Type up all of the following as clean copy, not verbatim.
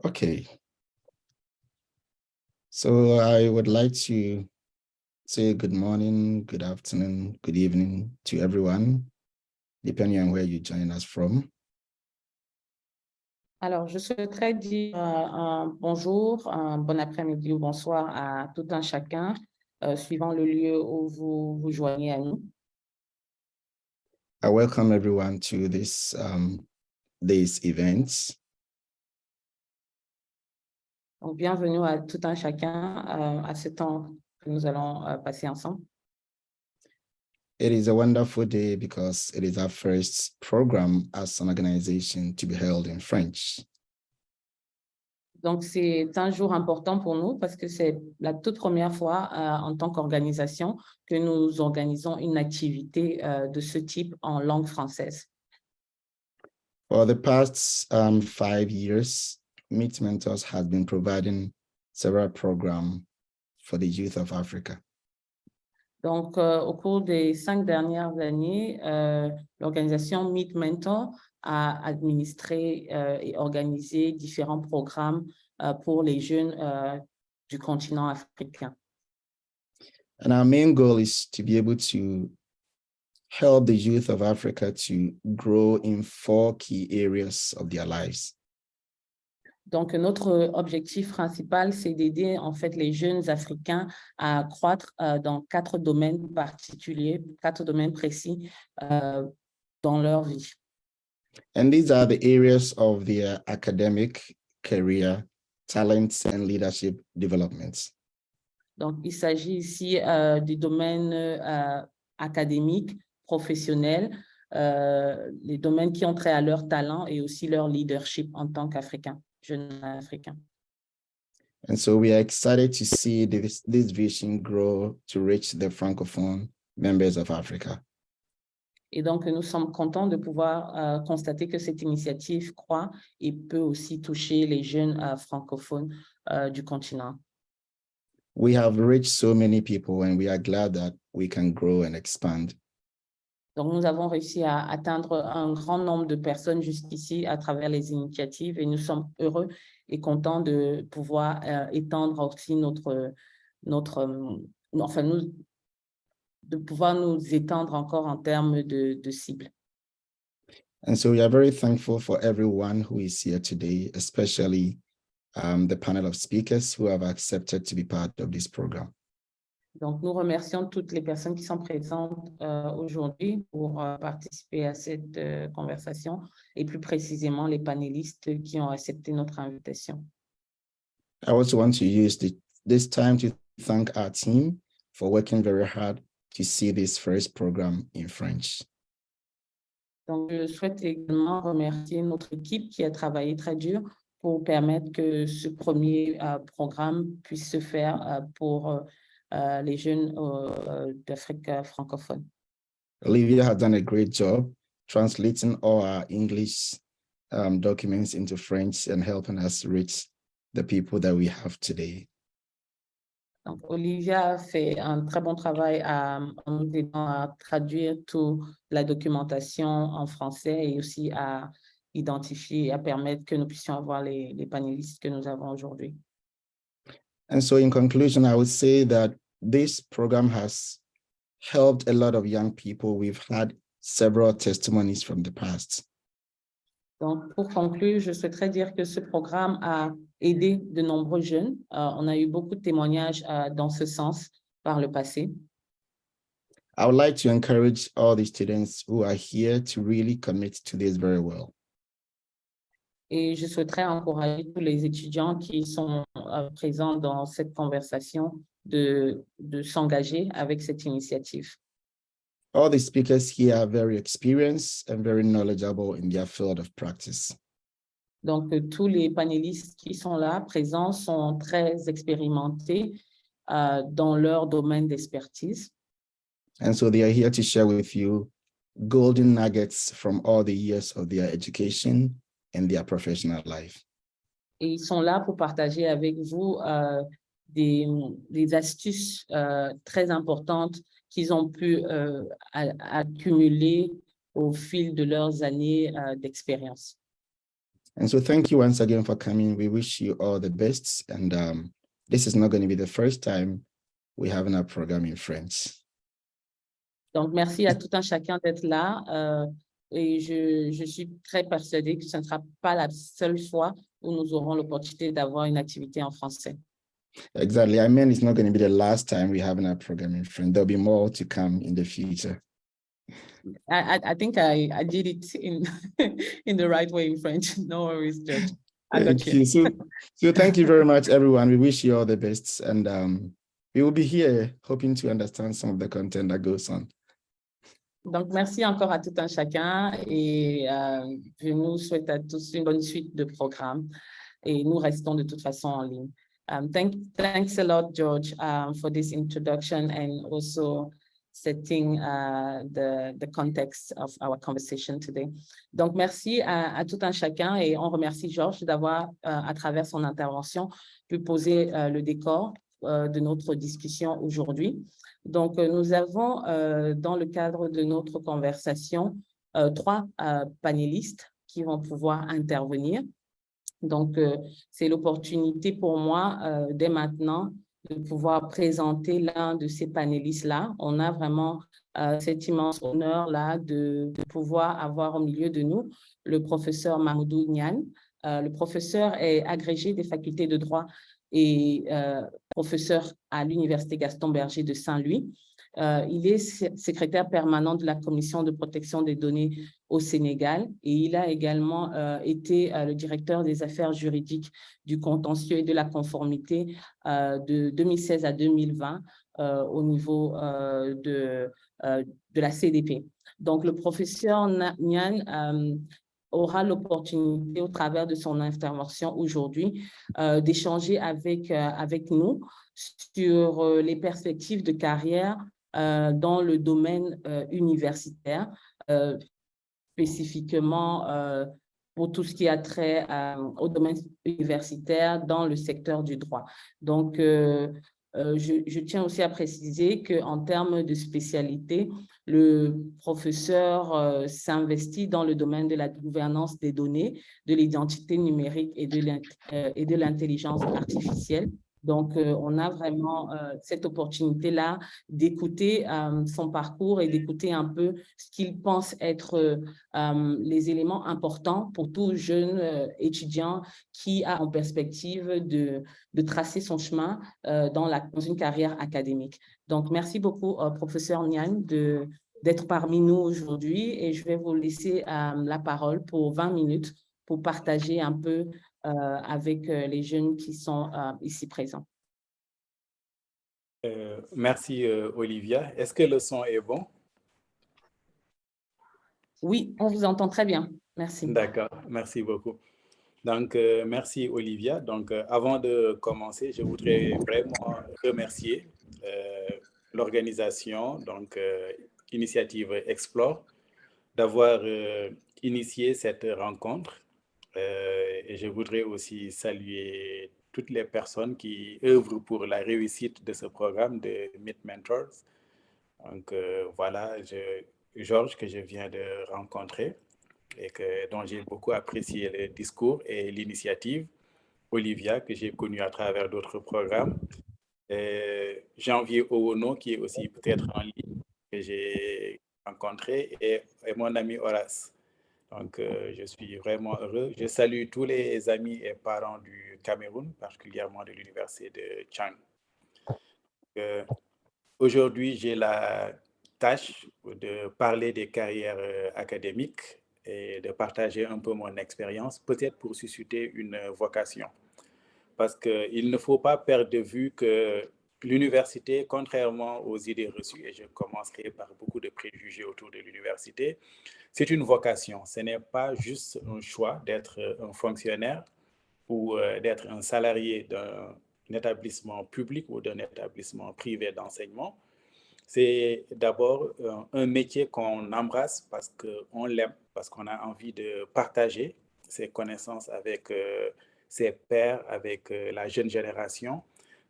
Okay. So I would like to say good morning, good afternoon, good evening to everyone, depending on where you join us from. Alors, je souhaiterais dire un bonjour, un bon après-midi ou bonsoir à tout un chacun, suivant le lieu où vous vous joignez à nous. I welcome everyone to this event. Donc, bienvenue à tout un chacun à ce temps que nous allons passer ensemble. It is a wonderful day because it is our first program as an organization to be held in French. Donc, c'est un jour important pour nous parce que c'est la toute première fois en tant qu'organisation que nous organisons une activité de ce type en langue française. For the past 5 years, Meet Mentors has been providing several programs for the youth of Africa. Donc, au cours des 5 dernières années, l'organisation Meet Mentor a administré et organisé différents programmes pour les jeunes du continent africain. And our main goal is to be able to help the youth of Africa to grow in 4 key areas of their lives. Donc, notre objectif principal, c'est d'aider en fait les jeunes Africains à croître dans 4 domaines particuliers, 4 domaines précis dans leur vie. And these are the areas of their academic, career, talents, and leadership developments. Donc, il s'agit ici des domaines académiques, professionnels, les domaines qui ont trait à leur talent et aussi leur leadership en tant qu'Africains, jeunes Africains. And so we are excited to see this vision grow to reach the Francophone members of Africa. Et donc, nous sommes contents de pouvoir constater que cette initiative croît et peut aussi toucher les jeunes francophones du continent. We have reached so many people and we are glad that we can grow and expand. Donc, nous avons réussi à atteindre un grand nombre de personnes jusqu'ici à travers les initiatives et nous sommes heureux et contents de pouvoir étendre aussi de pouvoir nous étendre encore en termes de cibles. And so we are very thankful for everyone who is here today, especially the panel of speakers who have accepted to be part of this program. Donc, nous remercions toutes les personnes qui sont présentes aujourd'hui pour participer à cette conversation et plus précisément les panélistes qui ont accepté notre invitation. I also want to use this time to thank our team for working very hard to see this first program in French. Donc, je souhaite également remercier notre équipe qui a travaillé très dur pour permettre que ce premier programme puisse se faire pour les jeunes d'Afrique francophone. Olivia has done a great job translating all our English documents into French and helping us reach the people that we have today. Donc, Olivia a fait un très bon travail en nous aidant à traduire toute la documentation en français et aussi à identifier et à permettre que nous puissions avoir les panélistes que nous avons aujourd'hui. And so in conclusion, I would say that this program has helped a lot of young people. We've had several testimonies from the past. Donc, pour conclure, je souhaiterais dire que ce programme a aidé de nombreux jeunes. On a eu beaucoup de témoignages dans ce sens par le passé. I would like to encourage all the students who are here to really commit to this very well. Et je souhaiterais encourager tous les étudiants qui sont présents dans cette conversation de s'engager avec cette initiative. All the speakers here are very experienced and very knowledgeable in their field of practice. Donc, tous les panélistes qui sont là, présents, sont très expérimentés dans leur domaine d'expertise. And so they are here to share with you golden nuggets from all the years of their education and their professional life. Et ils sont là pour partager avec vous des astuces très importantes qu'ils ont pu accumuler au fil de leurs années d'expérience. And so thank you once again for coming. We wish you all the best. And this is not going to be the first time we're having our program in French. Donc, merci à tout un chacun d'être là. Et je suis très persuadée que ce ne sera pas la seule fois où nous aurons l'opportunité d'avoir une activité en français. Exactly. I mean, it's not going to be the last time we're having our program in French. There'll be more to come in the future. I think I did it in the right way in French. No worries, George. I got Thank you. So thank you very much, everyone. We wish you all the best. And we will be here hoping to understand some of the content that goes on. Donc, merci encore à tout un chacun et je nous souhaite à tous une bonne suite de programmes et nous restons de toute façon en ligne. Thanks a lot, George, for this introduction and also setting the context of our conversation today. Donc, merci à tout un chacun et on remercie Georges d'avoir, à travers son intervention, pu poser le décor de notre discussion aujourd'hui. Donc, nous avons, dans le cadre de notre conversation, 3 panélistes qui vont pouvoir intervenir. Donc, c'est l'opportunité pour moi, dès maintenant, de pouvoir présenter l'un de ces panélistes-là. On a vraiment cet immense honneur-là de pouvoir avoir au milieu de nous le professeur Mamoudou Niane. Le professeur est agrégé des facultés de droit et professeur à l'Université Gaston Berger de Saint-Louis. Il est secrétaire permanent de la Commission de protection des données au Sénégal et il a également été le directeur des affaires juridiques du contentieux et de la conformité de 2016 à 2020 au niveau de la CDP. Donc, le professeur Niane aura l'opportunité, au travers de son intervention aujourd'hui, d'échanger avec nous sur les perspectives de carrière dans le domaine universitaire, spécifiquement pour tout ce qui a trait au domaine universitaire dans le secteur du droit. Donc, je tiens aussi à préciser qu'en termes de spécialité, le professeur s'investit dans le domaine de la gouvernance des données, de l'identité numérique et de l'intelligence artificielle. Donc, on a vraiment cette opportunité-là d'écouter son parcours et d'écouter un peu ce qu'il pense être les éléments importants pour tout jeune étudiant qui a en perspective de tracer son chemin dans une carrière académique. Donc, merci beaucoup, professeur Niane, d'être parmi nous aujourd'hui et je vais vous laisser la parole pour 20 minutes pour partager un peu avec les jeunes qui sont ici présents. Merci, Olivia. Est-ce que le son est bon? Oui, on vous entend très bien. Merci. D'accord, merci beaucoup. Donc, merci, Olivia. Donc, avant de commencer, je voudrais vraiment remercier l'organisation, donc Initiative Explore, d'avoir initié cette rencontre. Et je voudrais aussi saluer toutes les personnes qui œuvrent pour la réussite de ce programme de Meet Mentors. Donc, voilà, Georges, que je viens de rencontrer et dont j'ai beaucoup apprécié le discours et l'initiative. Olivia, que j'ai connue à travers d'autres programmes. Janvier Owono, qui est aussi peut-être en ligne, que j'ai rencontré, et mon ami Horace. Donc, je suis vraiment heureux. Je salue tous les amis et parents du Cameroun, particulièrement de l'université de Chang. Aujourd'hui, j'ai la tâche de parler des carrières académiques et de partager un peu mon expérience, peut-être pour susciter une vocation. Parce qu'il ne faut pas perdre de vue que l'université, contrairement aux idées reçues, et je commencerai par beaucoup de préjugés autour de l'université, c'est une vocation. Ce n'est pas juste un choix d'être un fonctionnaire ou d'être un salarié d'un établissement public ou d'un établissement privé d'enseignement. C'est d'abord un métier qu'on embrasse parce qu'on l'aime, parce qu'on a envie de partager ses connaissances avec ses pairs, avec la jeune génération,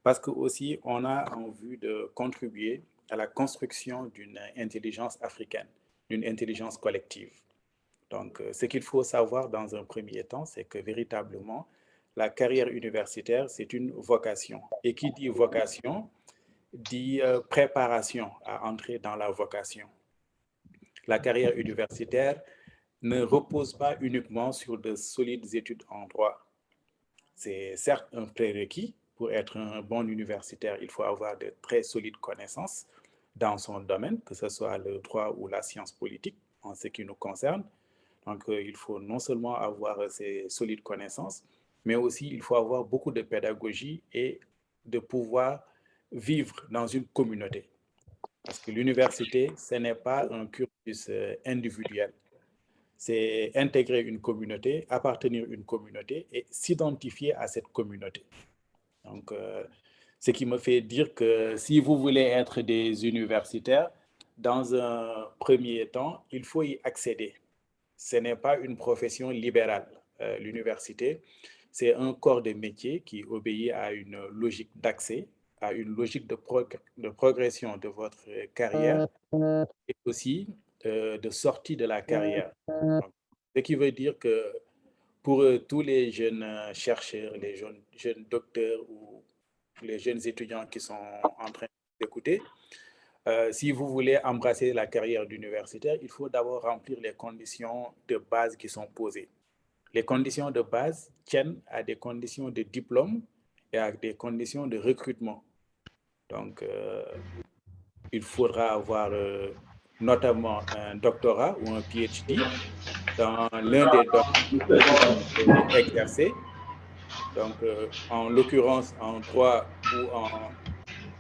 parce que aussi on a envie de contribuer à la construction d'une intelligence africaine, d'une intelligence collective. Donc, ce qu'il faut savoir dans un premier temps, c'est que véritablement, la carrière universitaire, c'est une vocation. Et qui dit vocation, dit préparation à entrer dans la vocation. La carrière universitaire ne repose pas uniquement sur de solides études en droit. C'est certes un prérequis. Pour être un bon universitaire, il faut avoir de très solides connaissances dans son domaine, que ce soit le droit ou la science politique, en ce qui nous concerne. Donc, il faut non seulement avoir ces solides connaissances, mais aussi il faut avoir beaucoup de pédagogie et de pouvoir vivre dans une communauté. Parce que l'université, ce n'est pas un cursus individuel. C'est intégrer une communauté, appartenir à une communauté et s'identifier à cette communauté. Donc, ce qui me fait dire que si vous voulez être des universitaires, dans un premier temps, il faut y accéder. Ce n'est pas une profession libérale. L'université, c'est un corps de métier qui obéit à une logique d'accès, à une logique de progression de votre carrière et aussi de sortie de la carrière. Donc, ce qui veut dire que pour tous les jeunes chercheurs, les jeunes docteurs ou les jeunes étudiants qui sont en train d'écouter, si vous voulez embrasser la carrière d'universitaire, il faut d'abord remplir les conditions de base qui sont posées. Les conditions de base tiennent à des conditions de diplôme et à des conditions de recrutement. Donc, il faudra avoir notamment un doctorat ou un PhD dans l'un des domaines que vous voulez exercer. Donc, en l'occurrence, en droit ou en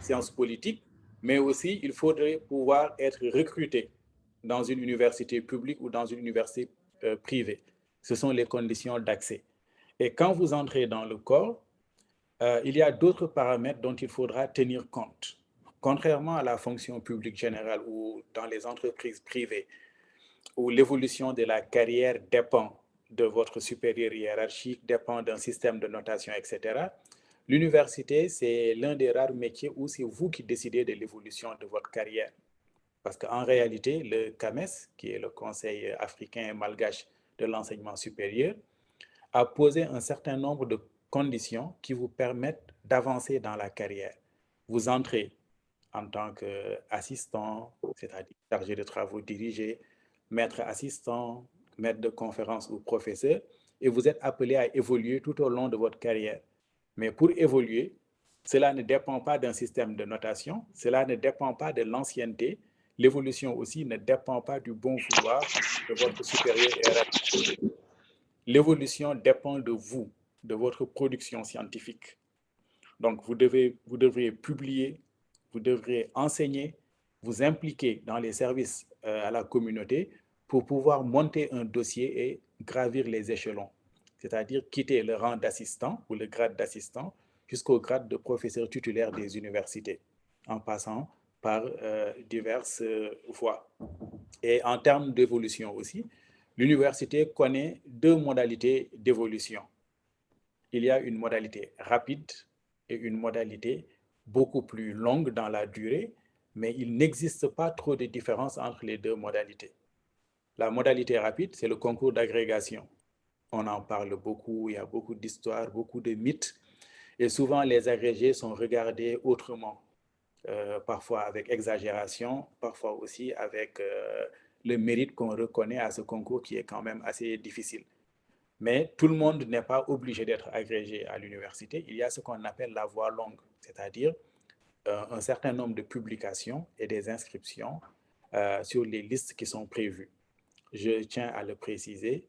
sciences politiques, mais aussi il faudrait pouvoir être recruté dans une université publique ou dans une université privée. Ce sont les conditions d'accès. Et quand vous entrez dans le corps, il y a d'autres paramètres dont il faudra tenir compte. Contrairement à la fonction publique générale ou dans les entreprises privées, où l'évolution de la carrière dépend de votre supérieur hiérarchique, dépend d'un système de notation, etc. L'université, c'est l'un des rares métiers où c'est vous qui décidez de l'évolution de votre carrière. Parce qu'en réalité, le CAMES, qui est le Conseil africain et malgache de l'enseignement supérieur, a posé un certain nombre de conditions qui vous permettent d'avancer dans la carrière. Vous entrez en tant qu'assistant, c'est-à-dire chargé de travaux dirigés, maître assistant, maître de conférence ou professeur, et vous êtes appelé à évoluer tout au long de votre carrière. Mais pour évoluer, cela ne dépend pas d'un système de notation, cela ne dépend pas de l'ancienneté, l'évolution aussi ne dépend pas du bon vouloir de votre supérieur hiérarchique. L'évolution dépend de vous, de votre production scientifique. Donc, vous devrez publier, vous devrez enseigner, vous impliquer dans les services à la communauté pour pouvoir monter un dossier et gravir les échelons, c'est-à-dire quitter le rang d'assistant ou le grade d'assistant jusqu'au grade de professeur titulaire des universités, en passant par diverses voies. Et en termes d'évolution aussi, l'université connaît deux modalités d'évolution. Il y a une modalité rapide et une modalité beaucoup plus longue dans la durée, mais il n'existe pas trop de différence entre les deux modalités. La modalité rapide, c'est le concours d'agrégation. On en parle beaucoup, il y a beaucoup d'histoires, beaucoup de mythes, et souvent les agrégés sont regardés autrement, parfois avec exagération, parfois aussi avec le mérite qu'on reconnaît à ce concours qui est quand même assez difficile. Mais tout le monde n'est pas obligé d'être agrégé à l'université. Il y a ce qu'on appelle la voie longue, c'est-à-dire un certain nombre de publications et des inscriptions sur les listes qui sont prévues. Je tiens à le préciser,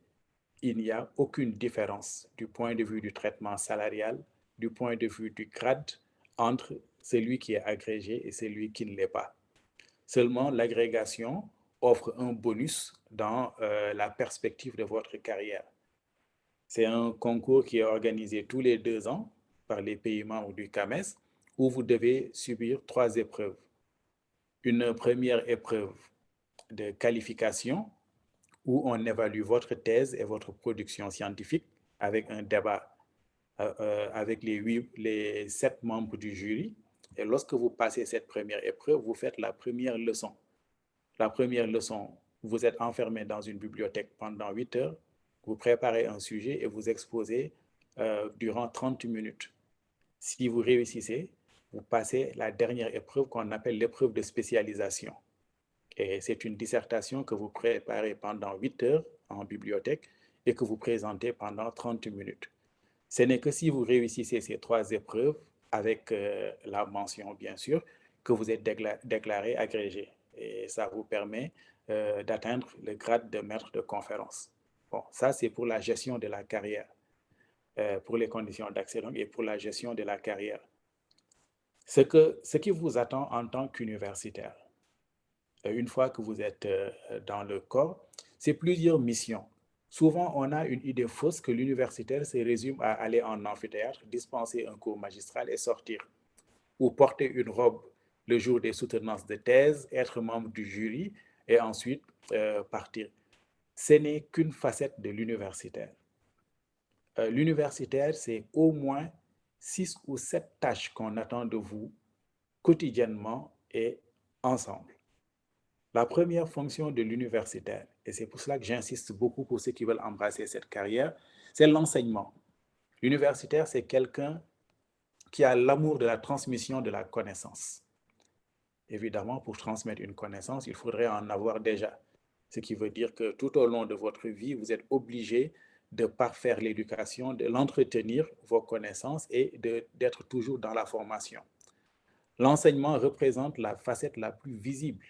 il n'y a aucune différence du point de vue du traitement salarial, du point de vue du grade entre celui qui est agrégé et celui qui ne l'est pas. Seulement, l'agrégation offre un bonus dans la perspective de votre carrière. C'est un concours qui est organisé tous les 2 ans par les pays membres du CAMES où vous devez subir 3 épreuves. Une première épreuve de qualification où on évalue votre thèse et votre production scientifique avec un débat avec les 7 membres du jury. Et lorsque vous passez cette première épreuve, vous faites la première leçon. La première leçon, vous êtes enfermé dans une bibliothèque pendant 8 heures, vous préparez un sujet et vous exposez durant 30 minutes. Si vous réussissez, vous passez la dernière épreuve qu'on appelle l'épreuve de spécialisation. Et c'est une dissertation que vous préparez pendant 8 heures en bibliothèque et que vous présentez pendant 30 minutes. Ce n'est que si vous réussissez ces 3 épreuves, avec la mention bien sûr, que vous êtes déclaré agrégé. Et ça vous permet d'atteindre le grade de maître de conférence. Bon, ça c'est pour la gestion de la carrière, pour les conditions d'accès et pour la gestion de la carrière. Ce qui vous attend en tant qu'universitaire, une fois que vous êtes dans le corps, c'est plusieurs missions. Souvent, on a une idée fausse que l'universitaire se résume à aller en amphithéâtre, dispenser un cours magistral et sortir, ou porter une robe le jour des soutenances de thèse, être membre du jury et ensuite partir. Ce n'est qu'une facette de l'universitaire. L'universitaire, c'est au moins 6 ou 7 tâches qu'on attend de vous quotidiennement et ensemble. La première fonction de l'universitaire, et c'est pour cela que j'insiste beaucoup pour ceux qui veulent embrasser cette carrière, c'est l'enseignement. L'universitaire, c'est quelqu'un qui a l'amour de la transmission de la connaissance. Évidemment, pour transmettre une connaissance, il faudrait en avoir déjà. Ce qui veut dire que tout au long de votre vie, vous êtes obligé de parfaire l'éducation, de l'entretenir, vos connaissances, et d'être toujours dans la formation. L'enseignement représente la facette la plus visible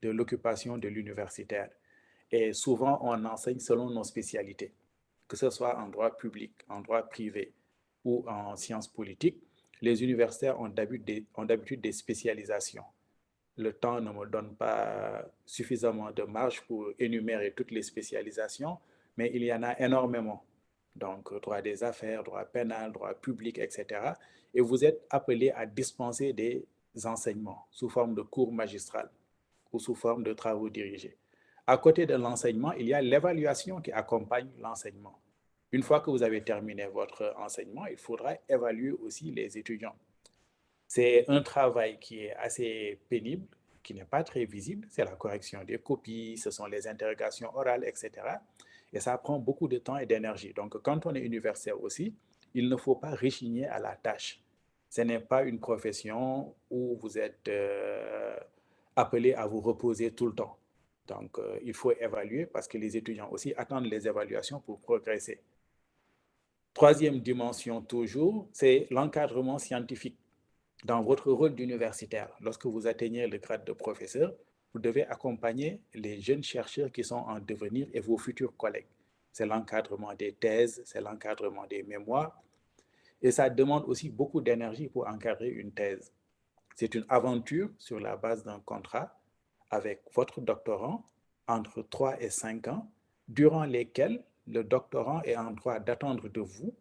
de l'occupation de l'universitaire. Et souvent, on enseigne selon nos spécialités, que ce soit en droit public, en droit privé ou en sciences politiques. Les universitaires ont d'habitude des spécialisations. Le temps ne me donne pas suffisamment de marge pour énumérer toutes les spécialisations, mais il y en a énormément. Donc, droit des affaires, droit pénal, droit public, etc. Et vous êtes appelé à dispenser des enseignements sous forme de cours magistral ou sous forme de travaux dirigés. À côté de l'enseignement, il y a l'évaluation qui accompagne l'enseignement. Une fois que vous avez terminé votre enseignement, il faudra évaluer aussi les étudiants. C'est un travail qui est assez pénible, qui n'est pas très visible. C'est la correction des copies, ce sont les interrogations orales, etc. Et ça prend beaucoup de temps et d'énergie. Donc, quand on est universitaire aussi, il ne faut pas rechigner à la tâche. Ce n'est pas une profession où vous êtes appelé à vous reposer tout le temps. Donc, il faut évaluer parce que les étudiants aussi attendent les évaluations pour progresser. Troisième dimension toujours, c'est l'encadrement scientifique. Dans votre rôle d'universitaire, lorsque vous atteignez le grade de professeur, vous devez accompagner les jeunes chercheurs qui sont en devenir et vos futurs collègues. C'est l'encadrement des thèses, c'est l'encadrement des mémoires. Et ça demande aussi beaucoup d'énergie pour encadrer une thèse. C'est une aventure sur la base d'un contrat avec votre doctorant entre 3 et 5 ans, durant lesquels le doctorant est en droit d'attendre de vous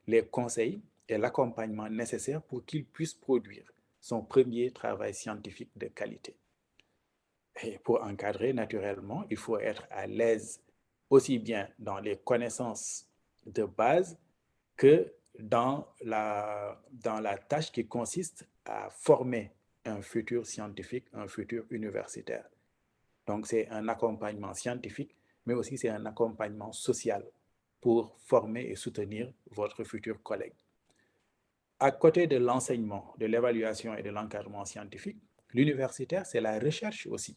les conseils et l'accompagnement nécessaire pour qu'il puisse produire son premier travail scientifique de qualité. Et pour encadrer, naturellement, il faut être à l'aise aussi bien dans les connaissances de base que dans la tâche qui consiste à former un futur scientifique, un futur universitaire. Donc, c'est un accompagnement scientifique, mais aussi c'est un accompagnement social pour former et soutenir votre futur collègue. À côté de l'enseignement, de l'évaluation et de l'encadrement scientifique, l'universitaire, c'est la recherche aussi.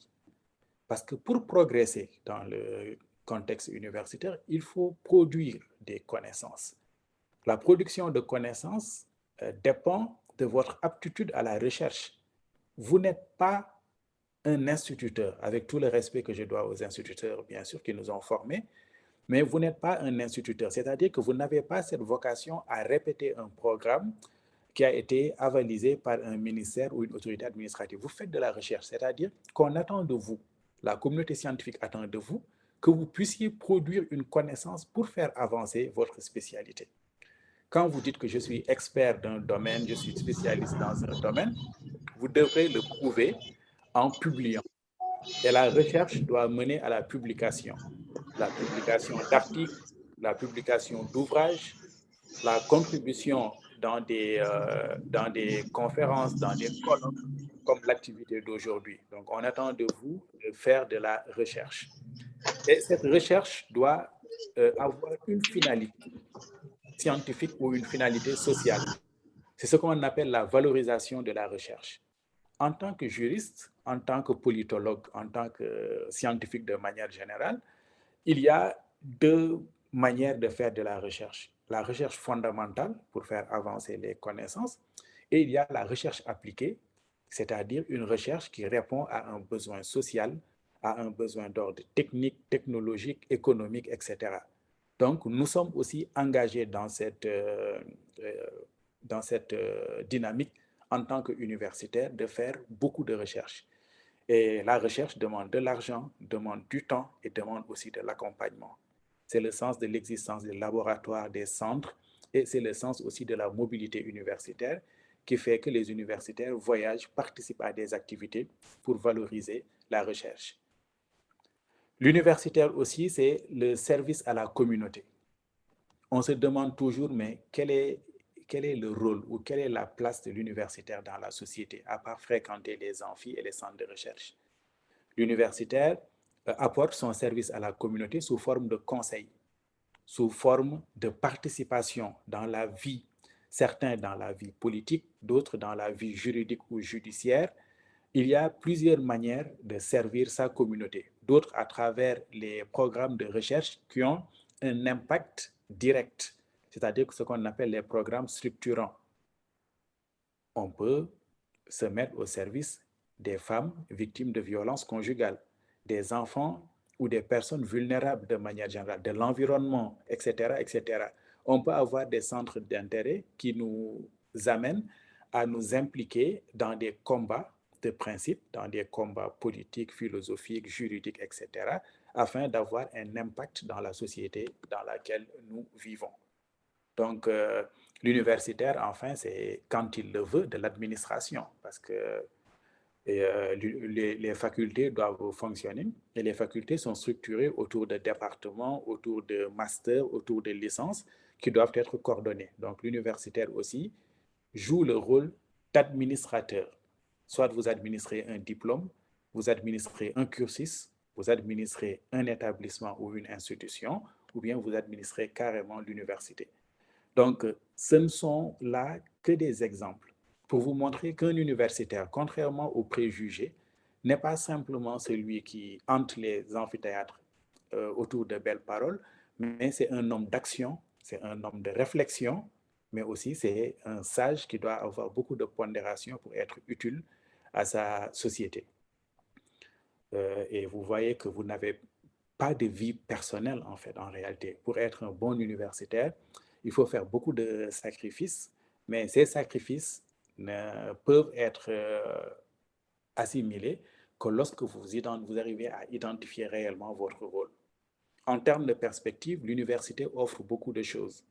Parce que pour progresser dans le contexte universitaire, il faut produire des connaissances. La production de connaissances dépend de votre aptitude à la recherche. Vous n'êtes pas un instituteur, avec tout le respect que je dois aux instituteurs, bien sûr, qui nous ont formés, mais vous n'êtes pas un instituteur, c'est-à-dire que vous n'avez pas cette vocation à répéter un programme qui a été avalisé par un ministère ou une autorité administrative. Vous faites de la recherche, c'est-à-dire qu'on attend de vous, la communauté scientifique attend de vous, que vous puissiez produire une connaissance pour faire avancer votre spécialité. Quand vous dites que je suis expert d'un domaine, je suis spécialiste dans un domaine, vous devrez le prouver en publiant. Et la recherche doit mener à la publication d'articles, la publication d'ouvrages, la contribution dans des conférences, dans des colloques, comme l'activité d'aujourd'hui. Donc, on attend de vous de de faire de la recherche. Et cette recherche doit avoir une finalité scientifique ou une finalité sociale. C'est ce qu'on appelle la valorisation de la recherche. En tant que juriste, en tant que politologue, en tant que scientifique de manière générale, il y a deux manières de faire de la recherche. La recherche fondamentale pour faire avancer les connaissances et il y a la recherche appliquée, c'est-à-dire une recherche qui répond à un besoin social, à un besoin d'ordre technique, technologique, économique, etc. Donc, nous sommes aussi engagés dans cette dynamique en tant qu'universitaire de faire beaucoup de recherche. Et la recherche demande de l'argent, demande du temps et demande aussi de l'accompagnement. C'est le sens de l'existence des laboratoires, des centres, et c'est le sens aussi de la mobilité universitaire qui fait que les universitaires voyagent, participent à des activités pour valoriser la recherche. L'universitaire aussi, c'est le service à la communauté. On se demande toujours, mais quel est le rôle ou quelle est la place de l'universitaire dans la société, à part fréquenter les amphis et les centres de recherche? L'universitaire apporte son service à la communauté sous forme de conseil, sous forme de participation dans la vie, certains dans la vie politique, d'autres dans la vie juridique ou judiciaire. Il y a plusieurs manières de servir sa communauté, d'autres à travers les programmes de recherche qui ont un impact direct, c'est-à-dire ce qu'on appelle les programmes structurants. On peut se mettre au service des femmes victimes de violences conjugales, des enfants ou des personnes vulnérables de manière générale, de l'environnement, etc., etc. On peut avoir des centres d'intérêt qui nous amènent à nous impliquer dans des combats de principe, dans des combats politiques, philosophiques, juridiques, etc., afin d'avoir un impact dans la société dans laquelle nous vivons. Donc, l'universitaire, enfin, c'est, quand il le veut, de l'administration, parce que les facultés doivent fonctionner et les facultés sont structurées autour de départements, autour de masters, autour de licences qui doivent être coordonnées. Donc, l'universitaire aussi joue le rôle d'administrateur. Soit vous administrez un diplôme, vous administrez un cursus, vous administrez un établissement ou une institution, ou bien vous administrez carrément l'université. Donc, ce ne sont là que des exemples pour vous montrer qu'un universitaire, contrairement aux préjugés, n'est pas simplement celui qui hante les amphithéâtres autour de belles paroles, mais c'est un homme d'action, c'est un homme de réflexion, mais aussi c'est un sage qui doit avoir beaucoup de pondération pour être utile à sa société. Et vous voyez que vous n'avez pas de vie personnelle, en fait, en réalité. Pour être un bon universitaire, il faut faire beaucoup de sacrifices, mais ces sacrifices ne peuvent être assimilés que lorsque vous arrivez à identifier réellement votre rôle. En termes de perspective, l'université offre beaucoup de choses.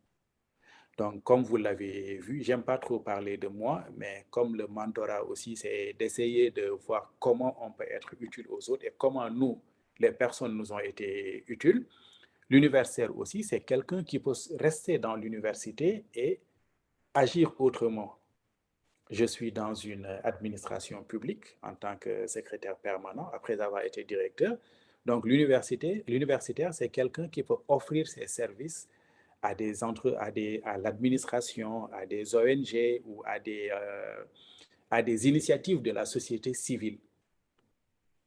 Donc, comme vous l'avez vu, j'aime pas trop parler de moi, mais comme le mentorat aussi, c'est d'essayer de voir comment on peut être utile aux autres et comment nous, les personnes, nous ont été utiles. L'universitaire aussi, c'est quelqu'un qui peut rester dans l'université et agir autrement. Je suis dans une administration publique en tant que secrétaire permanent après avoir été directeur. Donc, l'universitaire, c'est quelqu'un qui peut offrir ses services à l'administration, à des ONG ou à des initiatives de la société civile,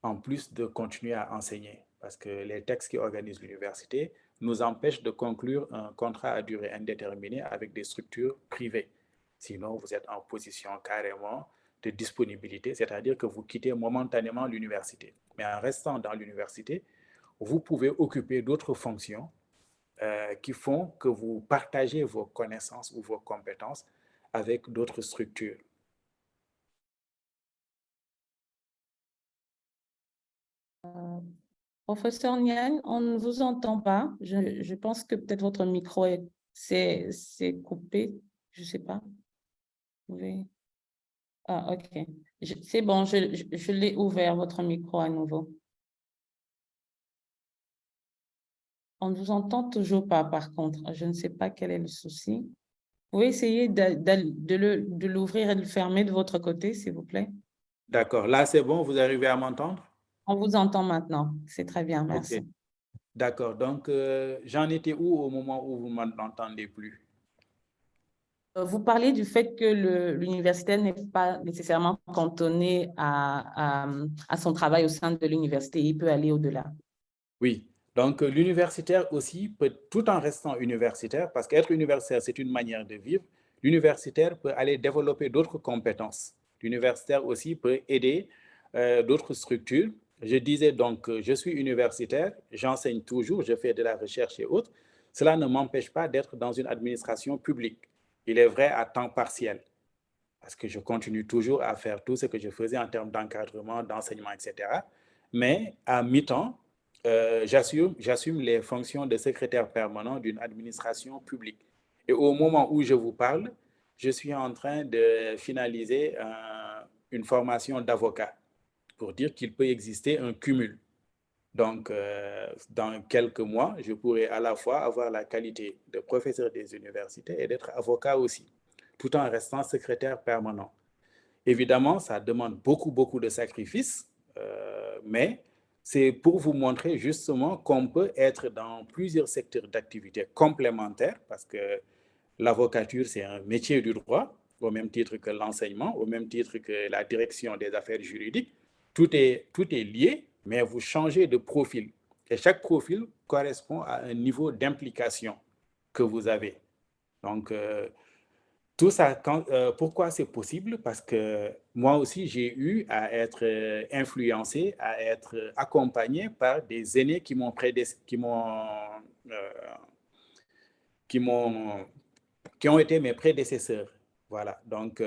en plus de continuer à enseigner. Parce que les textes qui organisent l'université nous empêchent de conclure un contrat à durée indéterminée avec des structures privées. Sinon, vous êtes en position carrément de disponibilité, c'est-à-dire que vous quittez momentanément l'université. Mais en restant dans l'université, vous pouvez occuper d'autres fonctions qui font que vous partagez vos connaissances ou vos compétences avec d'autres structures. Professeur Niang, on ne vous entend pas. Je pense que peut-être votre micro s'est coupé. Je ne sais pas. Vous pouvez... Ah, OK. C'est bon, je l'ai ouvert, votre micro à nouveau. On ne vous entend toujours pas, par contre. Je ne sais pas quel est le souci. Vous pouvez essayer de l'ouvrir et de le fermer de votre côté, s'il vous plaît? D'accord. Là, c'est bon? Vous arrivez à m'entendre? On vous entend maintenant. C'est très bien, merci. Ok, d'accord. Donc, j'en étais où au moment où vous ne m'entendez plus? Vous parlez du fait que l'universitaire n'est pas nécessairement cantonné à son travail au sein de l'université. Il peut aller au-delà. Oui, donc l'universitaire aussi peut, tout en restant universitaire, parce qu'être universitaire, c'est une manière de vivre, l'universitaire peut aller développer d'autres compétences. L'universitaire aussi peut aider d'autres structures. Je disais donc, je suis universitaire, j'enseigne toujours, je fais de la recherche et autres. Cela ne m'empêche pas d'être dans une administration publique. Il est vrai à temps partiel, parce que je continue toujours à faire tout ce que je faisais en termes d'encadrement, d'enseignement, etc. Mais à mi-temps, j'assume les fonctions de secrétaire permanent d'une administration publique. Et au moment où je vous parle, je suis en train de finaliser une formation d'avocat pour dire qu'il peut exister un cumul. Donc, dans quelques mois, je pourrai à la fois avoir la qualité de professeur des universités et d'être avocat aussi, tout en restant secrétaire permanent. Évidemment, ça demande beaucoup de sacrifices, mais c'est pour vous montrer justement qu'on peut être dans plusieurs secteurs d'activité complémentaires, parce que l'avocature, c'est un métier du droit, au même titre que l'enseignement, au même titre que la direction des affaires juridiques. Tout est lié, mais vous changez de profil. Et chaque profil correspond à un niveau d'implication que vous avez. Donc, tout ça, pourquoi c'est possible? Parce que moi aussi, j'ai eu à être influencé, à être accompagné par des aînés qui ont été mes prédécesseurs. Voilà, donc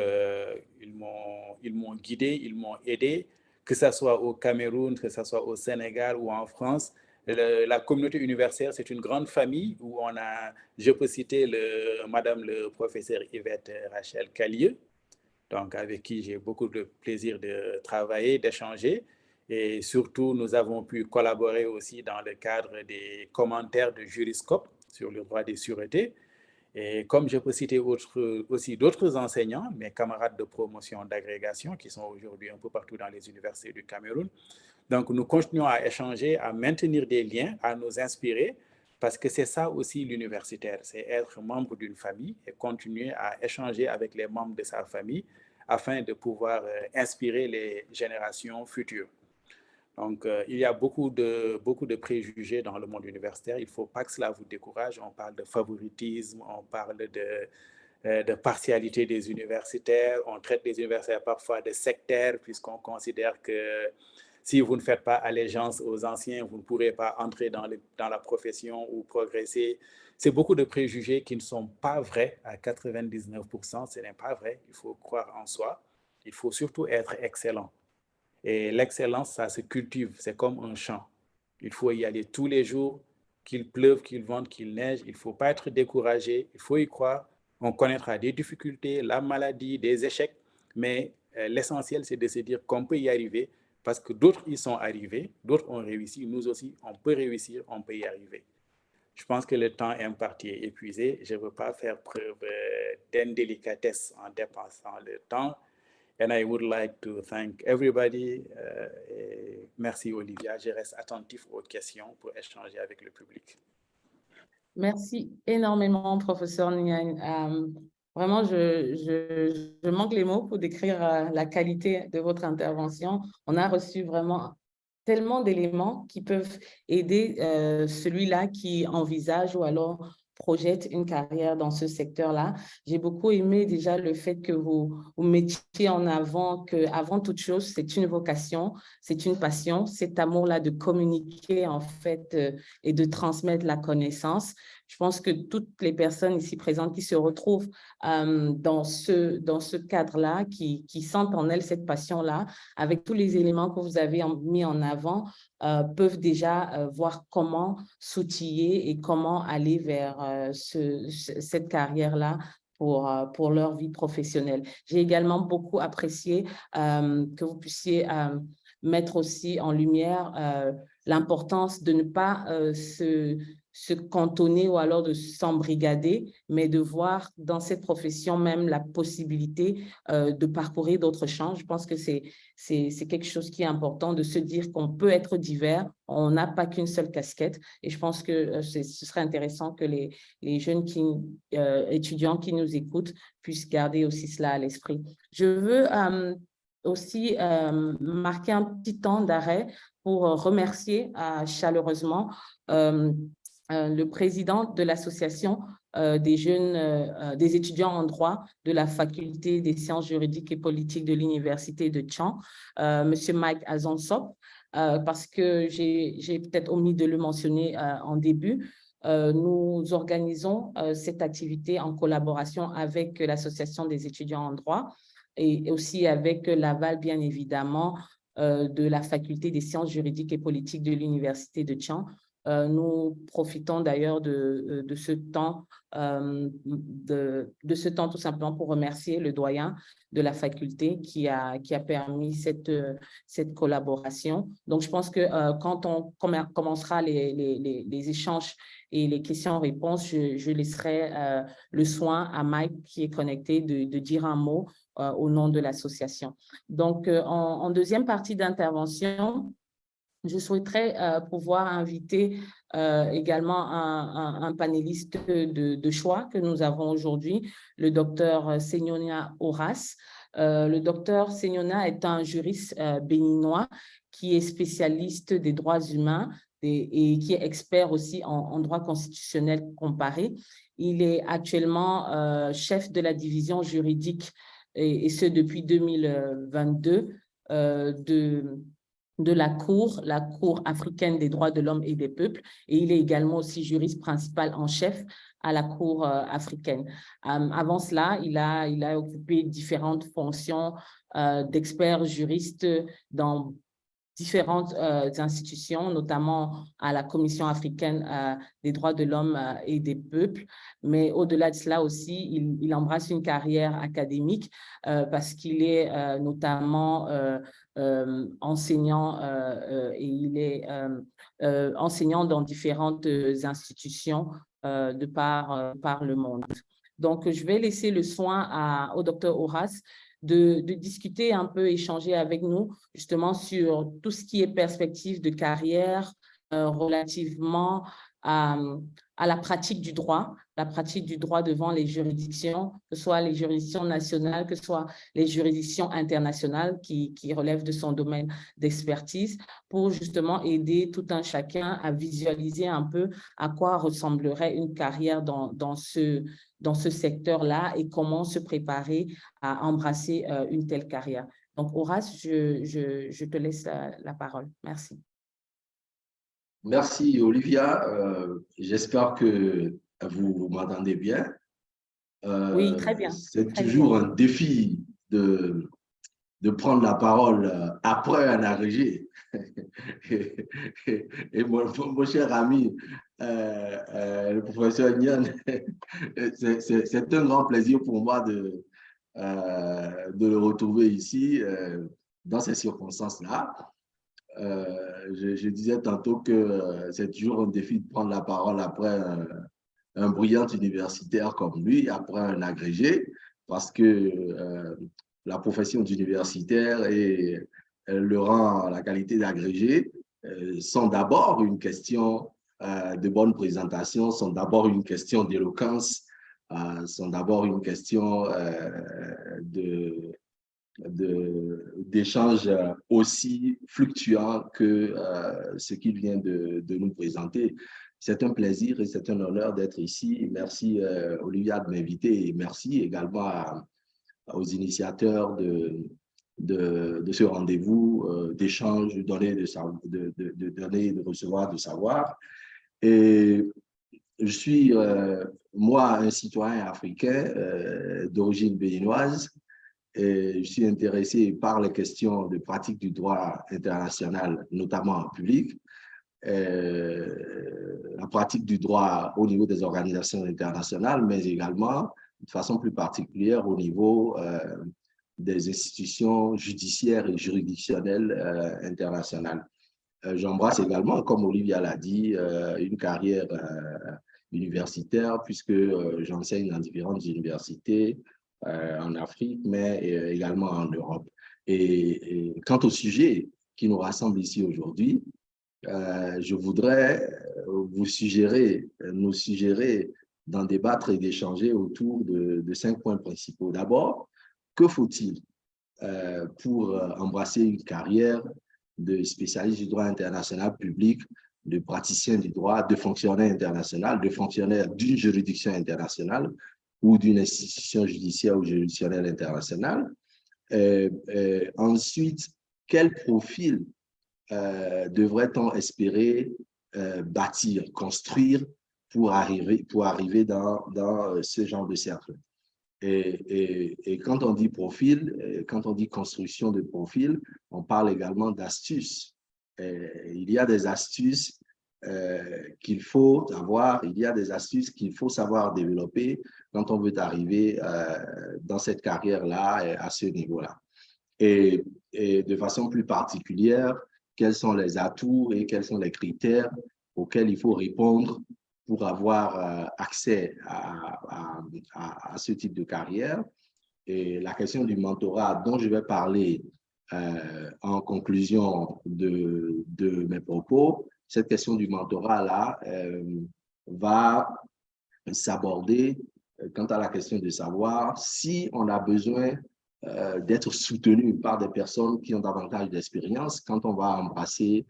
ils m'ont guidé, ils m'ont aidé, que ce soit au Cameroun, que ce soit au Sénégal ou en France. La communauté universitaire, c'est une grande famille où on a, je peux citer Madame le professeur Yvette Rachel Calieu, donc avec qui j'ai beaucoup de plaisir de travailler, d'échanger. Et surtout, nous avons pu collaborer aussi dans le cadre des commentaires de Juriscope sur le droit des sûretés. Et comme je peux citer aussi d'autres enseignants, mes camarades de promotion d'agrégation qui sont aujourd'hui un peu partout dans les universités du Cameroun. Donc, nous continuons à échanger, à maintenir des liens, à nous inspirer, parce que c'est ça aussi l'universitaire, c'est être membre d'une famille et continuer à échanger avec les membres de sa famille afin de pouvoir inspirer les générations futures. Donc, il y a beaucoup de préjugés dans le monde universitaire. Il ne faut pas que cela vous décourage. On parle de favoritisme, on parle de partialité des universitaires. On traite les universitaires parfois de sectaires, puisqu'on considère que si vous ne faites pas allégeance aux anciens, vous ne pourrez pas entrer dans la profession ou progresser. C'est beaucoup de préjugés qui ne sont pas vrais à 99%. Ce n'est pas vrai. Il faut croire en soi. Il faut surtout être excellent. Et l'excellence, ça se cultive, c'est comme un champ. Il faut y aller tous les jours, qu'il pleuve, qu'il vente, qu'il neige. Il ne faut pas être découragé, il faut y croire. On connaîtra des difficultés, la maladie, des échecs, mais l'essentiel, c'est de se dire qu'on peut y arriver parce que d'autres y sont arrivés, d'autres ont réussi. Nous aussi, on peut réussir, on peut y arriver. Je pense que le temps imparti est épuisé. Je ne veux pas faire preuve d'indélicatesse en dépensant le temps. And I would like to thank everybody. Et merci Olivia, je reste attentif aux questions pour échanger avec le public. Merci énormément, professeur Niang. Vraiment, je manque les mots pour décrire la qualité de votre intervention. On a reçu vraiment tellement d'éléments qui peuvent aider celui-là qui envisage ou alors projette une carrière dans ce secteur-là. J'ai beaucoup aimé déjà le fait que vous mettiez en avant qu'avant toute chose, c'est une vocation, c'est une passion, cet amour-là de communiquer en fait et de transmettre la connaissance. Je pense que toutes les personnes ici présentes qui se retrouvent dans ce cadre-là, qui sentent en elles cette passion-là, avec tous les éléments que vous avez mis en avant, peuvent déjà voir comment s'outiller et comment aller vers cette carrière-là pour leur vie professionnelle. J'ai également beaucoup apprécié que vous puissiez mettre aussi en lumière l'importance de ne pas se cantonner ou alors de s'embrigader, mais de voir dans cette profession même la possibilité de parcourir d'autres champs. Je pense que c'est quelque chose qui est important, de se dire qu'on peut être divers, on n'a pas qu'une seule casquette. Et je pense que ce serait intéressant que les jeunes étudiants qui nous écoutent puissent garder aussi cela à l'esprit. Je veux aussi marquer un petit temps d'arrêt pour remercier chaleureusement le président de l'association des étudiants en droit de la faculté des sciences juridiques et politiques de l'université de Tchang, M. Mike Azonsop, parce que j'ai peut-être omis de le mentionner en début. Nous organisons cette activité en collaboration avec l'association des étudiants en droit et aussi avec l'aval, bien évidemment, de la faculté des sciences juridiques et politiques de l'université de Tchang. Nous profitons d'ailleurs de ce temps, tout simplement pour remercier le doyen de la faculté qui a permis cette collaboration. Donc, je pense que quand on commencera les échanges et les questions-réponses, je laisserai le soin à Mike qui est connecté de dire un mot au nom de l'association. Donc, en deuxième partie d'intervention, je souhaiterais pouvoir inviter également un panéliste de choix que nous avons aujourd'hui, le docteur Segnona Horace. Le docteur Segnona est un juriste béninois qui est spécialiste des droits humains et qui est expert aussi en droit constitutionnel comparé. Il est actuellement chef de la division juridique, et ce depuis 2022, de la Cour africaine des droits de l'homme et des peuples, et il est également aussi juriste principal en chef à la Cour africaine. Avant cela, il a occupé différentes fonctions d'expert juriste dans différentes institutions, notamment à la Commission africaine des droits de l'homme et des peuples. Mais au-delà de cela aussi, il embrasse une carrière académique parce qu'il est notamment enseignant et il est enseignant dans différentes institutions de par le monde. Donc, je vais laisser le soin au docteur Horace de discuter un peu, échanger avec nous justement sur tout ce qui est perspective de carrière relativement à la pratique du droit devant les juridictions, que ce soit les juridictions nationales, que ce soit les juridictions internationales qui relèvent de son domaine d'expertise, pour justement aider tout un chacun à visualiser un peu à quoi ressemblerait une carrière dans ce secteur-là et comment se préparer à embrasser une telle carrière. Donc, Horace, je te laisse la parole. Merci. Merci, Olivia. J'espère que vous m'entendez bien. Oui, très bien. C'est toujours un défi de prendre la parole après un agrégé. Et mon cher ami, le professeur Nian, c'est un grand plaisir pour moi de le retrouver ici, dans ces circonstances-là. Je disais tantôt que c'est toujours un défi de prendre la parole après un brillant universitaire comme lui, après un agrégé, parce que la profession d'universitaire et le rang, la qualité d'agrégé sont d'abord une question de bonne présentation, sont d'abord une question d'éloquence, sont d'abord une question d'échanges aussi fluctuants que ce qu'il vient de nous présenter. C'est un plaisir et c'est un honneur d'être ici. Merci Olivia de m'inviter et merci également aux initiateurs de ce rendez-vous d'échange, de donner, de recevoir, de savoir. Et je suis, moi, un citoyen africain d'origine béninoise. Et je suis intéressé par les questions de pratique du droit international, notamment en public, la pratique du droit au niveau des organisations internationales, mais également, de façon plus particulière, au niveau des institutions judiciaires et juridictionnelles internationales. J'embrasse également, comme Olivia l'a dit, une carrière universitaire, puisque j'enseigne dans différentes universités en Afrique, mais également en Europe. Et quant au sujet qui nous rassemble ici aujourd'hui, je voudrais nous suggérer d'en débattre et d'échanger autour de 5 points principaux. D'abord, que faut-il pour embrasser une carrière de spécialiste du droit international public, de praticien du droit, de fonctionnaire international, de fonctionnaire d'une juridiction internationale ou d'une institution judiciaire ou juridictionnelle internationale. Ensuite, quel profil devrait-on espérer bâtir, construire pour arriver dans ce genre de cercle? Et quand on dit profil, quand on dit construction de profil, on parle également d'astuces. Il y a des astuces qu'il faut avoir, il y a des astuces qu'il faut savoir développer quand on veut arriver dans cette carrière-là, à ce niveau-là. Et de façon plus particulière, quels sont les atouts et quels sont les critères auxquels il faut répondre pour avoir accès à ce type de carrière. Et la question du mentorat dont je vais parler en conclusion de mes propos, cette question du mentorat-là va s'aborder quant à la question de savoir si on a besoin d'être soutenu par des personnes qui ont davantage d'expérience quand on va embrasser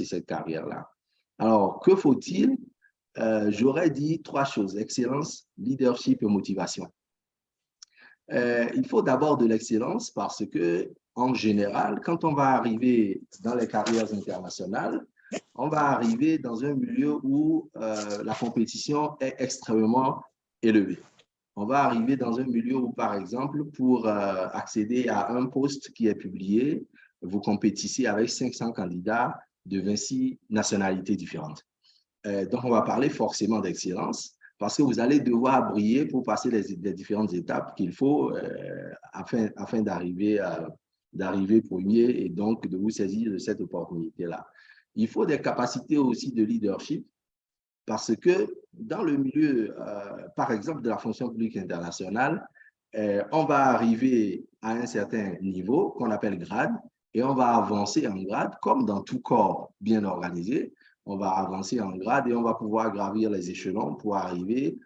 cette carrière-là. Alors, que faut-il? J'aurais dit 3 choses: excellence, leadership et motivation. Il faut d'abord de l'excellence parce que, en général, quand on va arriver dans les carrières internationales, on va arriver dans un milieu où la compétition est extrêmement élevée. On va arriver dans un milieu où, par exemple, pour accéder à un poste qui est publié, vous compétissez avec 500 candidats de 26 nationalités différentes. Donc, on va parler forcément d'excellence parce que vous allez devoir briller pour passer les différentes étapes qu'il faut afin d'arriver premier et donc de vous saisir de cette opportunité-là. Il faut des capacités aussi de leadership parce que dans le milieu, par exemple, de la fonction publique internationale, on va arriver à un certain niveau qu'on appelle grade et on va avancer en grade comme dans tout corps bien organisé. On va avancer en grade et on va pouvoir gravir les échelons pour arriver,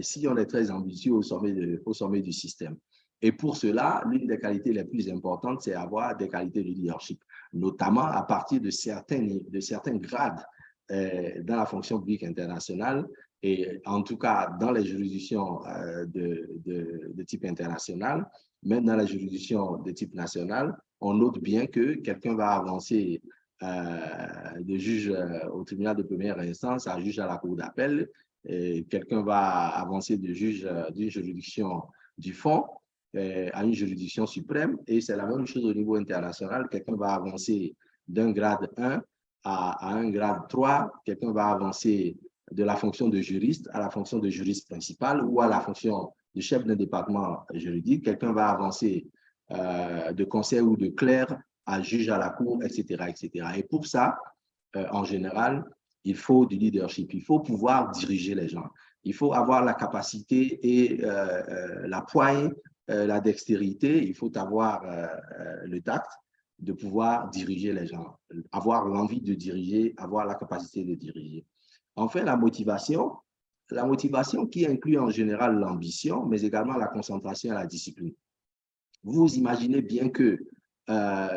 si on est très ambitieux, au sommet du système. Et pour cela, l'une des qualités les plus importantes, c'est avoir des qualités de leadership, notamment à partir de certains grades dans la fonction publique internationale et en tout cas dans les juridictions de type international, même dans les juridictions de type national, on note bien que quelqu'un va avancer de juge au tribunal de première instance à juge à la cour d'appel, quelqu'un va avancer de juge d'une juridiction du fond à une juridiction suprême, et c'est la même chose au niveau international. Quelqu'un va avancer d'un grade 1 à un grade 3, quelqu'un va avancer de la fonction de juriste à la fonction de juriste principal ou à la fonction de chef d'un département juridique, quelqu'un va avancer de conseil ou de clerc à juge à la cour, etc., etc. Et pour ça, en général, il faut du leadership, il faut pouvoir diriger les gens, il faut avoir la capacité et la poigne, la dextérité, il faut avoir le tact de pouvoir diriger les gens, avoir l'envie de diriger, avoir la capacité de diriger. Enfin, la motivation qui inclut en général l'ambition, mais également la concentration et la discipline. Vous imaginez bien que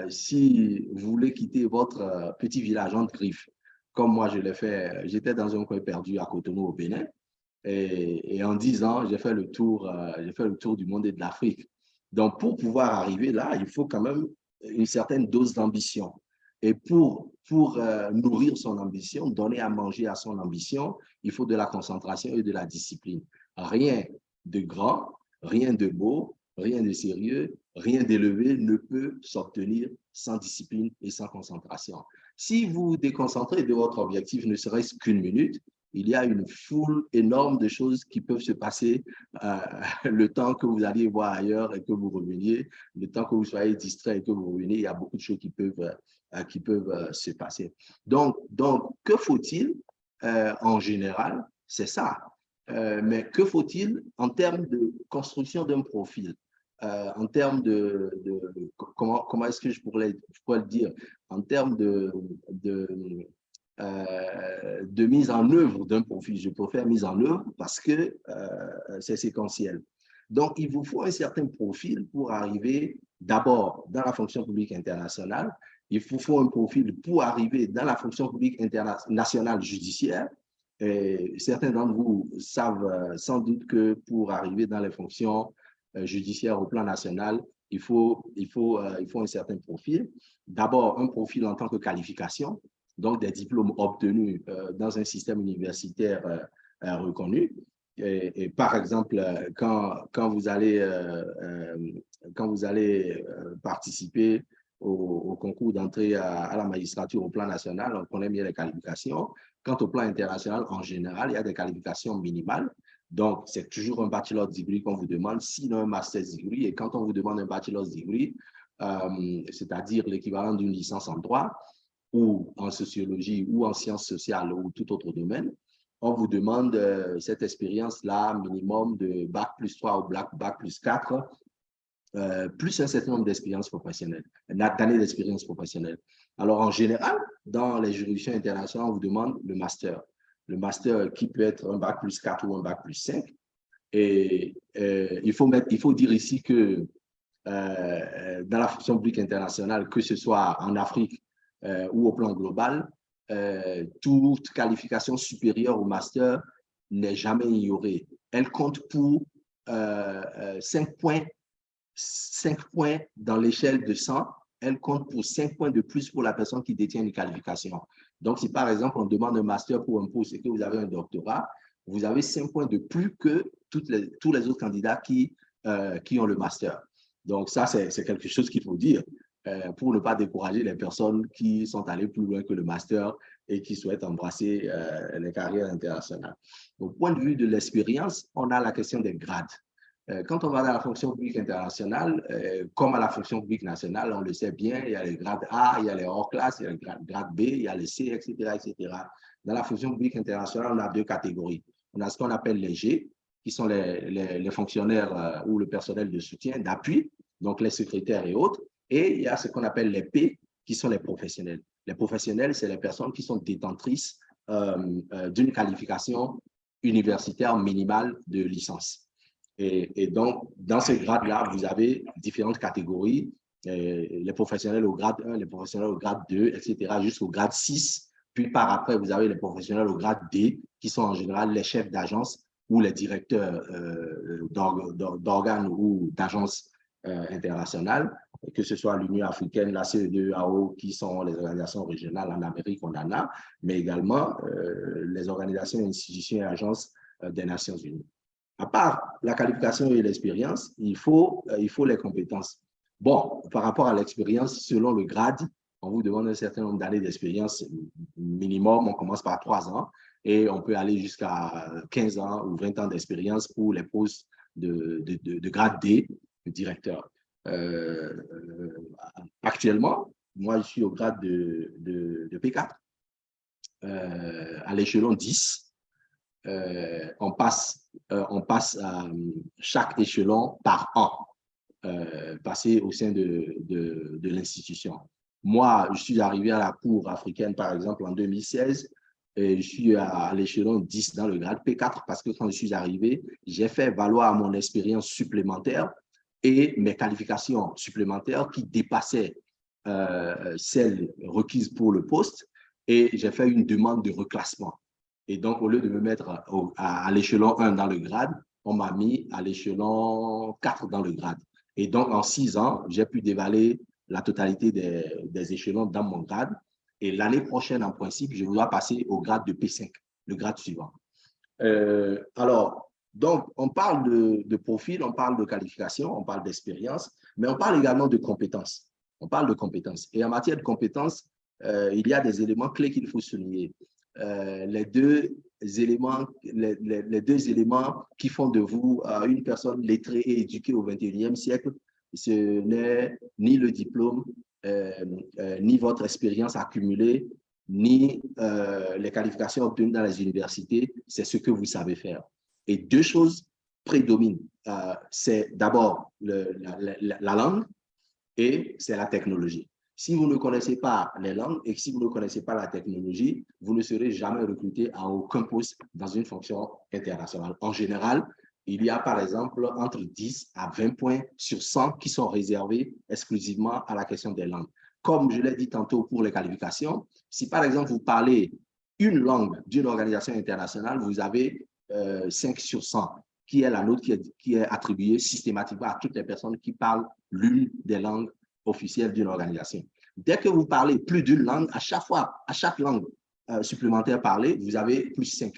si vous voulez quitter votre petit village en griffe, comme moi je l'ai fait, j'étais dans un coin perdu à Cotonou au Bénin, et en 10 ans, j'ai fait le tour du monde et de l'Afrique. Donc, pour pouvoir arriver là, il faut quand même une certaine dose d'ambition. Et pour nourrir son ambition, donner à manger à son ambition, il faut de la concentration et de la discipline. Rien de grand, rien de beau, rien de sérieux, rien d'élevé ne peut s'obtenir sans discipline et sans concentration. Si vous vous déconcentrez de votre objectif, ne serait-ce qu'une minute, il y a une foule énorme de choses qui peuvent se passer le temps que vous alliez voir ailleurs et que vous reveniez, le temps que vous soyez distrait et que vous reveniez, il y a beaucoup de choses qui peuvent se passer. Donc que faut-il en général? C'est ça. Mais que faut-il en termes de construction d'un profil? En termes comment est-ce que je pourrais le dire? En termes de mise en œuvre d'un profil. Je préfère mise en œuvre parce que c'est séquentiel. Donc, il vous faut un certain profil pour arriver d'abord dans la fonction publique internationale. Il vous faut un profil pour arriver dans la fonction publique internationale judiciaire. Et certains d'entre vous savent sans doute que pour arriver dans les fonctions judiciaires au plan national, il faut un certain profil. D'abord, un profil en tant que qualification, donc des diplômes obtenus dans un système universitaire reconnu. Et par exemple, quand vous allez participer au concours d'entrée à la magistrature au plan national, on connaît bien les qualifications. Quant au plan international, en général, il y a des qualifications minimales. Donc, c'est toujours un bachelor degree qu'on vous demande, sinon un master's degree. Et quand on vous demande un bachelor's degree, c'est-à-dire l'équivalent d'une licence en droit, ou en sociologie, ou en sciences sociales, ou tout autre domaine, on vous demande cette expérience-là, minimum de Bac plus 3 ou Bac plus 4, plus un certain nombre d'expériences professionnelles, d'années d'expérience professionnelle. Alors, en général, dans les juridictions internationales, on vous demande le master. Le master qui peut être un Bac plus 4 ou un Bac plus 5. Et il faut dire ici que dans la fonction publique internationale, que ce soit en Afrique ou au plan global, toute qualification supérieure au master n'est jamais ignorée. Elle compte pour 5 points dans l'échelle de 100, elle compte pour 5 points de plus pour la personne qui détient une qualification. Donc, si par exemple, on demande un master pour un poste et que vous avez un doctorat, vous avez 5 points de plus que tous les autres candidats qui ont le master. Donc, ça, c'est quelque chose qu'il faut dire pour ne pas décourager les personnes qui sont allées plus loin que le master et qui souhaitent embrasser les carrières internationales. Au point de vue de l'expérience, on a la question des grades. Quand on va dans la fonction publique internationale, comme à la fonction publique nationale, on le sait bien, il y a les grades A, il y a les hors classe, il y a les grades B, il y a les C, etc., etc. Dans la fonction publique internationale, on a 2 catégories. On a ce qu'on appelle les G, qui sont les fonctionnaires ou le personnel de soutien, d'appui, donc les secrétaires et autres. Et il y a ce qu'on appelle les P, qui sont les professionnels. Les professionnels, c'est les personnes qui sont détentrices d'une qualification universitaire minimale de licence. Et donc, dans ce grade-là, vous avez différentes catégories, les professionnels au grade 1, les professionnels au grade 2, etc., jusqu'au grade 6. Puis par après, vous avez les professionnels au grade D, qui sont en général les chefs d'agence ou les directeurs d'organes ou d'agences internationales, que ce soit l'Union africaine, la CEDEAO, qui sont les organisations régionales en Amérique, on en a, mais également les organisations, institutions et agences des Nations Unies. À part la qualification et l'expérience, il faut les compétences. Bon, par rapport à l'expérience, selon le grade, on vous demande un certain nombre d'années d'expérience minimum. On commence par 3 ans et on peut aller jusqu'à 15 ans ou 20 ans d'expérience pour les postes de grade D, de directeur. Actuellement, moi, je suis au grade de P4, à l'échelon 10. On passe chaque échelon par an, passé au sein de l'institution. Moi, je suis arrivé à la Cour africaine, par exemple, en 2016, et je suis à l'échelon 10 dans le grade P4 parce que quand je suis arrivé, j'ai fait valoir mon expérience supplémentaire et mes qualifications supplémentaires qui dépassaient celles requises pour le poste, et j'ai fait une demande de reclassement. Et donc, au lieu de me mettre à l'échelon 1 dans le grade, on m'a mis à l'échelon 4 dans le grade. Et donc, en 6 ans, j'ai pu dévaler la totalité des échelons dans mon grade. Et l'année prochaine, en principe, je dois passer au grade de P5, le grade suivant. Alors, donc, on parle de profil, on parle de qualification, on parle d'expérience, mais on parle également de compétences. On parle de compétences. Et en matière de compétences, il y a des éléments clés qu'il faut souligner. Les deux éléments, les deux éléments qui font de vous une personne lettrée et éduquée au XXIe siècle, ce n'est ni le diplôme, ni votre expérience accumulée, ni les qualifications obtenues dans les universités, c'est ce que vous savez faire. Et deux choses prédominent. C'est d'abord la langue et c'est la technologie. Si vous ne connaissez pas les langues et si vous ne connaissez pas la technologie, vous ne serez jamais recruté à aucun poste dans une fonction internationale. En général, il y a par exemple entre 10 à 20 points sur 100 qui sont réservés exclusivement à la question des langues. Comme je l'ai dit tantôt pour les qualifications, si par exemple vous parlez une langue d'une organisation internationale, vous avez 5 sur 100, qui est la note qui est attribuée systématiquement à toutes les personnes qui parlent l'une des langues officielle d'une organisation. Dès que vous parlez plus d'une langue, à chaque langue supplémentaire parlée, vous avez plus 5.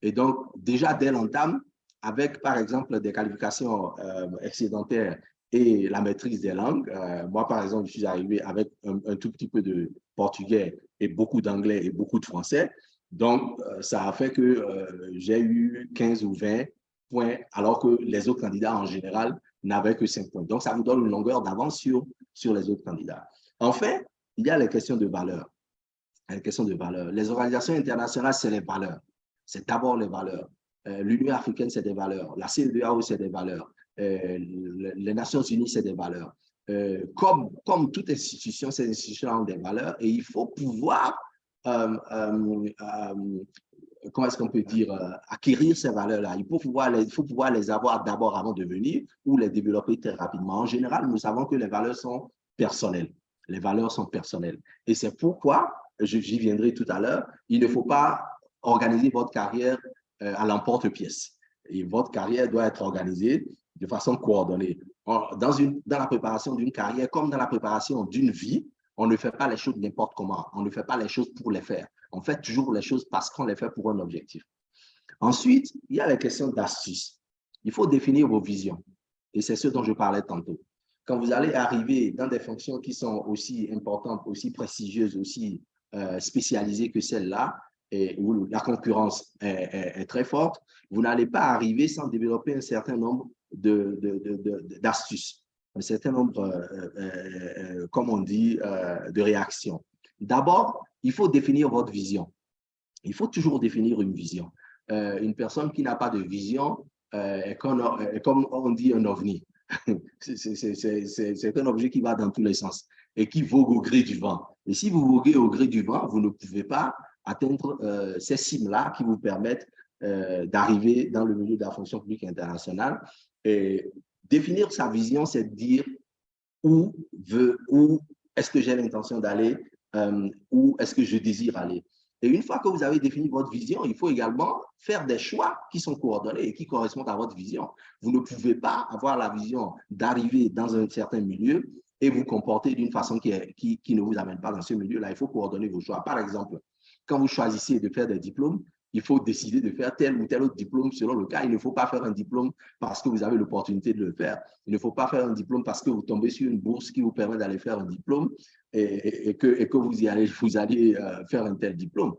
Et donc, déjà, dès l'entame, avec, par exemple, des qualifications excédentaires et la maîtrise des langues, moi, par exemple, je suis arrivé avec un tout petit peu de portugais et beaucoup d'anglais et beaucoup de français. Donc, ça a fait que j'ai eu 15 ou 20 points, alors que les autres candidats, en général, n'avaient que 5 points. Donc, ça vous donne une longueur d'avance sur les autres candidats. Enfin, il y a les questions de valeur. Les questions de valeur. Les organisations internationales, c'est les valeurs. C'est d'abord les valeurs. L'Union africaine, c'est des valeurs. La CEDEAO, c'est des valeurs. Les Nations unies, c'est des valeurs. Comme toute institution, ces institutions ont des valeurs et il faut pouvoir comment est-ce qu'on peut dire, acquérir ces valeurs-là. Il faut pouvoir les avoir d'abord avant de venir ou les développer très rapidement. En général, nous savons que les valeurs sont personnelles. Les valeurs sont personnelles. Et c'est pourquoi, j'y viendrai tout à l'heure, il ne faut pas organiser votre carrière à l'emporte-pièce. Et votre carrière doit être organisée de façon coordonnée. Dans la préparation d'une carrière, comme dans la préparation d'une vie, on ne fait pas les choses n'importe comment. On ne fait pas les choses pour les faire. On fait toujours les choses parce qu'on les fait pour un objectif. Ensuite, il y a les questions d'astuces. Il faut définir vos visions. Et c'est ce dont je parlais tantôt. Quand vous allez arriver dans des fonctions qui sont aussi importantes, aussi prestigieuses, aussi spécialisées que celles-là, et où la concurrence est très forte, vous n'allez pas arriver sans développer un certain nombre d'astuces, un certain nombre, comme on dit, de réactions. D'abord, il faut définir votre vision. Il faut toujours définir une vision. Une personne qui n'a pas de vision est comme on dit un ovni. C'est un objet qui va dans tous les sens et qui vogue au gré du vent. Et si vous voguez au gré du vent, vous ne pouvez pas atteindre ces cimes-là qui vous permettent d'arriver dans le milieu de la fonction publique internationale. Et définir sa vision, c'est de dire où est-ce que j'ai l'intention d'aller, où est-ce que je désire aller. Et une fois que vous avez défini votre vision, il faut également faire des choix qui sont coordonnés et qui correspondent à votre vision. Vous ne pouvez pas avoir la vision d'arriver dans un certain milieu et vous comporter d'une façon qui ne vous amène pas dans ce milieu-là. Il faut coordonner vos choix. Par exemple, quand vous choisissez de faire des diplômes, il faut décider de faire tel ou tel autre diplôme selon le cas. Il ne faut pas faire un diplôme parce que vous avez l'opportunité de le faire. Il ne faut pas faire un diplôme parce que vous tombez sur une bourse qui vous permet d'aller faire un diplôme et que vous allez faire un tel diplôme.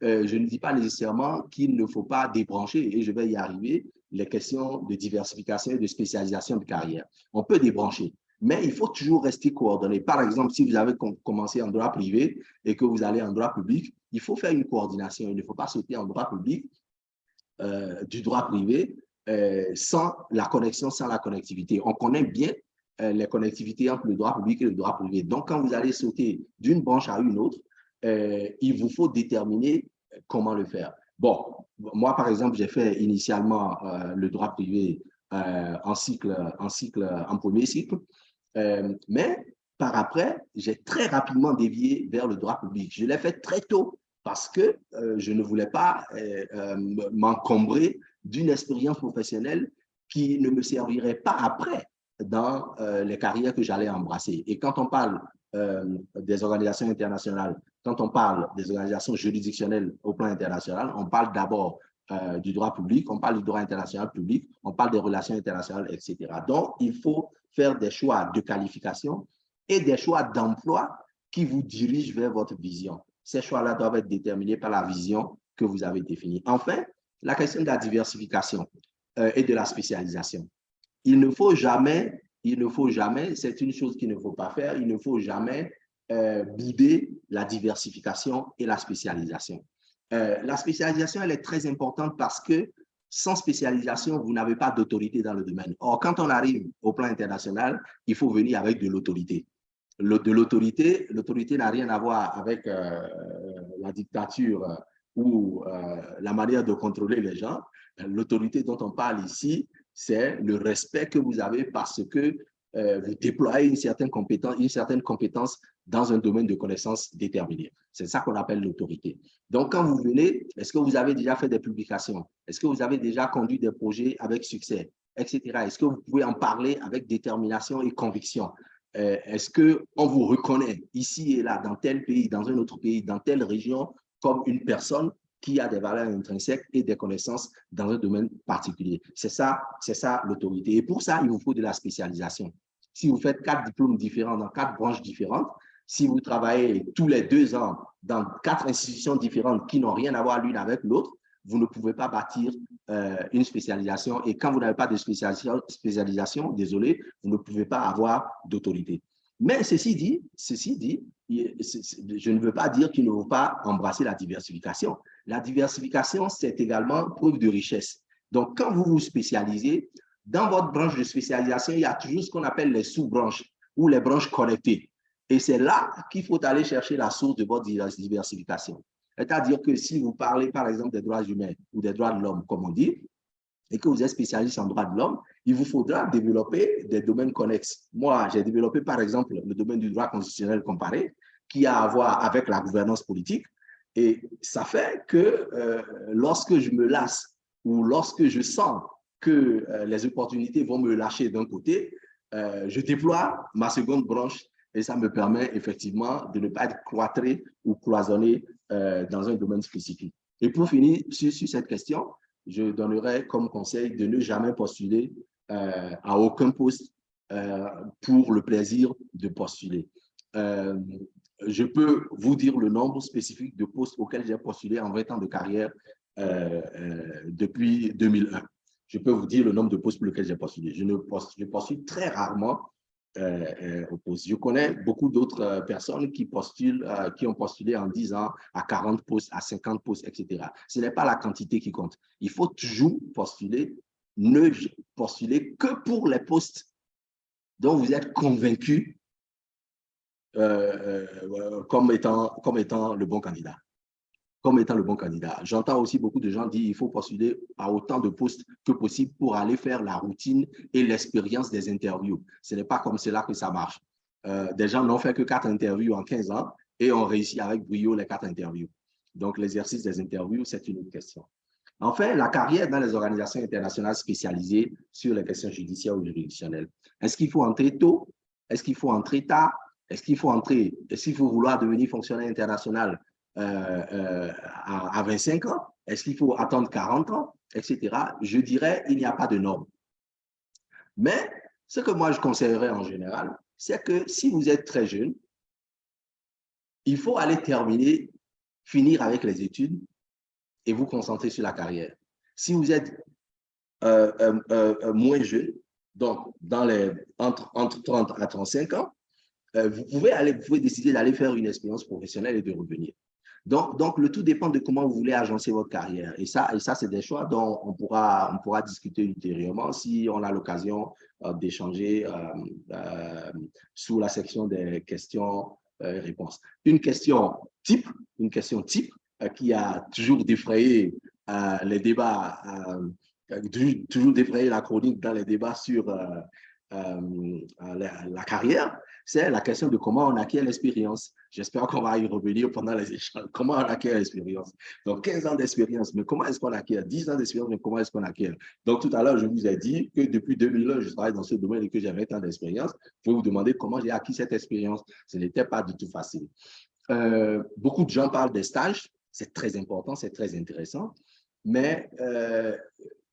Je ne dis pas nécessairement qu'il ne faut pas débrancher, et je vais y arriver, les questions de diversification et de spécialisation de carrière. On peut débrancher, mais il faut toujours rester coordonné. Par exemple, si vous avez commencé en droit privé et que vous allez en droit public, il faut faire une coordination. Il ne faut pas sauter en droit public du droit privé sans la connexion, sans la connectivité. On connaît bien les connectivités entre le droit public et le droit privé. Donc, quand vous allez sauter d'une branche à une autre, il vous faut déterminer comment le faire. Bon, moi, par exemple, j'ai fait initialement le droit privé en premier cycle, mais par après, j'ai très rapidement dévié vers le droit public. Je l'ai fait très tôt parce que je ne voulais pas m'encombrer d'une expérience professionnelle qui ne me servirait pas après dans les carrières que j'allais embrasser. Et quand on parle des organisations internationales, quand on parle des organisations juridictionnelles au plan international, on parle d'abord du droit public, on parle du droit international public, on parle des relations internationales, etc. Donc, il faut faire des choix de qualification et des choix d'emploi qui vous dirigent vers votre vision. Ces choix-là doivent être déterminés par la vision que vous avez définies. Enfin, la question de la diversification et de la spécialisation. Il ne faut jamais, c'est une chose qu'il ne faut pas faire, il ne faut jamais bouder la diversification et la spécialisation. La spécialisation, elle est très importante parce que sans spécialisation, vous n'avez pas d'autorité dans le domaine. Or, quand on arrive au plan international, il faut venir avec de l'autorité. De l'autorité, l'autorité n'a rien à voir avec la dictature ou la manière de contrôler les gens. L'autorité dont on parle ici, c'est le respect que vous avez parce que vous déployez une certaine compétence dans un domaine de connaissances déterminé. C'est ça qu'on appelle l'autorité. Donc, quand vous venez, est-ce que vous avez déjà fait des publications? Est-ce que vous avez déjà conduit des projets avec succès, etc. Est-ce que vous pouvez en parler avec détermination et conviction? Est-ce qu'on vous reconnaît ici et là, dans tel pays, dans un autre pays, dans telle région, comme une personne qui a des valeurs intrinsèques et des connaissances dans un domaine particulier? C'est ça l'autorité. Et pour ça, il vous faut de la spécialisation. Si vous faites 4 diplômes différents dans 4 branches différentes, si vous travaillez tous les 2 ans dans 4 institutions différentes qui n'ont rien à voir l'une avec l'autre, vous ne pouvez pas bâtir une spécialisation. Et quand vous n'avez pas de spécialisation, désolé, vous ne pouvez pas avoir d'autorité. Mais ceci dit, je ne veux pas dire qu'il ne faut pas embrasser la diversification. La diversification, c'est également preuve de richesse. Donc, quand vous vous spécialisez, dans votre branche de spécialisation, il y a toujours ce qu'on appelle les sous-branches ou les branches connectées. Et c'est là qu'il faut aller chercher la source de votre diversification. C'est-à-dire que si vous parlez, par exemple, des droits humains ou des droits de l'homme, comme on dit, et que vous êtes spécialiste en droits de l'homme, il vous faudra développer des domaines connexes. Moi, j'ai développé, par exemple, le domaine du droit constitutionnel comparé, qui a à voir avec la gouvernance politique. Et ça fait que lorsque je me lasse ou lorsque je sens que les opportunités vont me lâcher d'un côté, je déploie ma seconde branche et ça me permet effectivement de ne pas être cloîtré ou cloisonné dans un domaine spécifique. Et pour finir sur cette question, je donnerais comme conseil de ne jamais postuler à aucun poste pour le plaisir de postuler. Je peux vous dire le nombre spécifique de postes auxquels j'ai postulé en 20 ans de carrière depuis 2001. Je peux vous dire le nombre de postes pour lesquels j'ai postulé. Je postule très rarement au poste. Je connais beaucoup d'autres personnes qui ont postulé en 10 ans à 40 postes, à 50 postes, etc. Ce n'est pas la quantité qui compte. Il faut toujours postuler, ne postuler que pour les postes dont vous êtes convaincu comme étant le bon candidat. J'entends aussi beaucoup de gens dire qu'il faut postuler à autant de postes que possible pour aller faire la routine et l'expérience des interviews. Ce n'est pas comme cela que ça marche. Des gens n'ont fait que 4 interviews en 15 ans et ont réussi avec brio les 4 interviews. Donc, l'exercice des interviews, c'est une autre question. Enfin, la carrière dans les organisations internationales spécialisées sur les questions judiciaires ou juridictionnelles. Est-ce qu'il faut entrer tôt? Est-ce qu'il faut entrer tard? Est-ce qu'il faut vouloir devenir fonctionnaire international à 25 ans? Est-ce qu'il faut attendre 40 ans, etc. Je dirais, il n'y a pas de norme. Mais ce que moi, je conseillerais en général, c'est que si vous êtes très jeune, il faut aller finir avec les études et vous concentrer sur la carrière. Si vous êtes moins jeune, donc entre 30 à 35 ans, vous pouvez décider d'aller faire une expérience professionnelle et de revenir. Donc, le tout dépend de comment vous voulez agencer votre carrière. Et ça c'est des choix dont on pourra discuter ultérieurement si on a l'occasion d'échanger sous la section des questions-réponses. Une question type qui a toujours défrayé les débats, toujours défrayé la chronique dans les débats sur la carrière, c'est la question de comment on acquiert l'expérience. J'espère qu'on va y revenir pendant les échanges. Comment on acquiert l'expérience? Donc, 15 ans d'expérience, mais comment est-ce qu'on acquiert? 10 ans d'expérience, mais comment est-ce qu'on acquiert? Donc, tout à l'heure, je vous ai dit que depuis 2001, je travaille dans ce domaine et que j'ai 20 ans d'expérience. Vous pouvez vous demander comment j'ai acquis cette expérience. Ce n'était pas du tout facile. Beaucoup de gens parlent des stages. C'est très important, c'est très intéressant. Mais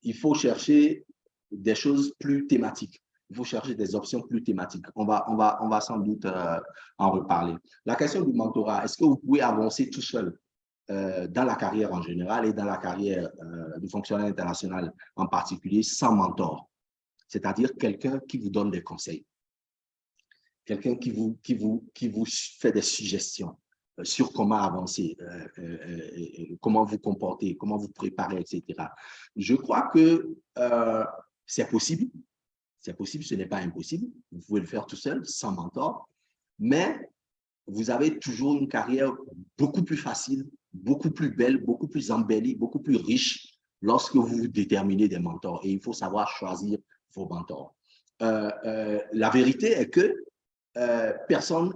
il faut chercher des choses plus thématiques. Il faut chercher des options plus thématiques. On va sans doute en reparler. La question du mentorat, est-ce que vous pouvez avancer tout seul? dans la carrière en général et dans la carrière du fonctionnaire international en particulier, sans mentor. C'est-à-dire quelqu'un qui vous donne des conseils, quelqu'un qui vous fait des suggestions sur comment avancer, comment vous comporter, comment vous préparer, etc. Je crois que c'est possible. C'est possible, ce n'est pas impossible. Vous pouvez le faire tout seul, sans mentor. Mais vous avez toujours une carrière beaucoup plus facile, beaucoup plus belle, beaucoup plus embellie, beaucoup plus riche lorsque vous déterminez des mentors. Et il faut savoir choisir vos mentors. La vérité est que personne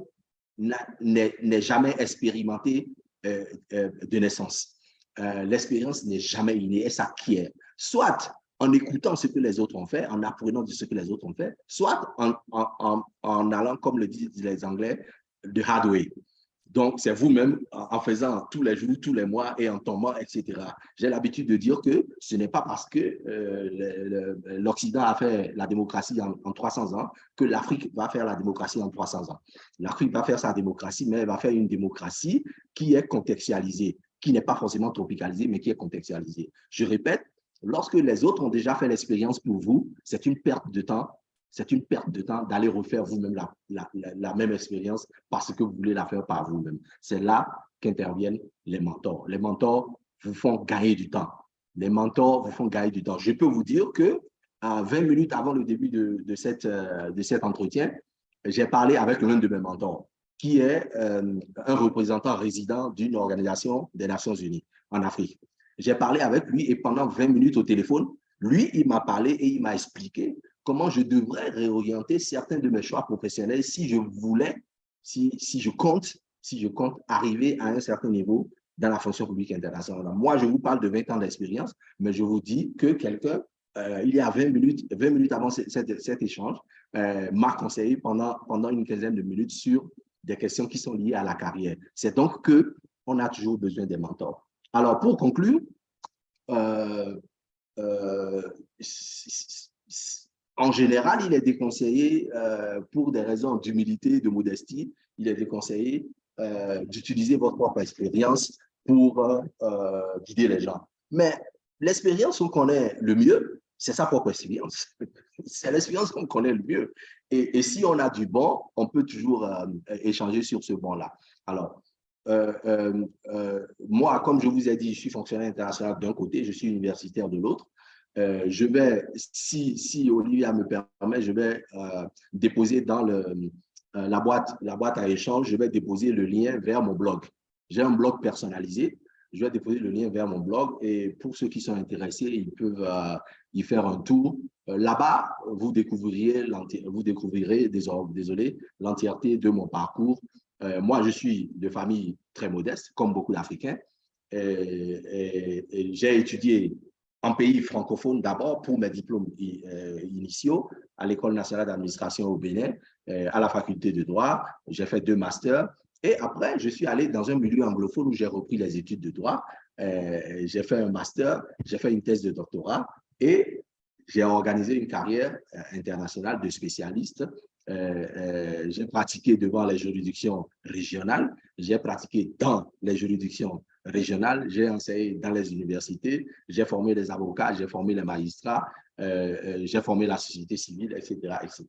n'est jamais expérimenté de naissance. L'expérience n'est jamais innée, elle s'acquiert. Soit en écoutant ce que les autres ont fait, en apprenant de ce que les autres ont fait, soit en allant, comme le disent les Anglais, the hard way. Donc, c'est vous-même en faisant tous les jours, tous les mois et en tombant, etc. J'ai l'habitude de dire que ce n'est pas parce que l'Occident a fait la démocratie en 300 ans que l'Afrique va faire la démocratie en 300 ans. L'Afrique va faire sa démocratie, mais elle va faire une démocratie qui est contextualisée, qui n'est pas forcément tropicalisée, mais qui est contextualisée. Je répète, lorsque les autres ont déjà fait l'expérience pour vous, c'est une perte de temps. C'est une perte de temps d'aller refaire vous-même la même expérience parce que vous voulez la faire par vous-même. C'est là qu'interviennent les mentors. Les mentors vous font gagner du temps. Les mentors vous font gagner du temps. Je peux vous dire que 20 minutes avant le début de cet entretien, j'ai parlé avec l'un de mes mentors, qui est un représentant résident d'une organisation des Nations Unies en Afrique. J'ai parlé avec lui et pendant 20 minutes au téléphone, lui, il m'a parlé et il m'a expliqué comment je devrais réorienter certains de mes choix professionnels si je voulais, si je compte arriver à un certain niveau dans la fonction publique internationale. Moi, je vous parle de 20 ans d'expérience, mais je vous dis que quelqu'un, il y a 20 minutes avant cet échange, m'a conseillé pendant une quinzaine de minutes sur des questions qui sont liées à la carrière. C'est donc qu'on a toujours besoin des mentors. Alors, pour conclure, en général, il est déconseillé, pour des raisons d'humilité, de modestie, il est déconseillé d'utiliser votre propre expérience pour guider les gens. Mais l'expérience qu'on connaît le mieux, c'est sa propre expérience. C'est l'expérience qu'on connaît le mieux. Et si on a du bon, on peut toujours échanger sur ce bon-là. Alors, moi, comme je vous ai dit, je suis fonctionnaire international d'un côté, je suis universitaire de l'autre. Je vais, si Olivia me permet, je vais déposer dans la boîte à échange, je vais déposer le lien vers mon blog. J'ai un blog personnalisé, je vais déposer le lien vers mon blog et pour ceux qui sont intéressés, ils peuvent y faire un tour. Là-bas, vous découvrirez l'entièreté de mon parcours. Moi, je suis de famille très modeste, comme beaucoup d'Africains. Et j'ai étudié en pays francophone d'abord pour mes diplômes initiaux à l'École nationale d'administration au Bénin, à la faculté de droit. J'ai fait 2 masters. Et après, je suis allé dans un milieu anglophone où j'ai repris les études de droit. J'ai fait un master, j'ai fait une thèse de doctorat et j'ai organisé une carrière internationale de spécialiste. J'ai pratiqué devant les juridictions régionales, j'ai pratiqué dans les juridictions régionales, j'ai enseigné dans les universités, j'ai formé les avocats, j'ai formé les magistrats, j'ai formé la société civile, etc., etc.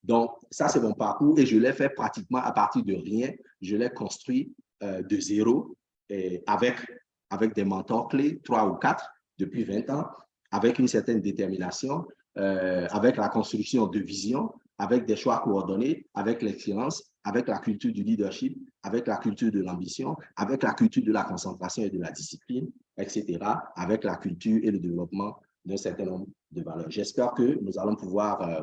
Donc, ça, c'est mon parcours et je l'ai fait pratiquement à partir de rien. Je l'ai construit de zéro et avec des mentors clés, 3 ou 4 depuis 20 ans, avec une certaine détermination, avec la construction de vision, avec des choix coordonnés, avec l'excellence, avec la culture du leadership, avec la culture de l'ambition, avec la culture de la concentration et de la discipline, etc., avec la culture et le développement d'un certain nombre de valeurs. J'espère que nous allons pouvoir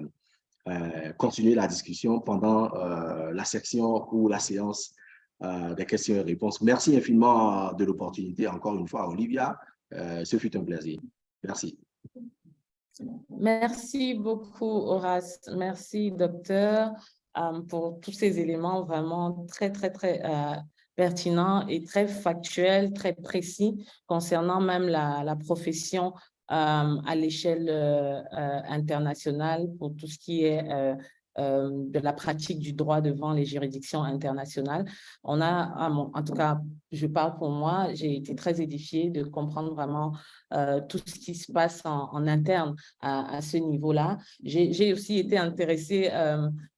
continuer la discussion pendant la section ou la séance des questions et réponses. Merci infiniment de l'opportunité, encore une fois, Olivia. Ce fut un plaisir. Merci. Merci beaucoup, Horace. Merci, docteur, pour tous ces éléments vraiment très pertinents et très factuels, très précis concernant même la profession à l'échelle internationale pour tout ce qui est de la pratique du droit devant les juridictions internationales. On a, en tout cas, je parle pour moi, j'ai été très édifiée de comprendre vraiment tout ce qui se passe en interne à ce niveau-là. J'ai aussi été intéressée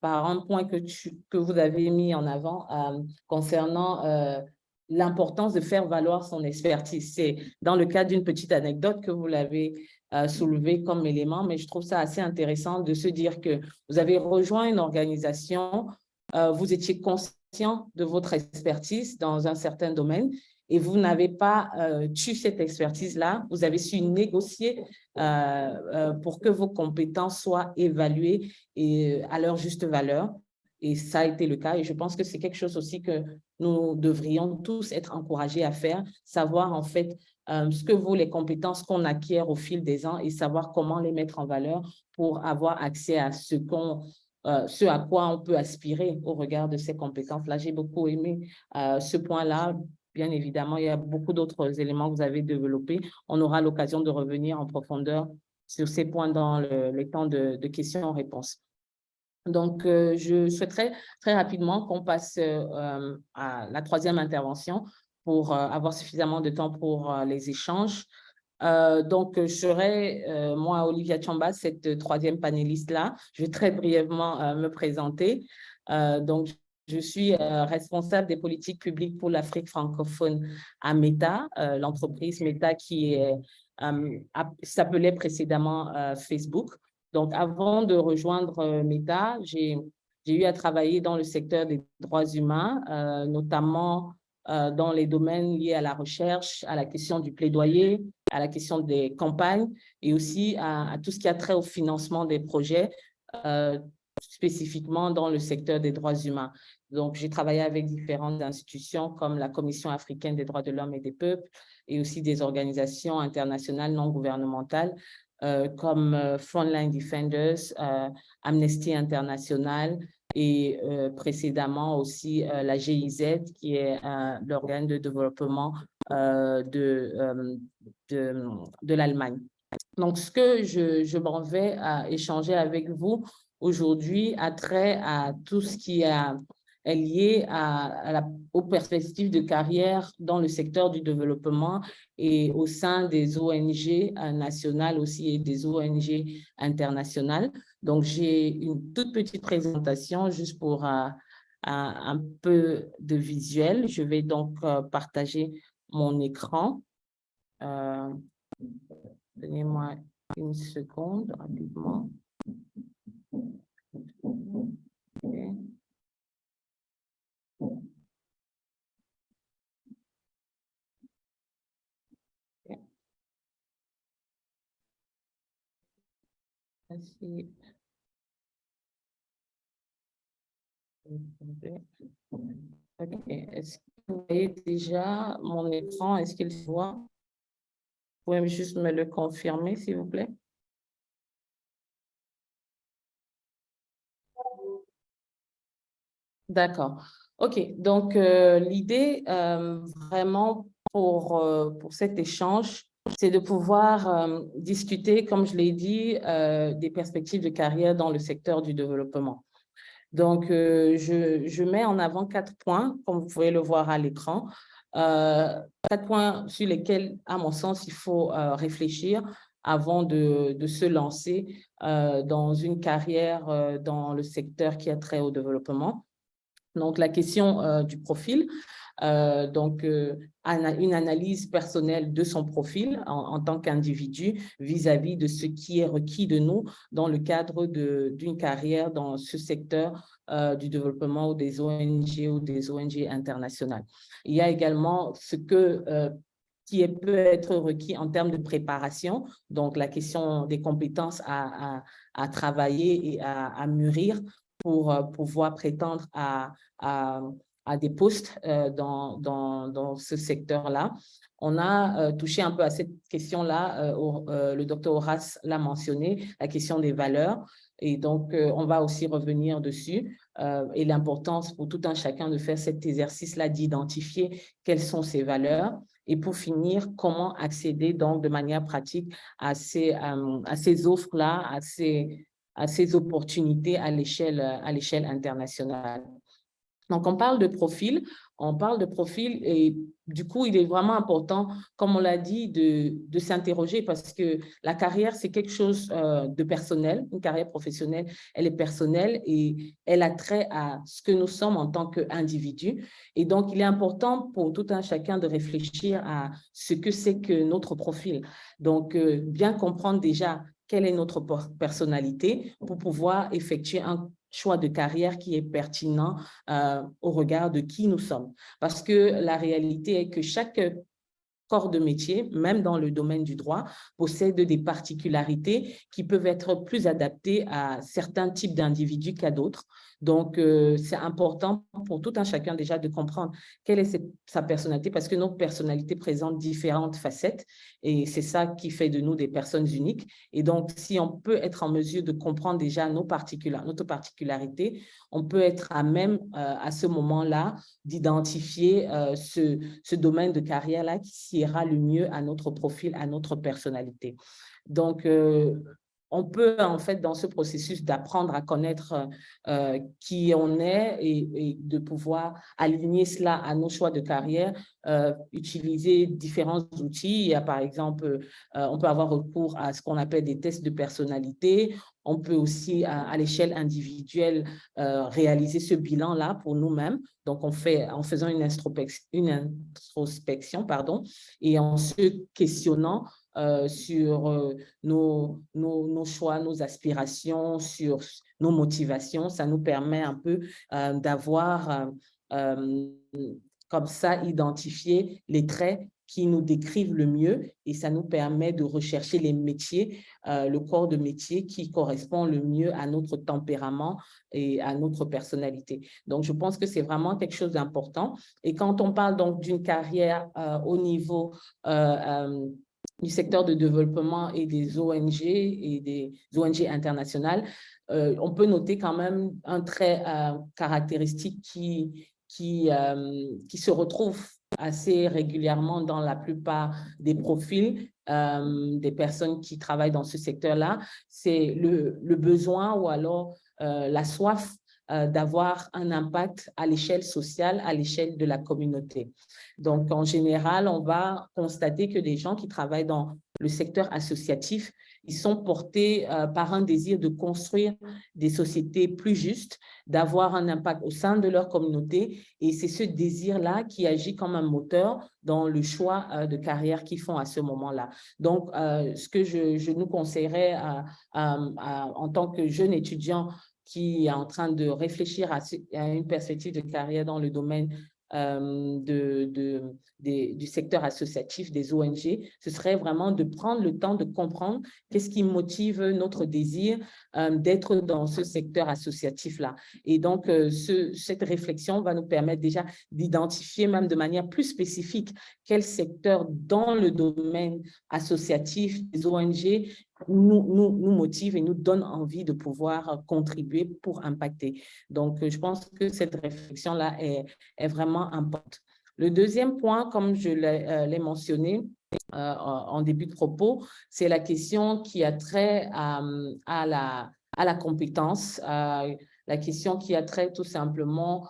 par un point que vous avez mis en avant concernant l'importance de faire valoir son expertise. C'est dans le cadre d'une petite anecdote que vous l'avez soulevé comme élément, mais je trouve ça assez intéressant de se dire que vous avez rejoint une organisation, vous étiez conscient de votre expertise dans un certain domaine et vous n'avez pas tué cette expertise-là, vous avez su négocier pour que vos compétences soient évaluées et, à leur juste valeur. Et ça a été le cas. Et je pense que c'est quelque chose aussi que nous devrions tous être encouragés à faire, savoir en fait ce que vaut les compétences qu'on acquiert au fil des ans et savoir comment les mettre en valeur pour avoir accès à ce à quoi on peut aspirer au regard de ces compétences-là. J'ai beaucoup aimé ce point-là. Bien évidemment, il y a beaucoup d'autres éléments que vous avez développés. On aura l'occasion de revenir en profondeur sur ces points dans les temps de questions-réponses. Donc, je souhaiterais très rapidement qu'on passe à la troisième intervention pour avoir suffisamment de temps pour les échanges. Donc, je serai, moi, Olivia Tchamba, cette troisième panéliste-là. Je vais très brièvement me présenter. Donc, je suis responsable des politiques publiques pour l'Afrique francophone à Meta, l'entreprise Meta qui s'appelait précédemment Facebook. Donc, avant de rejoindre Meta, j'ai eu à travailler dans le secteur des droits humains, notamment dans les domaines liés à la recherche, à la question du plaidoyer, à la question des campagnes et aussi à tout ce qui a trait au financement des projets, spécifiquement dans le secteur des droits humains. Donc, j'ai travaillé avec différentes institutions comme la Commission africaine des droits de l'homme et des peuples et aussi des organisations internationales non gouvernementales comme Frontline Defenders, Amnesty International et précédemment aussi la GIZ, qui est l'organe de développement de l'Allemagne. Donc, ce que je m'en vais à échanger avec vous aujourd'hui a trait à tout ce qui est lié aux perspectives de carrière dans le secteur du développement et au sein des ONG nationales aussi et des ONG internationales. Donc, j'ai une toute petite présentation juste pour un peu de visuel. Je vais donc partager mon écran. Donnez-moi une seconde rapidement. Okay. Merci. Ok, est-ce que vous voyez déjà mon écran? Est-ce qu'il se voit? Vous pouvez juste me le confirmer, s'il vous plaît? D'accord. OK. Donc, l'idée vraiment pour cet échange, c'est de pouvoir discuter, comme je l'ai dit, des perspectives de carrière dans le secteur du développement. Donc, je mets en avant 4 points, comme vous pouvez le voir à l'écran. 4 points sur lesquels, à mon sens, il faut réfléchir avant de se lancer dans une carrière dans le secteur qui a trait au développement. Donc, la question du profil, une analyse personnelle de son profil en tant qu'individu vis-à-vis de ce qui est requis de nous dans le cadre d'une carrière dans ce secteur du développement ou des ONG ou des ONG internationales. Il y a également ce qui peut être requis en termes de préparation, donc la question des compétences à travailler et à mûrir pour pouvoir prétendre à des postes dans ce secteur-là. On a touché un peu à cette question-là, le docteur Horace l'a mentionné, la question des valeurs. Et donc, on va aussi revenir dessus et l'importance pour tout un chacun de faire cet exercice-là, d'identifier quelles sont ces valeurs. Et pour finir, comment accéder donc de manière pratique à ces offres-là, ces opportunités à l'échelle internationale. Donc, on parle de profil et du coup, il est vraiment important, comme on l'a dit, de s'interroger parce que la carrière, c'est quelque chose de personnel. Une carrière professionnelle, elle est personnelle et elle a trait à ce que nous sommes en tant qu'individus. Et donc, il est important pour tout un chacun de réfléchir à ce que c'est que notre profil. Donc, bien comprendre déjà quelle est notre personnalité pour pouvoir effectuer un choix de carrière qui est pertinent au regard de qui nous sommes. Parce que la réalité est que chaque corps de métier, même dans le domaine du droit, possède des particularités qui peuvent être plus adaptées à certains types d'individus qu'à d'autres. Donc, c'est important pour tout un chacun déjà de comprendre quelle est sa personnalité parce que nos personnalités présentent différentes facettes et c'est ça qui fait de nous des personnes uniques. Et donc, si on peut être en mesure de comprendre déjà notre particularité, on peut être à même à ce moment-là d'identifier ce domaine de carrière-là qui siera le mieux à notre profil, à notre personnalité. Donc, on peut, en fait, dans ce processus d'apprendre à connaître qui on est et de pouvoir aligner cela à nos choix de carrière, utiliser différents outils. Il y a, par exemple, on peut avoir recours à ce qu'on appelle des tests de personnalité. On peut aussi, à l'échelle individuelle, réaliser ce bilan-là pour nous-mêmes. Donc, en faisant une introspection, et en se questionnant sur nos choix, nos aspirations, sur nos motivations. Ça nous permet un peu d'avoir comme ça identifié les traits qui nous décrivent le mieux et ça nous permet de rechercher les métiers, le corps de métier qui correspond le mieux à notre tempérament et à notre personnalité. Donc, je pense que c'est vraiment quelque chose d'important. Et quand on parle donc d'une carrière au niveau du secteur de développement et des ONG et des ONG internationales, on peut noter quand même un trait caractéristique qui se retrouve assez régulièrement dans la plupart des profils des personnes qui travaillent dans ce secteur-là, c'est le besoin ou alors la soif d'avoir un impact à l'échelle sociale, à l'échelle de la communauté. Donc, en général, on va constater que les gens qui travaillent dans le secteur associatif, ils sont portés par un désir de construire des sociétés plus justes, d'avoir un impact au sein de leur communauté. Et c'est ce désir-là qui agit comme un moteur dans le choix de carrière qu'ils font à ce moment-là. Donc, ce que je nous conseillerais en tant que jeune étudiant qui est en train de réfléchir à une perspective de carrière dans le domaine du secteur associatif, des ONG, ce serait vraiment de prendre le temps de comprendre qu'est-ce qui motive notre désir d'être dans ce secteur associatif-là. Et donc, cette réflexion va nous permettre déjà d'identifier même de manière plus spécifique quel secteur dans le domaine associatif des ONG nous motive et nous donne envie de pouvoir contribuer pour impacter. Donc, je pense que cette réflexion-là est vraiment importante. Le deuxième point, comme je l'ai mentionné en début de propos, c'est la question qui a trait à la compétence, la question qui a trait tout simplement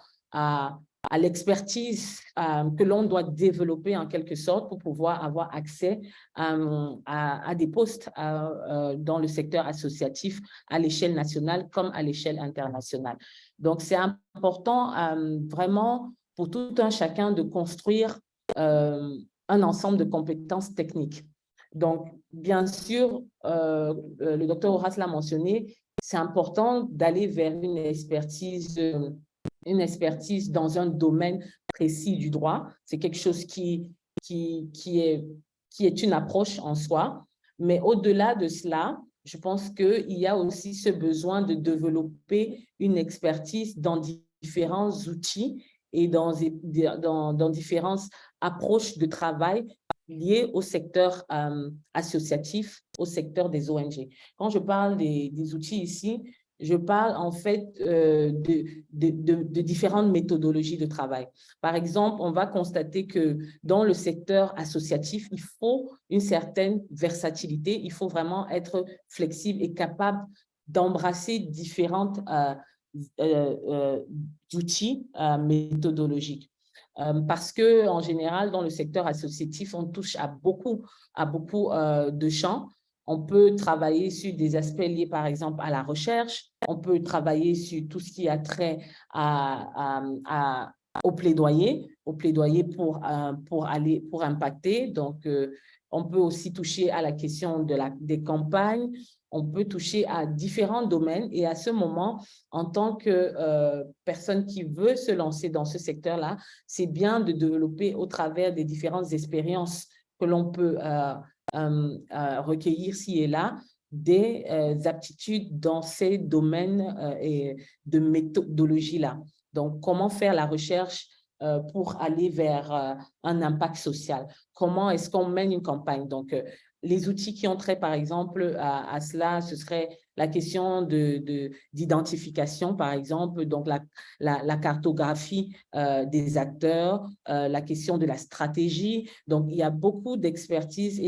à l'expertise que l'on doit développer en quelque sorte pour pouvoir avoir accès à des postes dans le secteur associatif à l'échelle nationale comme à l'échelle internationale. Donc, c'est important vraiment pour tout un chacun de construire un ensemble de compétences techniques. Donc, bien sûr, le docteur Horace l'a mentionné, c'est important d'aller vers une expertise dans un domaine précis du droit. C'est quelque chose qui est une approche en soi. Mais au-delà de cela, je pense qu'il y a aussi ce besoin de développer une expertise dans différents outils et dans différentes approches de travail liées au secteur associatif, au secteur des ONG. Quand je parle des outils ici, je parle en fait de différentes méthodologies de travail. Par exemple, on va constater que dans le secteur associatif, il faut une certaine versatilité, il faut vraiment être flexible et capable d'embrasser différentes outils méthodologiques. Parce que en général, dans le secteur associatif, on touche à beaucoup de champs. On peut travailler sur des aspects liés, par exemple, à la recherche. On peut travailler sur tout ce qui a trait au plaidoyer pour impacter. Donc, on peut aussi toucher à la question des campagnes. On peut toucher à différents domaines et à ce moment, en tant que personne qui veut se lancer dans ce secteur-là, c'est bien de développer au travers des différentes expériences que l'on peut recueillir ci et là, des aptitudes dans ces domaines de méthodologie-là. Donc, comment faire la recherche pour aller vers un impact social? Comment est-ce qu'on mène une campagne? Donc, les outils qui ont trait, par exemple, à cela, ce serait la question d'identification, par exemple, donc la cartographie des acteurs, la question de la stratégie. Donc, il y a beaucoup d'expertise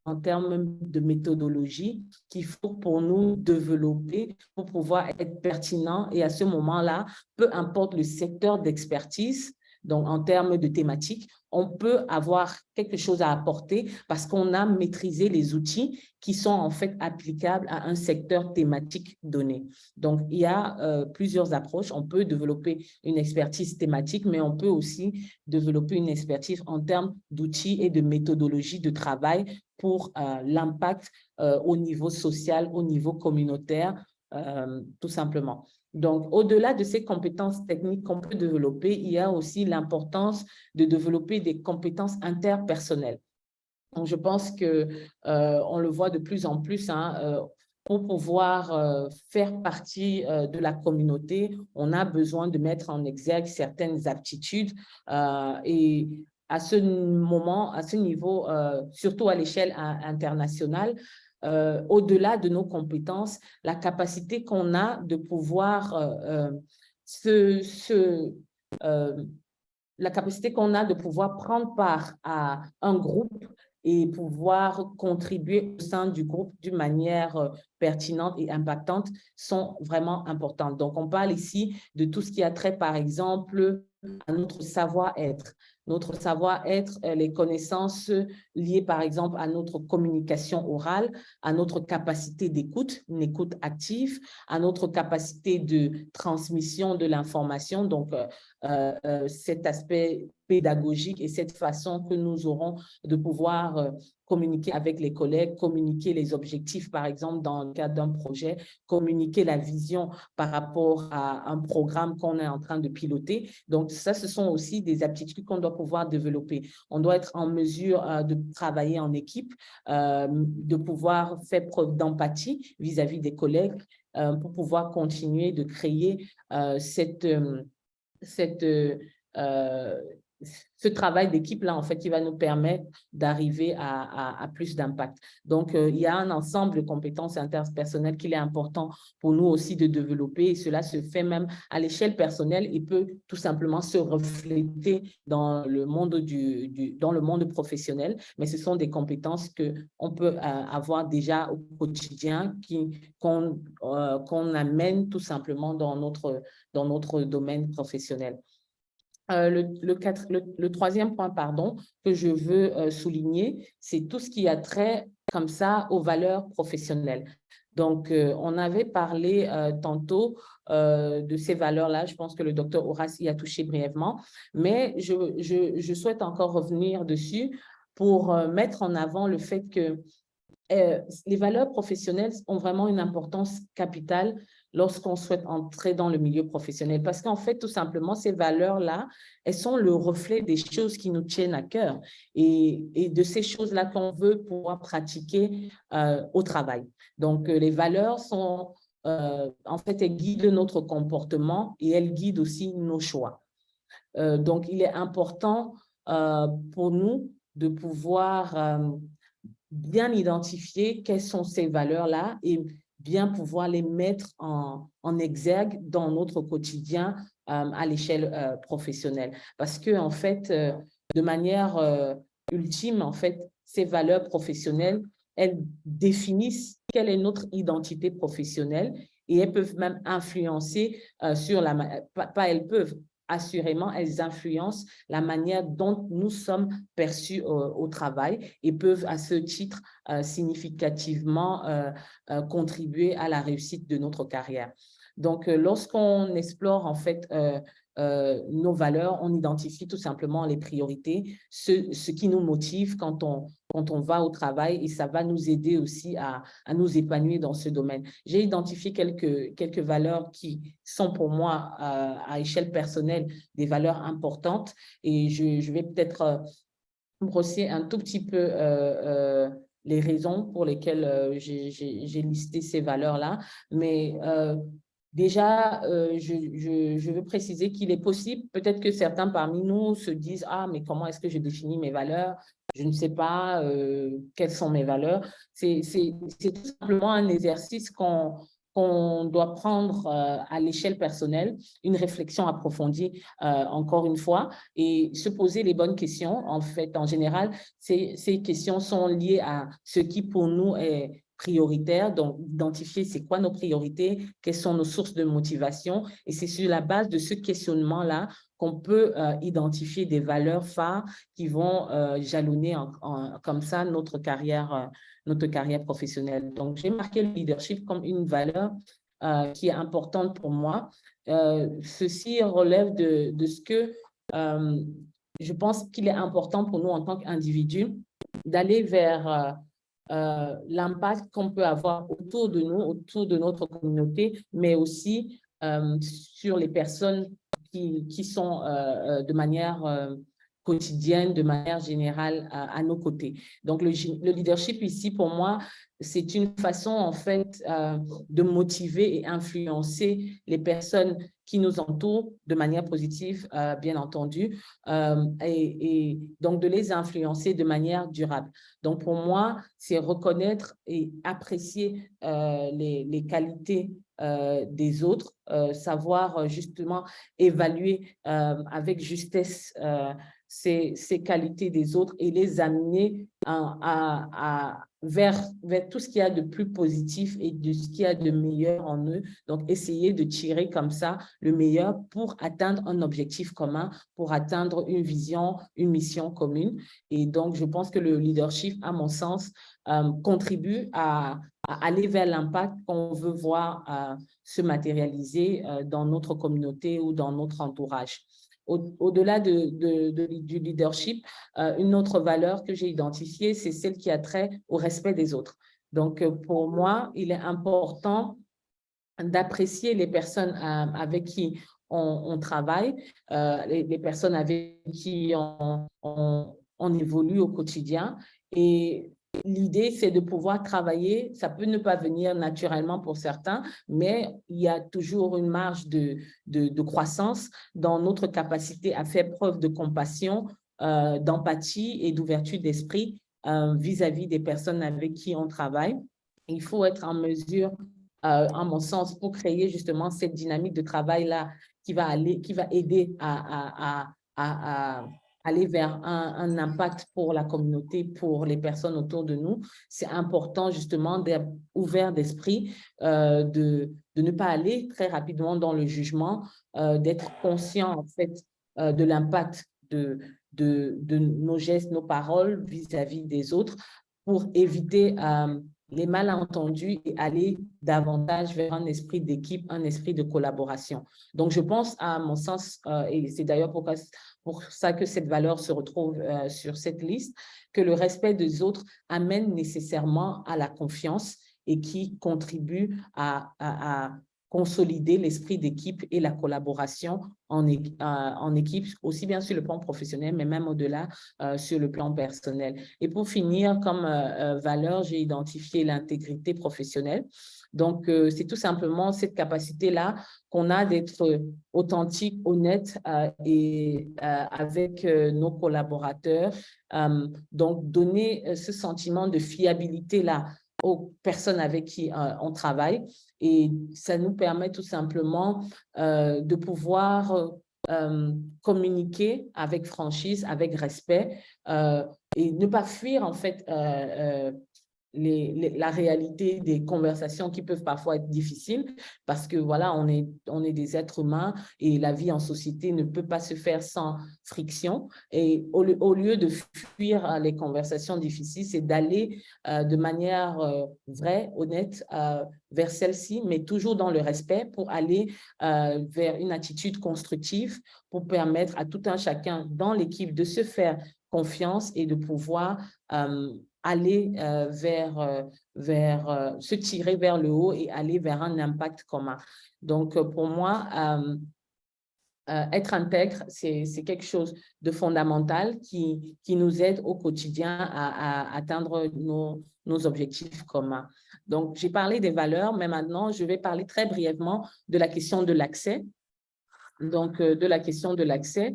en termes de méthodologie qu'il faut pour nous développer pour pouvoir être pertinent. Et à ce moment-là, peu importe le secteur d'expertise, donc en termes de thématique, on peut avoir quelque chose à apporter parce qu'on a maîtrisé les outils qui sont en fait applicables à un secteur thématique donné. Donc, il y a plusieurs approches. On peut développer une expertise thématique, mais on peut aussi développer une expertise en termes d'outils et de méthodologie de travail pour l'impact au niveau social, au niveau communautaire, tout simplement. Donc, au-delà de ces compétences techniques qu'on peut développer, il y a aussi l'importance de développer des compétences interpersonnelles. Donc, je pense qu'on le voit de plus en plus, pour pouvoir faire partie de la communauté, on a besoin de mettre en exergue certaines aptitudes et à ce niveau, surtout à l'échelle internationale, au-delà de nos compétences, la capacité qu'on a de pouvoir prendre part à un groupe et pouvoir contribuer au sein du groupe d'une manière pertinente et impactante sont vraiment importantes. Donc, on parle ici de tout ce qui a trait, par exemple, à notre savoir-être. Notre savoir-être, les connaissances liées, par exemple, à notre communication orale, à notre capacité d'écoute, une écoute active, à notre capacité de transmission de l'information, donc cet aspect pédagogique et cette façon que nous aurons de pouvoir communiquer avec les collègues, communiquer les objectifs, par exemple, dans le cadre d'un projet, communiquer la vision par rapport à un programme qu'on est en train de piloter. Donc, ça, ce sont aussi des aptitudes qu'on doit pouvoir développer. On doit être en mesure de travailler en équipe, de pouvoir faire preuve d'empathie vis-à-vis des collègues pour pouvoir continuer de créer ce travail d'équipe-là, en fait, qui va nous permettre d'arriver à plus d'impact. Donc, il y a un ensemble de compétences interpersonnelles qu'il est important pour nous aussi de développer et cela se fait même à l'échelle personnelle et peut tout simplement se refléter dans le monde professionnel, mais ce sont des compétences qu'on peut avoir déjà au quotidien qu'on amène tout simplement dans notre domaine professionnel. Le troisième point, que je veux souligner, c'est tout ce qui a trait comme ça aux valeurs professionnelles. Donc, on avait parlé tantôt de ces valeurs-là. Je pense que le docteur Horace y a touché brièvement, mais je souhaite encore revenir dessus pour mettre en avant le fait que les valeurs professionnelles ont vraiment une importance capitale lorsqu'on souhaite entrer dans le milieu professionnel. Parce qu'en fait, tout simplement, ces valeurs-là, elles sont le reflet des choses qui nous tiennent à cœur et de ces choses-là qu'on veut pouvoir pratiquer au travail. Donc, les valeurs sont, en fait, elles guident notre comportement et elles guident aussi nos choix. Donc, il est important pour nous de pouvoir bien identifier quelles sont ces valeurs-là et bien pouvoir les mettre en exergue dans notre quotidien à l'échelle professionnelle. Parce que, en fait, de manière ultime, en fait, ces valeurs professionnelles, elles définissent quelle est notre identité professionnelle et elles peuvent même influencer sur la... Pas elles peuvent, assurément, elles influencent la manière dont nous sommes perçus au travail et peuvent à ce titre significativement contribuer à la réussite de notre carrière. Donc, lorsqu'on explore en fait nos valeurs, on identifie tout simplement les priorités, ce qui nous motive quand on va au travail et ça va nous aider aussi à nous épanouir dans ce domaine. J'ai identifié quelques valeurs qui sont pour moi à échelle personnelle des valeurs importantes et je vais peut-être brosser un tout petit peu les raisons pour lesquelles j'ai listé ces valeurs-là, mais déjà, je veux préciser qu'il est possible, peut-être que certains parmi nous se disent « Ah, mais comment est-ce que je définis mes valeurs? Je ne sais pas quelles sont mes valeurs. » C'est tout simplement un exercice qu'on doit prendre à l'échelle personnelle, une réflexion approfondie, encore une fois, et se poser les bonnes questions. En fait, en général, ces questions sont liées à ce qui pour nous est prioritaire, donc identifier c'est quoi nos priorités, quelles sont nos sources de motivation, et c'est sur la base de ce questionnement-là qu'on peut identifier des valeurs phares qui vont jalonner comme ça notre carrière professionnelle. Donc, j'ai marqué le leadership comme une valeur qui est importante pour moi. Ceci relève de ce que je pense qu'il est important pour nous en tant qu'individus d'aller vers l'impact qu'on peut avoir autour de nous, autour de notre communauté, mais aussi sur les personnes qui sont de manière quotidienne, de manière générale à nos côtés. Donc, le leadership ici, pour moi, c'est une façon, en fait, de motiver et influencer les personnes qui nous entourent de manière positive, bien entendu, et donc de les influencer de manière durable. Donc, pour moi, c'est reconnaître et apprécier les qualités des autres, savoir justement évaluer avec justesse ces qualités des autres et les amener vers tout ce qu'il y a de plus positif et de ce qu'il y a de meilleur en eux. Donc, essayer de tirer comme ça le meilleur pour atteindre un objectif commun, pour atteindre une vision, une mission commune. Et donc, je pense que le leadership, à mon sens, contribue à aller vers l'impact qu'on veut voir se matérialiser dans notre communauté ou dans notre entourage. Au-delà du leadership, une autre valeur que j'ai identifiée, c'est celle qui a trait au respect des autres. Donc, pour moi, il est important d'apprécier les personnes avec qui on travaille, les personnes avec qui on évolue au quotidien. Et l'idée, c'est de pouvoir travailler. Ça peut ne pas venir naturellement pour certains, mais il y a toujours une marge de croissance dans notre capacité à faire preuve de compassion, d'empathie et d'ouverture d'esprit vis-à-vis des personnes avec qui on travaille. Il faut être en mesure, à mon sens, pour créer justement cette dynamique de travail-là qui va aider à aller vers un impact pour la communauté, pour les personnes autour de nous. C'est important justement d'être ouvert d'esprit, de ne pas aller très rapidement dans le jugement, d'être conscient en fait de l'impact de nos gestes, nos paroles vis-à-vis des autres pour éviter les malentendus et aller davantage vers un esprit d'équipe, un esprit de collaboration. Donc, je pense, à mon sens, et c'est d'ailleurs pour ça que cette valeur se retrouve sur cette liste, que le respect des autres amène nécessairement à la confiance et qui contribue à consolider l'esprit d'équipe et la collaboration en équipe, aussi bien sur le plan professionnel, mais même au-delà sur le plan personnel. Et pour finir, comme valeur, j'ai identifié l'intégrité professionnelle. Donc, c'est tout simplement cette capacité-là qu'on a d'être authentique, honnête et avec nos collaborateurs. Donc, donner ce sentiment de fiabilité-là aux personnes avec qui on travaille. Et ça nous permet tout simplement de pouvoir communiquer avec franchise, avec respect et ne pas fuir en fait la réalité des conversations qui peuvent parfois être difficiles parce que voilà, on est des êtres humains et la vie en société ne peut pas se faire sans friction. Et au lieu de fuir les conversations difficiles, c'est d'aller de manière vraie, honnête vers celle-ci, mais toujours dans le respect pour aller vers une attitude constructive pour permettre à tout un chacun dans l'équipe de se faire confiance et de pouvoir aller se tirer vers le haut et aller vers un impact commun. Donc, pour moi, être intègre, c'est quelque chose de fondamental qui nous aide au quotidien à atteindre nos objectifs communs. Donc, j'ai parlé des valeurs, mais maintenant, je vais parler très brièvement de la question de l'accès. Donc, de la question de l'accès.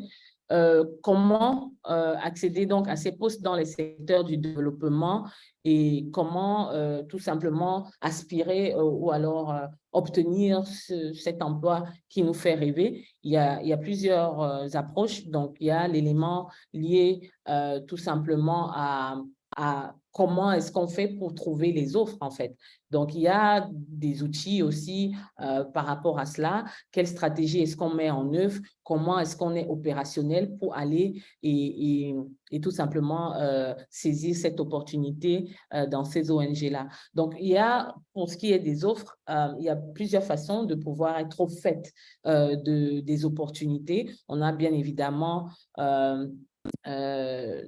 Comment accéder donc à ces postes dans les secteurs du développement et comment tout simplement aspirer ou alors obtenir cet emploi qui nous fait rêver. Il y a plusieurs approches. Donc, il y a l'élément lié tout simplement à comment est-ce qu'on fait pour trouver les offres, en fait. Donc, il y a des outils aussi par rapport à cela. Quelle stratégie est-ce qu'on met en œuvre? Comment est-ce qu'on est opérationnel pour aller et tout simplement saisir cette opportunité dans ces ONG-là. Donc, il y a, pour ce qui est des offres, il y a plusieurs façons de pouvoir être au fait des opportunités. On a bien évidemment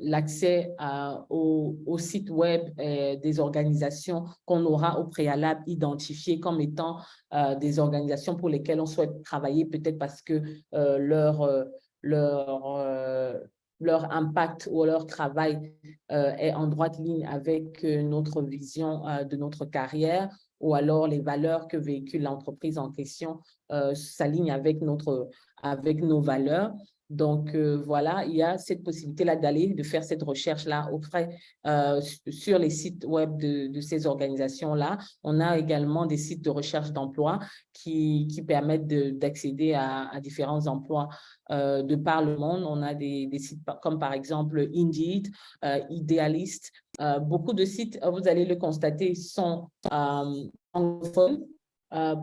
l'accès au site web des organisations qu'on aura au préalable identifiées comme étant des organisations pour lesquelles on souhaite travailler, peut-être parce que leur impact ou leur travail est en droite ligne avec notre vision de notre carrière, ou alors les valeurs que véhicule l'entreprise en question s'alignent avec nos valeurs. Donc, voilà, il y a cette possibilité-là de faire cette recherche-là auprès sur les sites web de ces organisations-là. On a également des sites de recherche d'emploi qui permettent d'accéder à différents emplois de par le monde. On a des sites comme par exemple Indeed, Idealist. Beaucoup de sites, vous allez le constater, sont anglophones.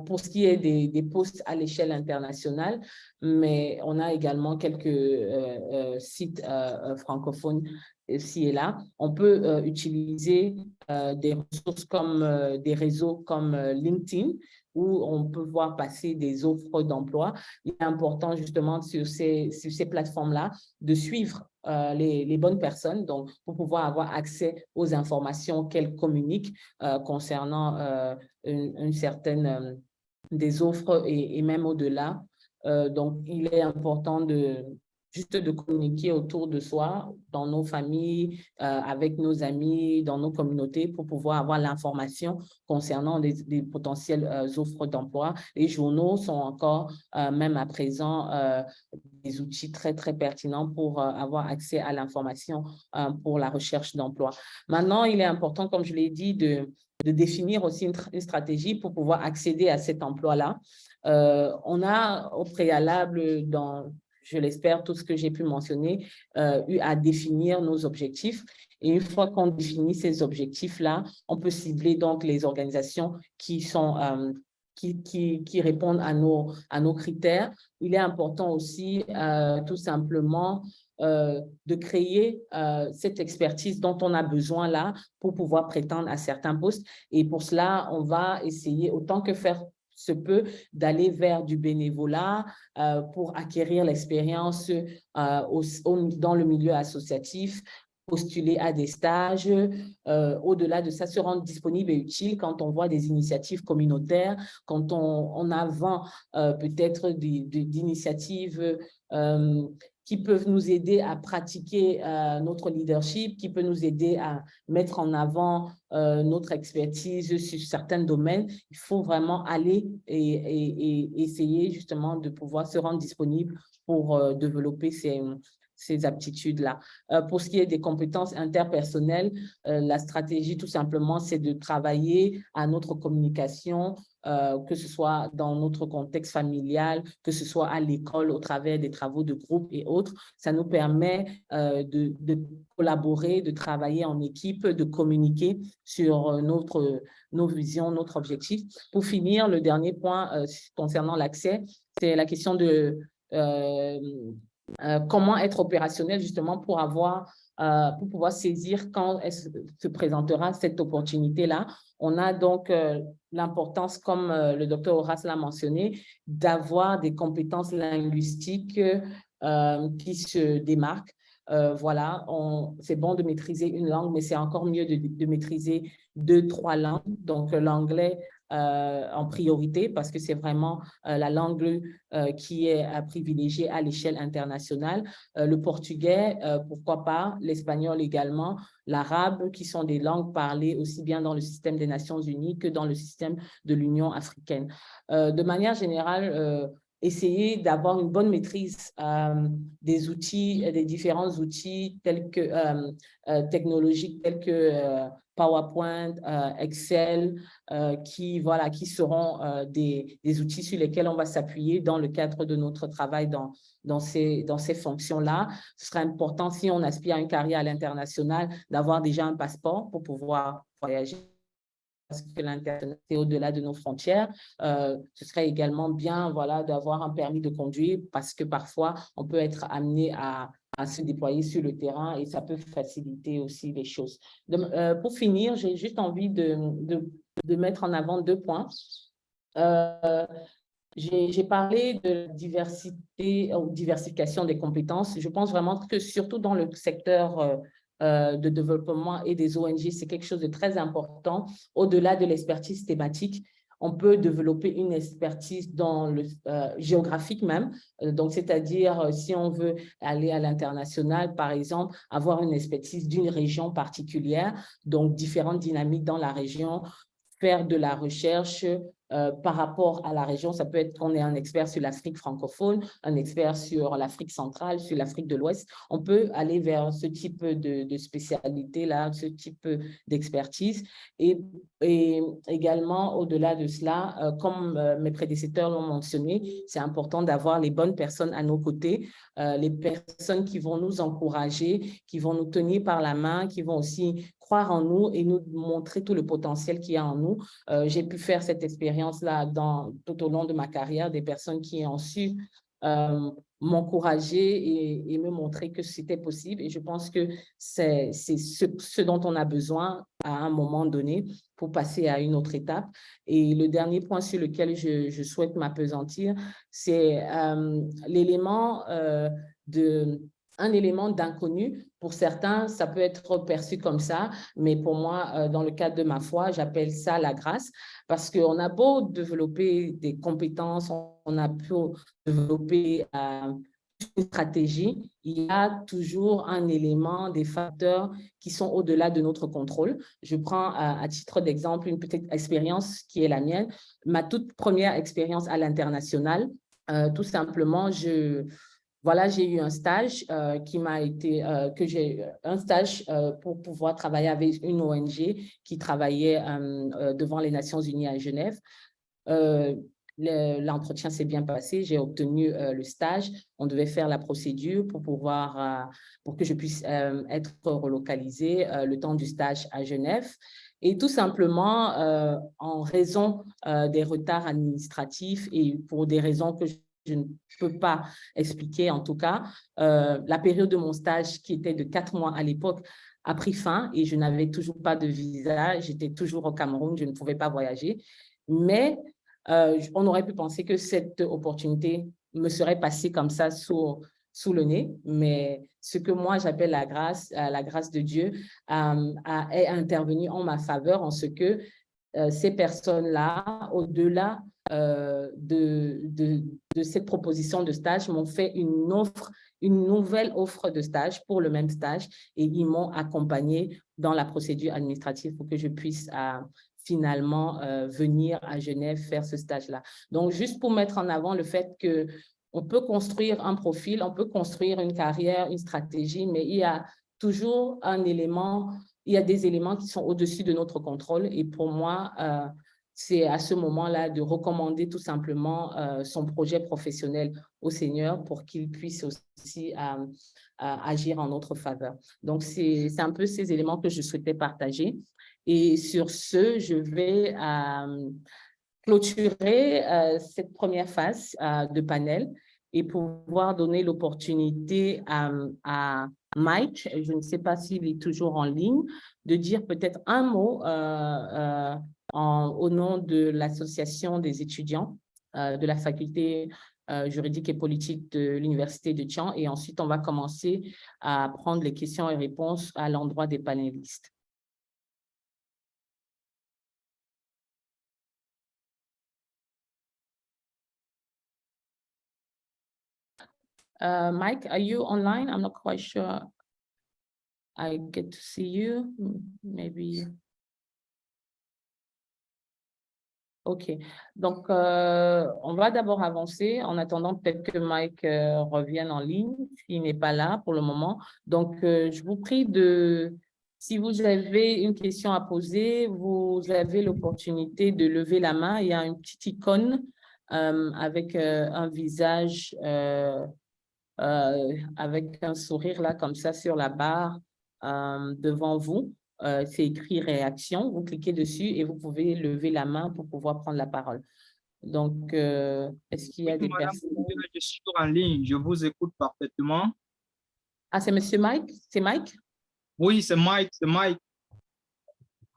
Pour ce qui est des postes à l'échelle internationale, mais on a également quelques sites francophones ici et là. On peut utiliser des ressources comme des réseaux comme LinkedIn, où on peut voir passer des offres d'emploi. Il est important justement sur ces plateformes-là de suivre les bonnes personnes, donc pour pouvoir avoir accès aux informations qu'elles communiquent concernant une certaine des offres et même au-delà. Donc, il est important juste de communiquer autour de soi, dans nos familles, avec nos amis, dans nos communautés, pour pouvoir avoir l'information concernant des potentielles offres d'emploi. Les journaux sont encore, même à présent, des outils très, très pertinents pour avoir accès à l'information pour la recherche d'emploi. Maintenant, il est important, comme je l'ai dit, de définir aussi une stratégie pour pouvoir accéder à cet emploi-là. On a au préalable, je l'espère, tout ce que j'ai pu mentionner, eu à définir nos objectifs. Et une fois qu'on définit ces objectifs-là, on peut cibler donc les organisations qui répondent à nos critères. Il est important aussi, tout simplement, de créer cette expertise dont on a besoin là pour pouvoir prétendre à certains postes. Et pour cela, on va essayer autant que faire se peut d'aller vers du bénévolat pour acquérir l'expérience dans le milieu associatif, postuler à des stages, au-delà de ça, se rendre disponible et utile quand on voit des initiatives communautaires, quand on a vent peut-être d'initiatives qui peuvent nous aider à pratiquer notre leadership, qui peut nous aider à mettre en avant notre expertise sur certains domaines. Il faut vraiment aller et essayer justement de pouvoir se rendre disponible pour développer ces aptitudes-là. Pour ce qui est des compétences interpersonnelles, la stratégie, tout simplement, c'est de travailler à notre communication, que ce soit dans notre contexte familial, que ce soit à l'école, au travers des travaux de groupe et autres. Ça nous permet de collaborer, de travailler en équipe, de communiquer sur nos visions, notre objectif. Pour finir, le dernier point concernant l'accès, c'est la question de comment être opérationnel justement pour pouvoir saisir quand se présentera cette opportunité-là. On a donc l'importance, comme le docteur Horace l'a mentionné, d'avoir des compétences linguistiques qui se démarquent. Voilà, c'est bon de maîtriser une langue, mais c'est encore mieux de maîtriser 2, 3 langues. Donc, l'anglais en priorité, parce que c'est vraiment la langue qui est privilégiée à l'échelle internationale. Le portugais, pourquoi pas, l'espagnol également, l'arabe, qui sont des langues parlées aussi bien dans le système des Nations Unies que dans le système de l'Union africaine. De manière générale, essayer d'avoir une bonne maîtrise des outils, des différents outils tels que technologiques tels que PowerPoint, Excel, qui seront des outils sur lesquels on va s'appuyer dans le cadre de notre travail dans ces fonctions-là. Ce serait important, si on aspire à une carrière à l'international, d'avoir déjà un passeport pour pouvoir voyager, parce que l'international, c'est au-delà de nos frontières. Ce serait également bien d'avoir un permis de conduire, parce que parfois, on peut être amené à se déployer sur le terrain et ça peut faciliter aussi les choses. Pour finir, j'ai juste envie de mettre en avant 2 points. J'ai parlé de diversité ou diversification des compétences. Je pense vraiment que surtout dans le secteur de développement et des ONG, c'est quelque chose de très important. Au-delà de l'expertise thématique, on peut développer une expertise dans le géographique même. Donc, c'est-à-dire, si on veut aller à l'international, par exemple, avoir une expertise d'une région particulière, donc différentes dynamiques dans la région, faire de la recherche par rapport à la région. Ça peut être qu'on est un expert sur l'Afrique francophone, un expert sur l'Afrique centrale, sur l'Afrique de l'Ouest. On peut aller vers ce type de spécialité-là, ce type d'expertise. Et également, au-delà de cela, comme mes prédécesseurs l'ont mentionné, c'est important d'avoir les bonnes personnes à nos côtés, les personnes qui vont nous encourager, qui vont nous tenir par la main, qui vont aussi croire en nous et nous montrer tout le potentiel qu'il y a en nous. J'ai pu faire cette expérience-là tout au long de ma carrière, des personnes qui ont su m'encourager et me montrer que c'était possible. Et je pense que c'est ce dont on a besoin à un moment donné pour passer à une autre étape. Et le dernier point sur lequel je souhaite m'appesantir, c'est un élément d'inconnu. Pour certains, ça peut être perçu comme ça, mais pour moi, dans le cadre de ma foi, j'appelle ça la grâce, parce qu'on a beau développer des compétences, on a beau développer une stratégie, il y a toujours un élément, des facteurs qui sont au-delà de notre contrôle. Je prends à titre d'exemple une petite expérience qui est la mienne. Ma toute première expérience à l'international, tout simplement, j'ai eu un stage pour pouvoir travailler avec une ONG qui travaillait devant les Nations Unies à Genève. L'entretien s'est bien passé, j'ai obtenu le stage. On devait faire la procédure pour que je puisse être relocalisée le temps du stage à Genève. Et tout simplement, en raison des retards administratifs et pour des raisons que je ne peux pas expliquer en tout cas, la période de mon stage qui était de 4 mois à l'époque a pris fin et je n'avais toujours pas de visa. J'étais toujours au Cameroun, je ne pouvais pas voyager. Mais on aurait pu penser que cette opportunité me serait passée comme ça sous le nez, mais ce que moi j'appelle la grâce de Dieu est intervenue en ma faveur en ce que ces personnes-là, au-delà de cette proposition de stage, m'ont fait une nouvelle offre de stage pour le même stage et ils m'ont accompagnée dans la procédure administrative pour que je puisse finalement venir à Genève faire ce stage-là. Donc, juste pour mettre en avant le fait que on peut construire un profil, on peut construire une carrière, une stratégie, mais il y a toujours un élément, il y a des éléments qui sont au-dessus de notre contrôle. Et pour moi, c'est à ce moment-là de recommander tout simplement son projet professionnel au Seigneur pour qu'il puisse aussi agir en notre faveur. Donc, c'est un peu ces éléments que je souhaitais partager. Et sur ce, je vais clôturer cette première phase de panel et pouvoir donner l'opportunité à Mike, je ne sais pas s'il est toujours en ligne, de dire peut-être un mot au nom de l'association des étudiants de la faculté juridique et politique de l'Université de Tian. Et ensuite, on va commencer à prendre les questions et réponses à l'endroit des panélistes. Mike, are you online? I'm not quite sure I get to see you. Maybe. OK. Donc, on va d'abord avancer en attendant peut-être que Mike revienne en ligne, s'il n'est pas là pour le moment. Donc, je vous prie si vous avez une question à poser, vous avez l'opportunité de lever la main. Il y a une petite icône avec un visage avec un sourire là, comme ça, sur la barre devant vous. C'est écrit réaction. Vous cliquez dessus et vous pouvez lever la main pour pouvoir prendre la parole. Donc, est-ce qu'il y a des personnes? Je suis en ligne, je vous écoute parfaitement. Ah, c'est Monsieur Mike? C'est Mike? Oui, c'est Mike, c'est Mike.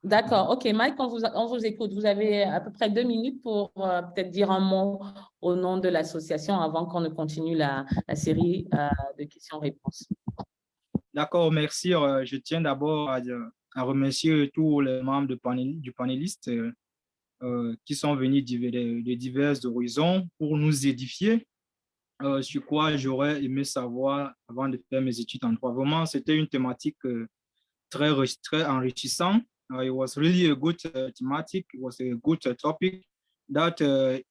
D'accord, OK. Mike, on vous écoute. Vous avez à peu près 2 minutes pour peut-être dire un mot au nom de l'association avant qu'on ne continue la série de questions-réponses. D'accord, merci. Je tiens d'abord à remercier tous les membres du panéliste qui sont venus de divers horizons pour nous édifier. Sur quoi j'aurais aimé savoir avant de faire mes études en droit. Vraiment, c'était une thématique très enrichissante. It was really a good thematic. It was a good topic that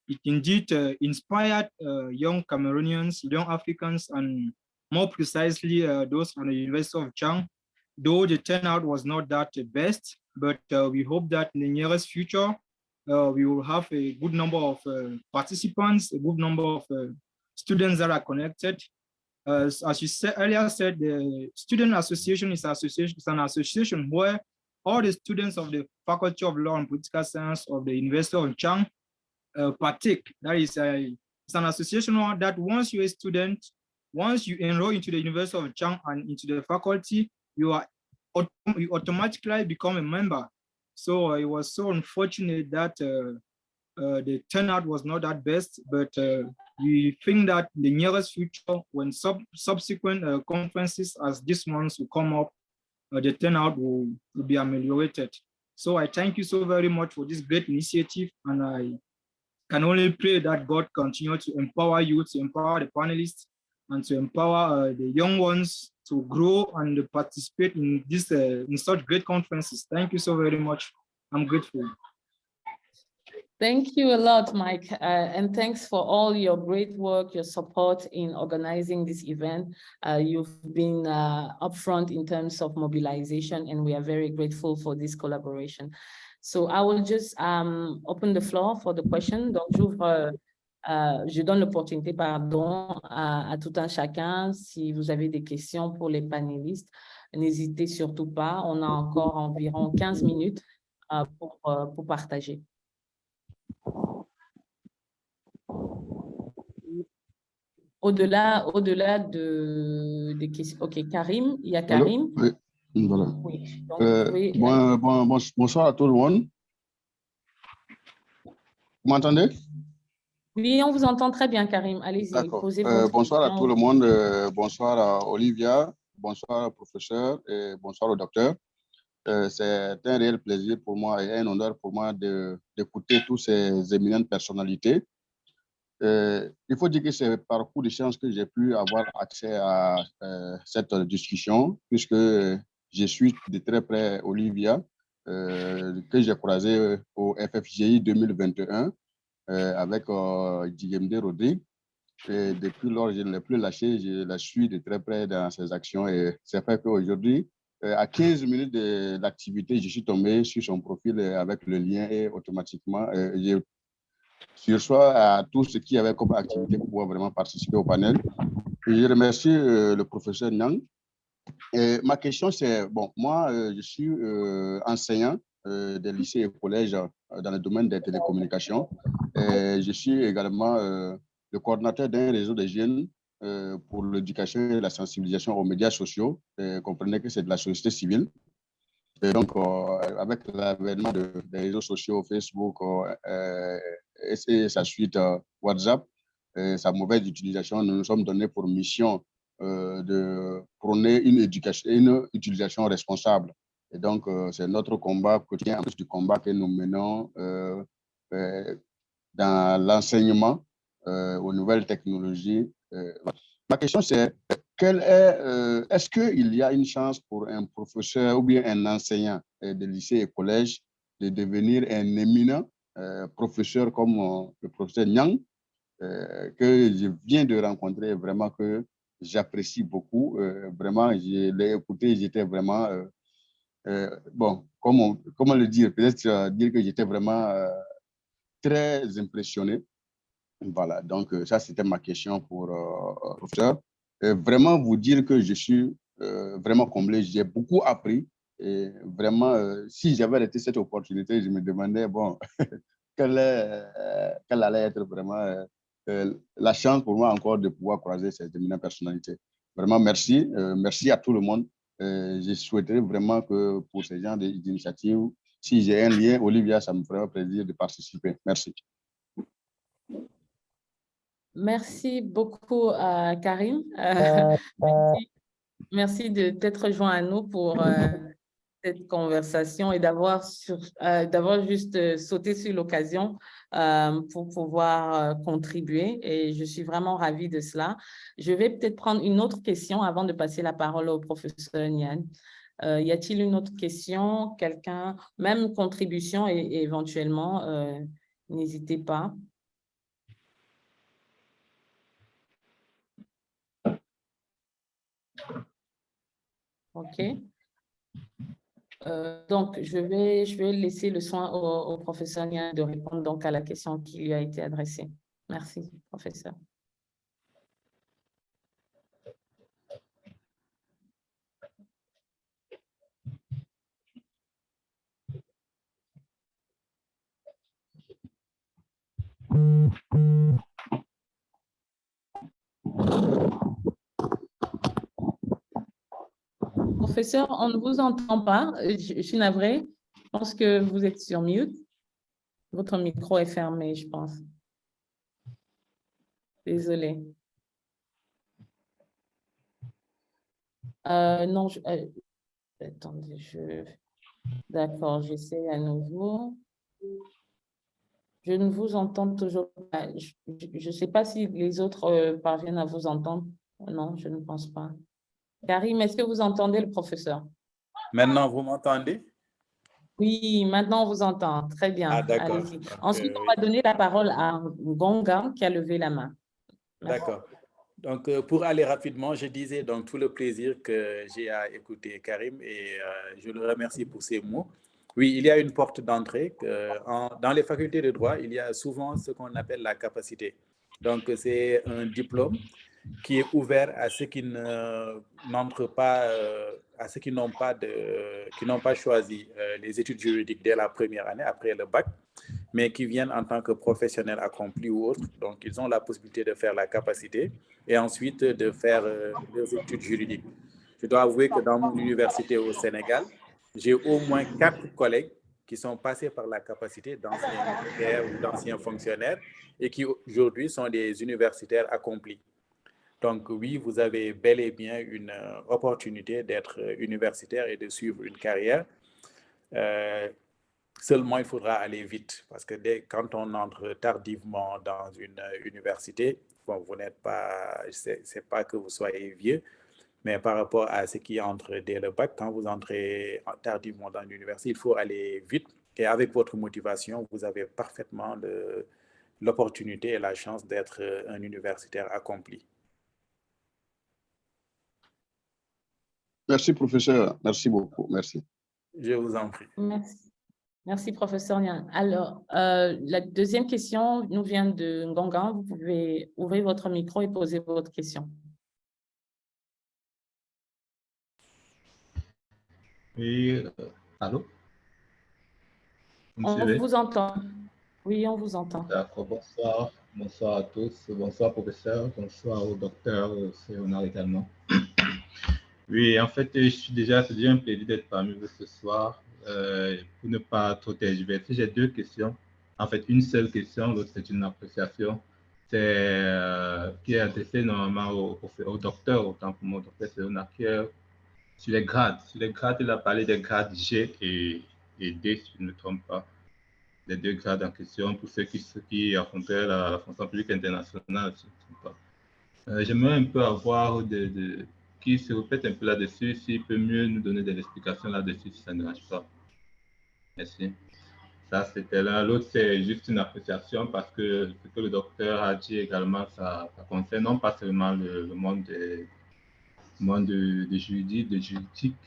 it indeed inspired young Cameroonians, young Africans, and more precisely those from the University of Chang. Though the turnout was not that best, but we hope that in the nearest future, we will have a good number of participants, a good number of students that are connected. As you earlier said, the Student Association is an association where all the students of the Faculty of Law and Political Science of the University of Chang partake. That is, it's an association that once you're a student, once you enroll into the University of Chang and into the faculty, you automatically become a member. So it was so unfortunate that the turnout was not that best, but we think that in the nearest future, when subsequent conferences as this one's will come up, the turnout will be ameliorated. So I thank you so very much for this great initiative, and I can only pray that God continue to empower you, to empower the panelists, and to empower the young ones to grow and participate in this in such great conferences. Thank you so very much. I'm grateful. Thank you a lot, Mike, and thanks for all your great work, your support in organizing this event. You've been upfront in terms of mobilization, and we are very grateful for this collaboration. So I will just open the floor for the question. Donc, je donne l'opportunité, pardon, à tout un chacun. Si vous avez des questions pour les panélistes, n'hésitez surtout pas. On a encore environ 15 minutes pour partager. Au-delà des questions. OK, Karim, il y a Karim. Oui, voilà. Oui, donc, bonsoir à tout le monde. Vous m'entendez? Oui, on vous entend très bien, Karim. Allez-y, posez votre bonsoir question. À tout le monde. Bonsoir à Olivia, bonsoir au professeur et bonsoir au docteur. C'est un réel plaisir pour moi et un honneur pour moi d'écouter tous ces éminentes personnalités. Il faut dire que c'est par coup de chance que j'ai pu avoir accès à cette discussion, puisque je suis de très près Olivia, que j'ai croisé au FFGI 2021 avec Djigemde Rodrigue. Et depuis lors, je ne l'ai plus lâché, je la suis de très près dans ses actions. Et c'est fait qu'aujourd'hui, à 15 minutes d'activité, je suis tombé sur son profil avec le lien et automatiquement, je reçois à tous ceux qui avaient comme activité pour pouvoir vraiment participer au panel. Et je remercie le professeur Nyang. Et ma question, c'est, bon, moi, je suis enseignant des lycées et collèges dans le domaine des télécommunications. Et je suis également le coordinateur d'un réseau de jeunes pour l'éducation et la sensibilisation aux médias sociaux. Et comprenez que c'est de la société civile. Et donc, avec l'avènement des réseaux sociaux, Facebook et sa suite WhatsApp, et sa mauvaise utilisation, nous nous sommes donnés pour mission de prôner une utilisation responsable. Et donc, c'est notre combat quotidien, en plus du combat que nous menons dans l'enseignement aux nouvelles technologies. Ma question, c'est est-ce qu'il y a une chance pour un professeur ou bien un enseignant de lycée et collège de devenir un éminent professeur comme le professeur Nyang, que je viens de rencontrer, vraiment que j'apprécie beaucoup. Vraiment, je l'ai écouté, j'étais vraiment, bon, comment le dire, peut-être dire que j'étais vraiment très impressionné. Voilà, donc ça, c'était ma question pour le professeur. Vraiment vous dire que je suis vraiment comblé, j'ai beaucoup appris. Et vraiment, si j'avais été cette opportunité, je me demandais, bon, quelle allait être vraiment la chance pour moi encore de pouvoir croiser ces éminentes personnalités. Vraiment, merci. Merci à tout le monde. Je souhaiterais vraiment que pour ces gens d'initiatives, si j'ai un lien, Olivia, ça me ferait plaisir de participer. Merci. Merci beaucoup, Karim. Merci de t'être joint à nous pour cette conversation et d'avoir juste sauté sur l'occasion pour pouvoir contribuer. Et je suis vraiment ravie de cela. Je vais peut-être prendre une autre question avant de passer la parole au professeur Niane. Y a-t-il une autre question? Quelqu'un, même contribution et éventuellement, n'hésitez pas. OK. Donc, je vais laisser le soin au professeur Niane de répondre donc à la question qui lui a été adressée. Merci, professeur. Professeur, on ne vous entend pas. Je suis navrée. Je pense que vous êtes sur mute. Votre micro est fermé, je pense. Désolée. Non, attendez, d'accord, j'essaie à nouveau. Je ne vous entends toujours pas. Je ne sais pas si les autres parviennent à vous entendre. Non, je ne pense pas. Karim, est-ce que vous entendez le professeur? Maintenant, vous m'entendez? Oui, maintenant on vous entend. Très bien. Ah, d'accord. Allez-y. Ensuite, on va donner la parole à Ngonga qui a levé la main. D'accord. Donc, pour aller rapidement, je disais donc tout le plaisir que j'ai à écouter Karim et je le remercie pour ses mots. Oui, il y a une porte d'entrée. Dans les facultés de droit, il y a souvent ce qu'on appelle la capacité. Donc, c'est un diplôme qui est ouvert à ceux qui n'entrent pas, à ceux qui n'ont pas choisi les études juridiques dès la première année après le bac, mais qui viennent en tant que professionnels accomplis ou autres. Donc, ils ont la possibilité de faire la capacité et ensuite de faire leurs études juridiques. Je dois avouer que dans mon université au Sénégal, j'ai au moins 4 collègues qui sont passés par la capacité d'anciens militaires ou d'anciens fonctionnaires et qui aujourd'hui sont des universitaires accomplis. Donc oui, vous avez bel et bien une opportunité d'être universitaire et de suivre une carrière. Seulement, il faudra aller vite parce que quand on entre tardivement dans une université, bon, vous n'êtes pas, c'est pas que vous soyez vieux, mais par rapport à ceux qui entrent dès le bac, quand vous entrez tardivement dans l'université, il faut aller vite. Et avec votre motivation, vous avez parfaitement l'opportunité et la chance d'être un universitaire accompli. Merci, professeur. Merci beaucoup. Merci. Je vous en prie. Merci. Merci, professeur Niang. Alors, la deuxième question nous vient de Ngongan. Vous pouvez ouvrir votre micro et poser votre question. Oui, allô? On vous entend. Oui, on vous entend. D'accord, bonsoir. Bonsoir à tous. Bonsoir, professeur. Bonsoir au docteur Séonard également. Oui, en fait, c'est déjà un plaisir d'être parmi vous ce soir. Pour ne pas trop tergiverser, j'ai deux questions. En fait, une seule question, l'autre c'est une appréciation. C'est qui est adressée normalement au docteur, autant pour moi, au docteur Séonard, qui est sur les grades. Sur les grades, il a parlé des grades G et D, si je ne me trompe pas. Les deux grades en question pour ceux qui affronteraient la fonction publique internationale. Si je ne me trompe pas. J'aimerais un peu avoir qui se répète un peu là-dessus, s'il peut mieux nous donner des explications là-dessus, si ça ne dérange pas. Merci. Ça, c'était là. L'autre, c'est juste une appréciation parce que ce que le docteur a dit également, ça concerne non pas seulement le monde de juridique,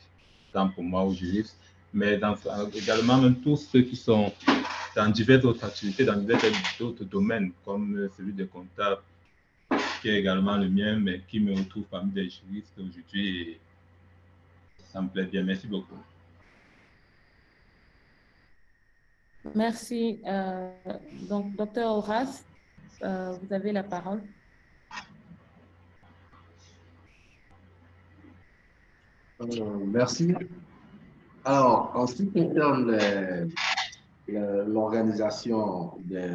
tant pour moi ou juriste, mais également même tous ceux qui sont dans diverses autres activités, dans divers autres domaines, comme celui des comptables, qui est également le mien, mais qui me retrouve parmi des juristes aujourd'hui. Et ça me plaît bien. Merci beaucoup. Merci. Donc, docteur Horace, vous avez la parole. Merci. Alors, en ce qui concerne l'organisation des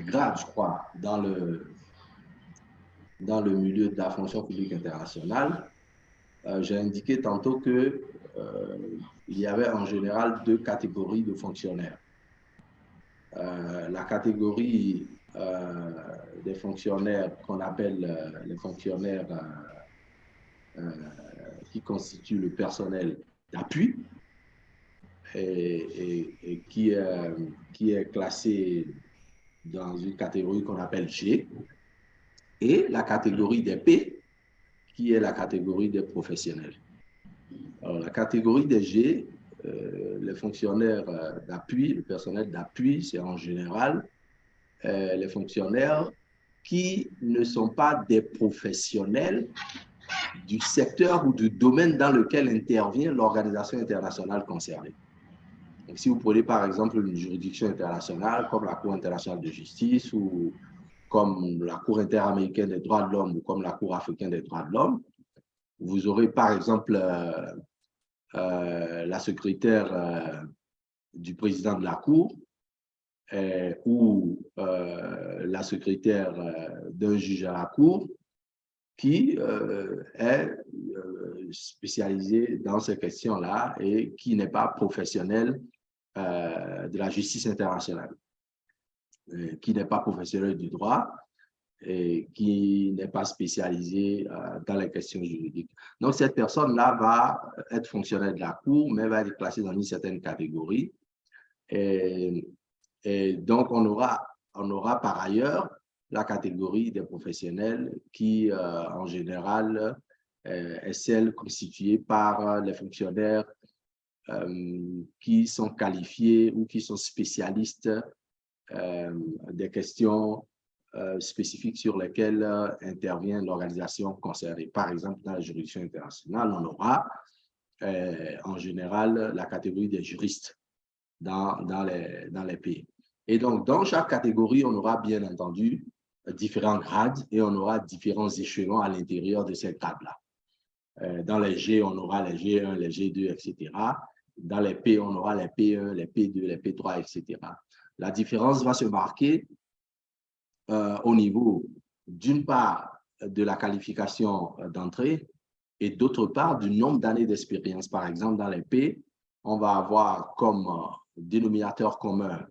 grades, je crois, dans le milieu de la fonction publique internationale, j'ai indiqué tantôt que il y avait en général deux catégories de fonctionnaires. La catégorie des fonctionnaires qu'on appelle les fonctionnaires qui constituent le personnel d'appui et qui est classé dans une catégorie qu'on appelle G, et la catégorie des P, qui est la catégorie des professionnels. Alors, la catégorie des G, les fonctionnaires d'appui, le personnel d'appui, c'est en général les fonctionnaires qui ne sont pas des professionnels du secteur ou du domaine dans lequel intervient l'organisation internationale concernée. Donc, si vous prenez par exemple une juridiction internationale comme la Cour internationale de justice ou comme la Cour interaméricaine des droits de l'homme ou comme la Cour africaine des droits de l'homme, vous aurez par exemple la secrétaire du président de la Cour ou la secrétaire d'un juge à la Cour qui est spécialisé dans ces questions-là et qui n'est pas professionnel de la justice internationale, qui n'est pas professionnel du droit et qui n'est pas spécialisé dans les questions juridiques. Donc, cette personne-là va être fonctionnaire de la Cour, mais va être classée dans une certaine catégorie. Et donc, on aura par ailleurs la catégorie des professionnels qui, en général, est celle constituée par les fonctionnaires qui sont qualifiés ou qui sont spécialistes des questions spécifiques sur lesquelles intervient l'organisation concernée. Par exemple, dans la juridiction internationale, on aura en général la catégorie des juristes dans les pays. Et donc, dans chaque catégorie, on aura bien entendu différents grades et on aura différents échelons à l'intérieur de ces grades-là. Dans les G, on aura les G1, les G2, etc. Dans les P, on aura les P1, les P2, les P3, etc. La différence va se marquer au niveau, d'une part, de la qualification d'entrée et d'autre part, du nombre d'années d'expérience. Par exemple, dans les P, on va avoir comme dénominateur commun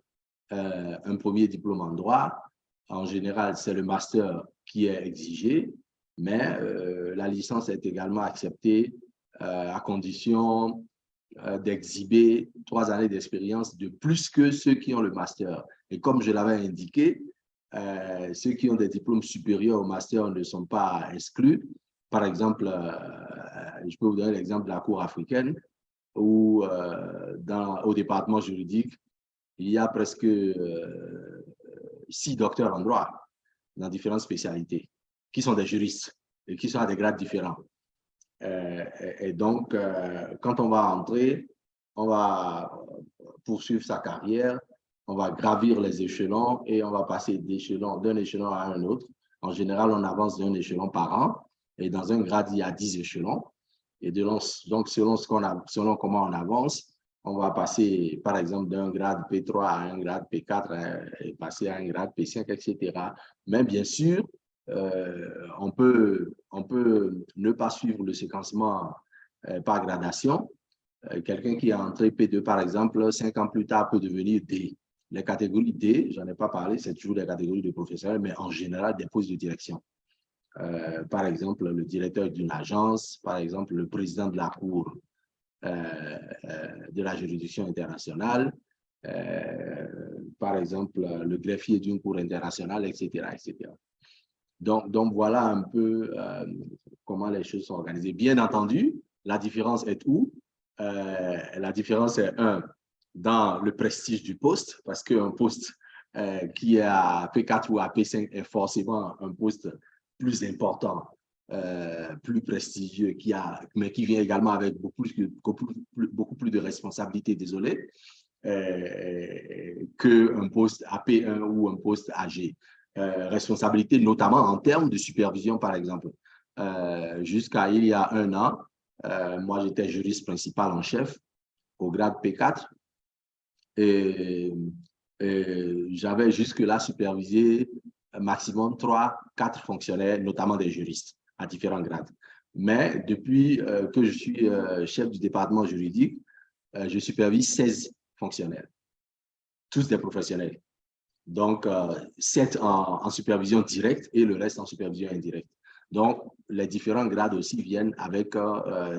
un premier diplôme en droit. En général, c'est le master qui est exigé, mais la licence est également acceptée à condition d'exhiber 3 années d'expérience de plus que ceux qui ont le master. Et comme je l'avais indiqué, ceux qui ont des diplômes supérieurs au master ne sont pas exclus. Par exemple, je peux vous donner l'exemple de la Cour africaine où au département juridique, il y a presque 6 docteurs en droit dans différentes spécialités qui sont des juristes et qui sont à des grades différents. Et donc, quand on va entrer, on va poursuivre sa carrière, on va gravir les échelons et on va passer d'un échelon à un autre. En général, on avance d'un échelon par an et dans un grade, il y a 10 échelons. Et donc, selon comment on avance, on va passer, par exemple, d'un grade P3 à un grade P4 et passer à un grade P5, etc. Mais bien sûr, on peut ne pas suivre le séquencement par gradation. Quelqu'un qui est entré P2, par exemple, 5 ans plus tard peut devenir D. Les catégories D, j'en ai pas parlé, c'est toujours des catégories de professionnels, mais en général des postes de direction. Par exemple, le directeur d'une agence, par exemple, le président de la Cour de la juridiction internationale, par exemple, le greffier d'une cour internationale, etc., etc. Donc voilà un peu comment les choses sont organisées. Bien entendu, la différence est où? La différence est, dans le prestige du poste, parce qu'un poste qui est à P4 ou à P5 est forcément un poste plus important, plus prestigieux, mais qui vient également avec beaucoup plus de responsabilités, désolé, qu'un poste à P1 ou un poste AG. Responsabilité, notamment en termes de supervision, par exemple. Jusqu'à il y a 1 an, moi, j'étais juriste principal en chef au grade P4 et j'avais jusque-là supervisé maximum 3-4 fonctionnaires, notamment des juristes à différents grades. Mais depuis que je suis chef du département juridique, je supervise 16 fonctionnaires, tous des professionnels. Donc, 7 en supervision directe et le reste en supervision indirecte. Donc, les différents grades aussi viennent avec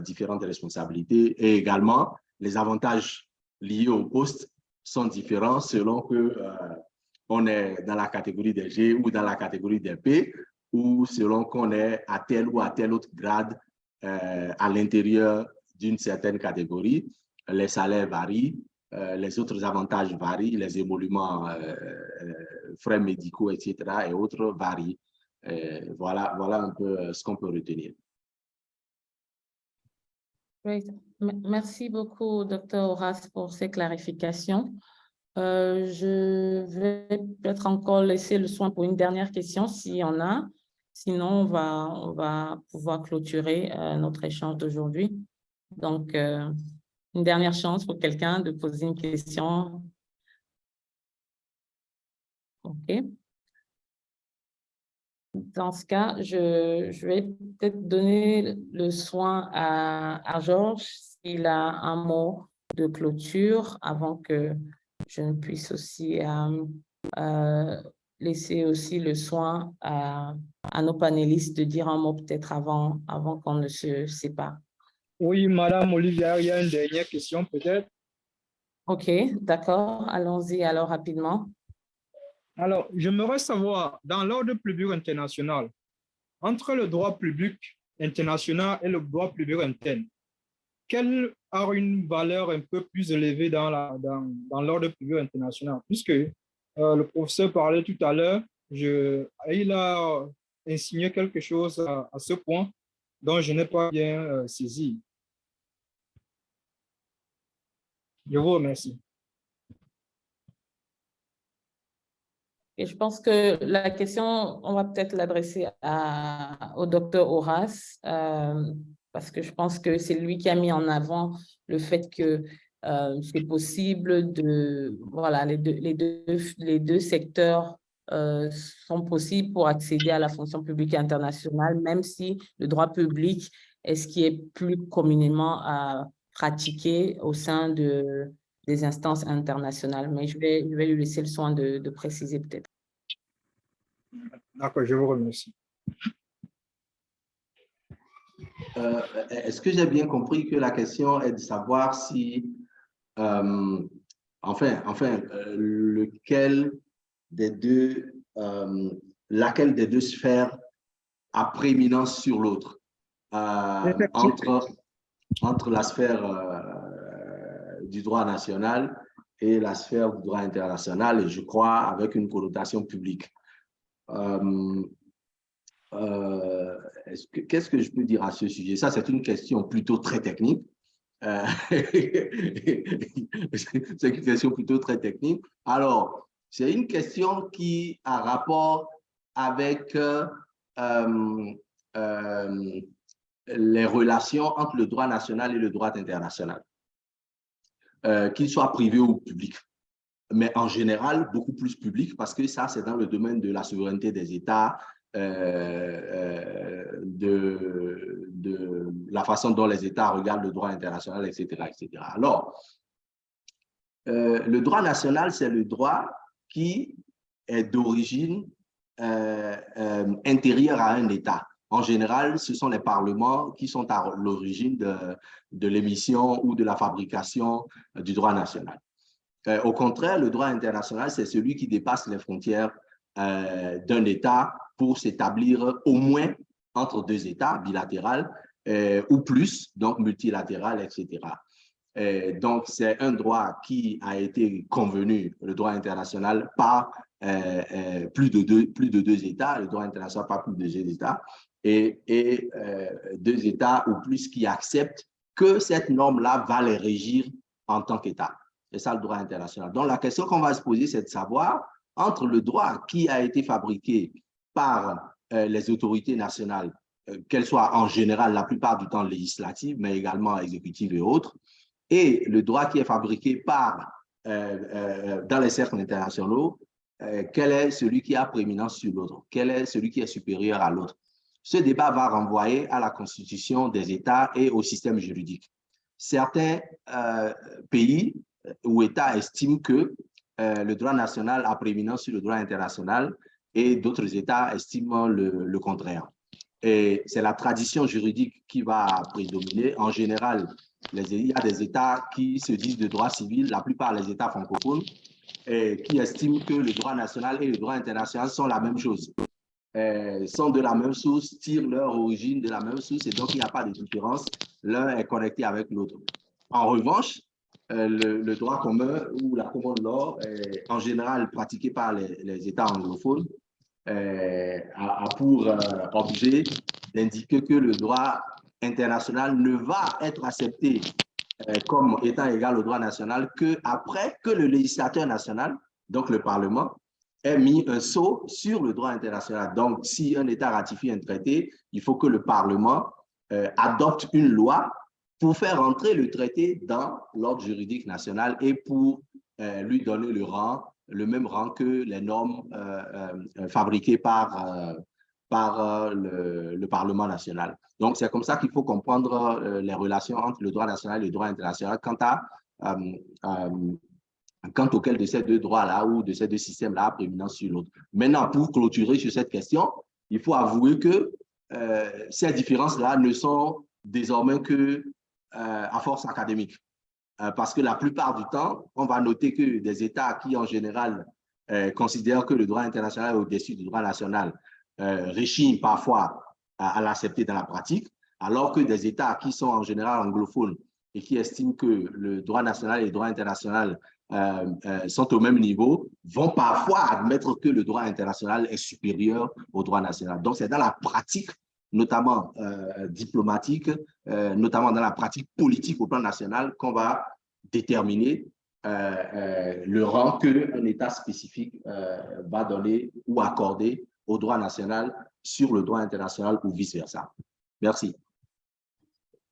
différentes responsabilités et également les avantages liés au poste sont différents selon que on est dans la catégorie des G ou dans la catégorie des P ou selon qu'on est à tel ou à tel autre grade à l'intérieur d'une certaine catégorie. Les salaires varient. Les autres avantages varient, les émoluments, frais médicaux, etc. et autres varient. Voilà un peu ce qu'on peut retenir. Great. Merci beaucoup, Dr. Horace, pour ces clarifications. Je vais peut-être encore laisser le soin pour une dernière question, s'il y en a. Sinon, on va pouvoir clôturer notre échange d'aujourd'hui. Donc, une dernière chance pour quelqu'un de poser une question. OK. Dans ce cas, je vais peut-être donner le soin à Georges s'il a un mot de clôture avant que je ne puisse aussi laisser aussi le soin à nos panélistes de dire un mot peut-être avant qu'on ne se sépare. Oui, Madame Olivia, il y a une dernière question peut-être. OK, d'accord. Allons-y alors rapidement. Alors, j'aimerais savoir, dans l'ordre public international, entre le droit public international et le droit public interne, quelle a une valeur un peu plus élevée dans l'ordre public international? Puisque le professeur parlait tout à l'heure, il a insinué quelque chose à ce point dont je n'ai pas bien saisi. Je vous remercie. Et je pense que la question, on va peut-être l'adresser au docteur Horace, parce que je pense que c'est lui qui a mis en avant le fait que c'est possible de, voilà, les deux secteurs sont possibles pour accéder à la fonction publique internationale, même si le droit public est ce qui est plus communément pratiqué au sein des instances internationales. Mais je vais lui laisser le soin de préciser peut-être. D'accord, je vous remercie. Est-ce que j'ai bien compris que la question est de savoir si, laquelle des deux sphères a prééminence sur l'autre entre la sphère du droit national et la sphère du droit international, et je crois avec une connotation publique. Qu'est-ce que je peux dire à ce sujet? Ça, c'est une question plutôt très technique. C'est une question plutôt très technique. Alors, c'est une question qui a rapport avec les relations entre le droit national et le droit international, qu'il soit privé ou public. Mais en général, beaucoup plus public, parce que ça, c'est dans le domaine de la souveraineté des États, de la façon dont les États regardent le droit international, etc. etc. Alors, le droit national, c'est le droit qui est d'origine intérieure à un État. En général, ce sont les parlements qui sont à l'origine de l'émission ou de la fabrication du droit national. Au contraire, le droit international, c'est celui qui dépasse les frontières d'un État pour s'établir au moins entre deux États bilatérales ou plus, donc multilatéral, etc. Donc, c'est un droit qui a été convenu, le droit international, par plus de deux États, le droit international par plus de deux États, et deux États ou plus qui acceptent que cette norme-là va les régir en tant qu'État. C'est ça le droit international. Donc, la question qu'on va se poser, c'est de savoir, entre le droit qui a été fabriqué par les autorités nationales, qu'elles soient en général, la plupart du temps législatives, mais également exécutives et autres, et le droit qui est fabriqué par, dans les cercles internationaux, quel est celui qui a prééminence sur l'autre? Quel est celui qui est supérieur à l'autre? Ce débat va renvoyer à la constitution des États et au système juridique. Certains pays ou États estiment que le droit national a prééminence sur le droit international et d'autres États estiment le contraire. Et c'est la tradition juridique qui va prédominer. En général, il y a des États qui se disent de droit civil, la plupart des États francophones, qui estiment que le droit national et le droit international sont la même chose, sont de la même source, tirent leur origine de la même source, et donc il n'y a pas de différence. L'un est connecté avec l'autre. En revanche, le droit commun ou la common law, en général pratiqué par les États anglophones, a pour objet d'indiquer que le droit international ne va être accepté comme étant égal au droit national qu'après que le législateur national, donc le Parlement, ait mis un sceau sur le droit international. Donc, si un État ratifie un traité, il faut que le Parlement adopte une loi pour faire entrer le traité dans l'ordre juridique national et pour lui donner le même rang que les normes fabriquées par le Parlement national. Donc, c'est comme ça qu'il faut comprendre les relations entre le droit national et le droit international quant auquel de ces deux droits-là ou de ces deux systèmes-là a prééminence sur l'autre. Maintenant, pour clôturer sur cette question, il faut avouer que ces différences-là ne sont désormais que à force académique. Parce que la plupart du temps, on va noter que des États qui, en général, considèrent que le droit international est au-dessus du droit national réchignent parfois à l'accepter dans la pratique, alors que des États qui sont en général anglophones et qui estiment que le droit national et le droit international sont au même niveau, vont parfois admettre que le droit international est supérieur au droit national. Donc, c'est dans la pratique, notamment diplomatique, notamment dans la pratique politique au plan national, qu'on va déterminer le rang qu'un État spécifique va donner ou accorder au droit national sur le droit international ou vice-versa. Merci.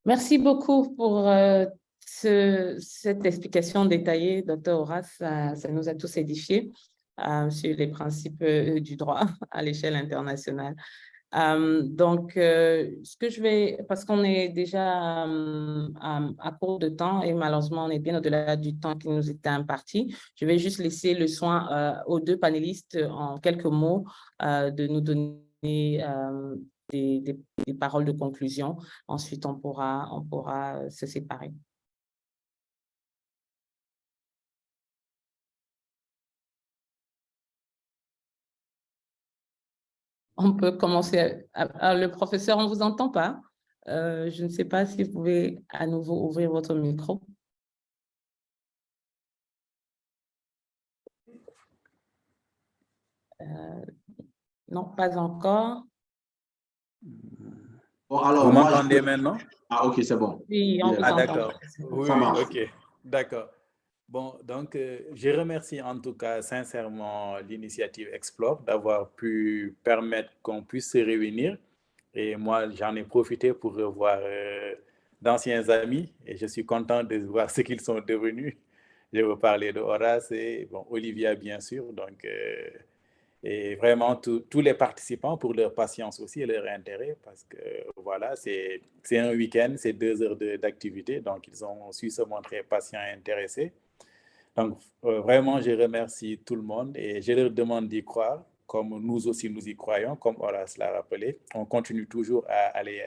Merci beaucoup pour cette explication détaillée, Dr. Horace. Ça nous a tous édifiés sur les principes du droit à l'échelle internationale. Donc, ce que je vais, parce qu'on est déjà à court de temps et malheureusement, on est bien au-delà du temps qui nous était imparti, je vais juste laisser le soin aux deux panélistes en quelques mots de nous donner des paroles de conclusion. Ensuite, on pourra se séparer. On peut commencer. Le professeur, on ne vous entend pas. Je ne sais pas si vous pouvez à nouveau ouvrir votre micro. Non, pas encore. Bon, alors, Vous moi, m'entendez maintenant? Ah, ok, c'est bon. Oui, on vous Ah, entend. d'accord. Oui, Ça oui, marche. ok. D'accord. Bon, donc, je remercie en tout cas sincèrement l'initiative Explore d'avoir pu permettre qu'on puisse se réunir. Et moi, j'en ai profité pour revoir d'anciens amis et je suis content de voir ce qu'ils sont devenus. Je veux parler de Horace et bon, Olivia, bien sûr. Donc, et vraiment tous les participants pour leur patience aussi et leur intérêt parce que voilà, c'est un week-end, c'est 2 heures d'activité. Donc, ils ont su se montrer patients et intéressés. Donc, vraiment, je remercie tout le monde et je leur demande d'y croire, comme nous aussi nous y croyons, comme Horace l'a rappelé. On continue toujours à aller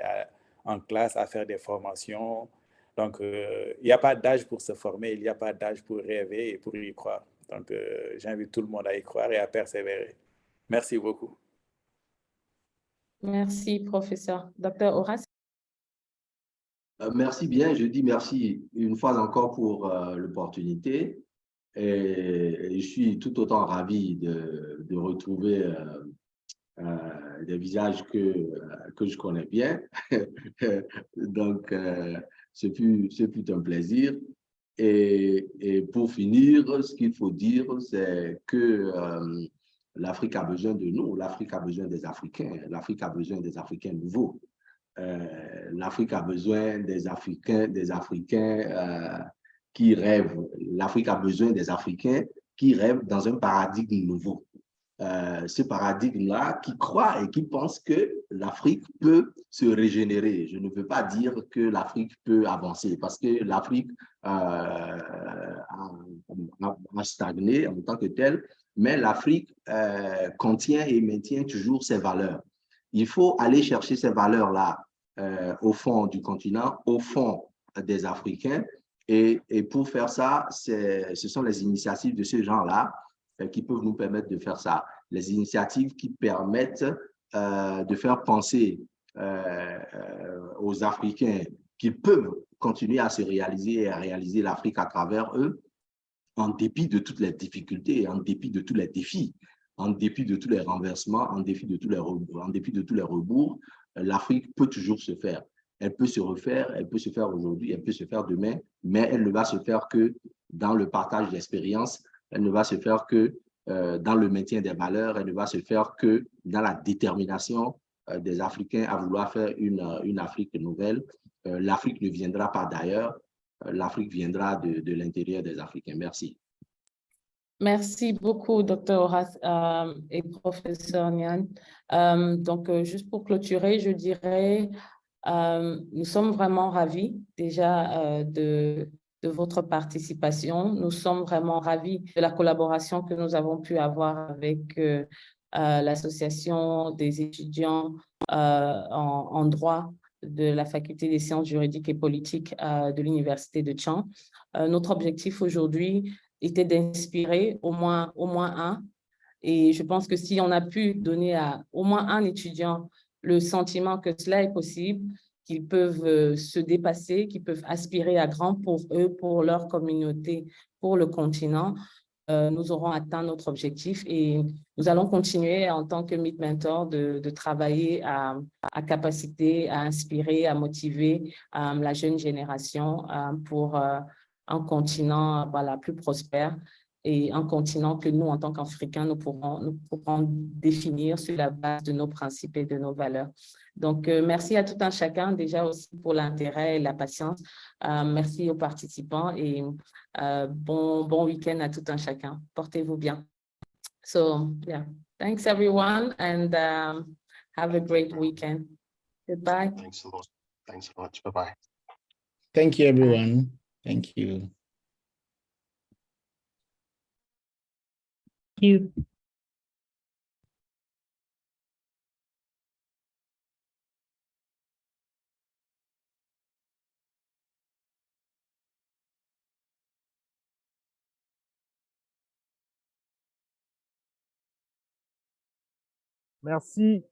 en classe, à faire des formations. Donc, il n'y a pas d'âge pour se former, il n'y a pas d'âge pour rêver et pour y croire. Donc, j'invite tout le monde à y croire et à persévérer. Merci beaucoup. Merci, professeur. Docteur Horace? Merci bien. Je dis merci une fois encore pour l'opportunité. Et je suis tout autant ravi de retrouver des visages que je connais bien. Donc, ce fut un plaisir. Et pour finir, ce qu'il faut dire, c'est que l'Afrique a besoin de nous, l'Afrique a besoin des Africains, l'Afrique a besoin des Africains nouveaux. L'Afrique a besoin des Africains qui rêvent. L'Afrique a besoin des Africains qui rêvent dans un paradigme nouveau. Ce paradigme-là qui croit et qui pense que l'Afrique peut se régénérer. Je ne veux pas dire que l'Afrique peut avancer parce que l'Afrique a stagné en tant que telle, mais l'Afrique contient et maintient toujours ses valeurs. Il faut aller chercher ces valeurs-là au fond du continent, au fond des Africains. Et pour faire ça, ce sont les initiatives de ce genre-là qui peuvent nous permettre de faire ça. Les initiatives qui permettent de faire penser aux Africains qu'ils peuvent continuer à se réaliser et à réaliser l'Afrique à travers eux, en dépit de toutes les difficultés, en dépit de tous les défis, en dépit de tous les renversements, en dépit de tous les rebours, l'Afrique peut toujours se faire. Elle peut se refaire, elle peut se faire aujourd'hui, elle peut se faire demain, mais elle ne va se faire que dans le partage d'expériences, elle ne va se faire que dans le maintien des valeurs, elle ne va se faire que dans la détermination des Africains à vouloir faire une Afrique nouvelle. L'Afrique ne viendra pas d'ailleurs, l'Afrique viendra de l'intérieur des Africains. Merci. Merci beaucoup, Dr. Horace et professeur Niane. Donc, juste pour clôturer, je dirais, nous sommes vraiment ravis déjà de votre participation. Nous sommes vraiment ravis de la collaboration que nous avons pu avoir avec l'association des étudiants en droit de la faculté des sciences juridiques et politiques de l'Université de Tchang. Notre objectif aujourd'hui était d'inspirer au moins un. Et je pense que si on a pu donner à au moins un étudiant le sentiment que cela est possible, qu'ils peuvent se dépasser, qu'ils peuvent aspirer à grand pour eux, pour leur communauté, pour le continent, nous aurons atteint notre objectif et nous allons continuer en tant que Meet Mentor de travailler à capaciter, à inspirer, à motiver la jeune génération pour un continent voilà, plus prospère et un continent que nous, en tant qu'Africains, nous pourrons définir sur la base de nos principes et de nos valeurs. Donc, merci à tout un chacun déjà aussi pour l'intérêt et la patience. Merci aux participants et bon week-end à tout un chacun. Portez-vous bien. So, yeah, thanks everyone and have a great weekend. Goodbye. Thanks a lot. Thanks so much. Bye-bye. Thank you, everyone. Thank you. Thank you. Merci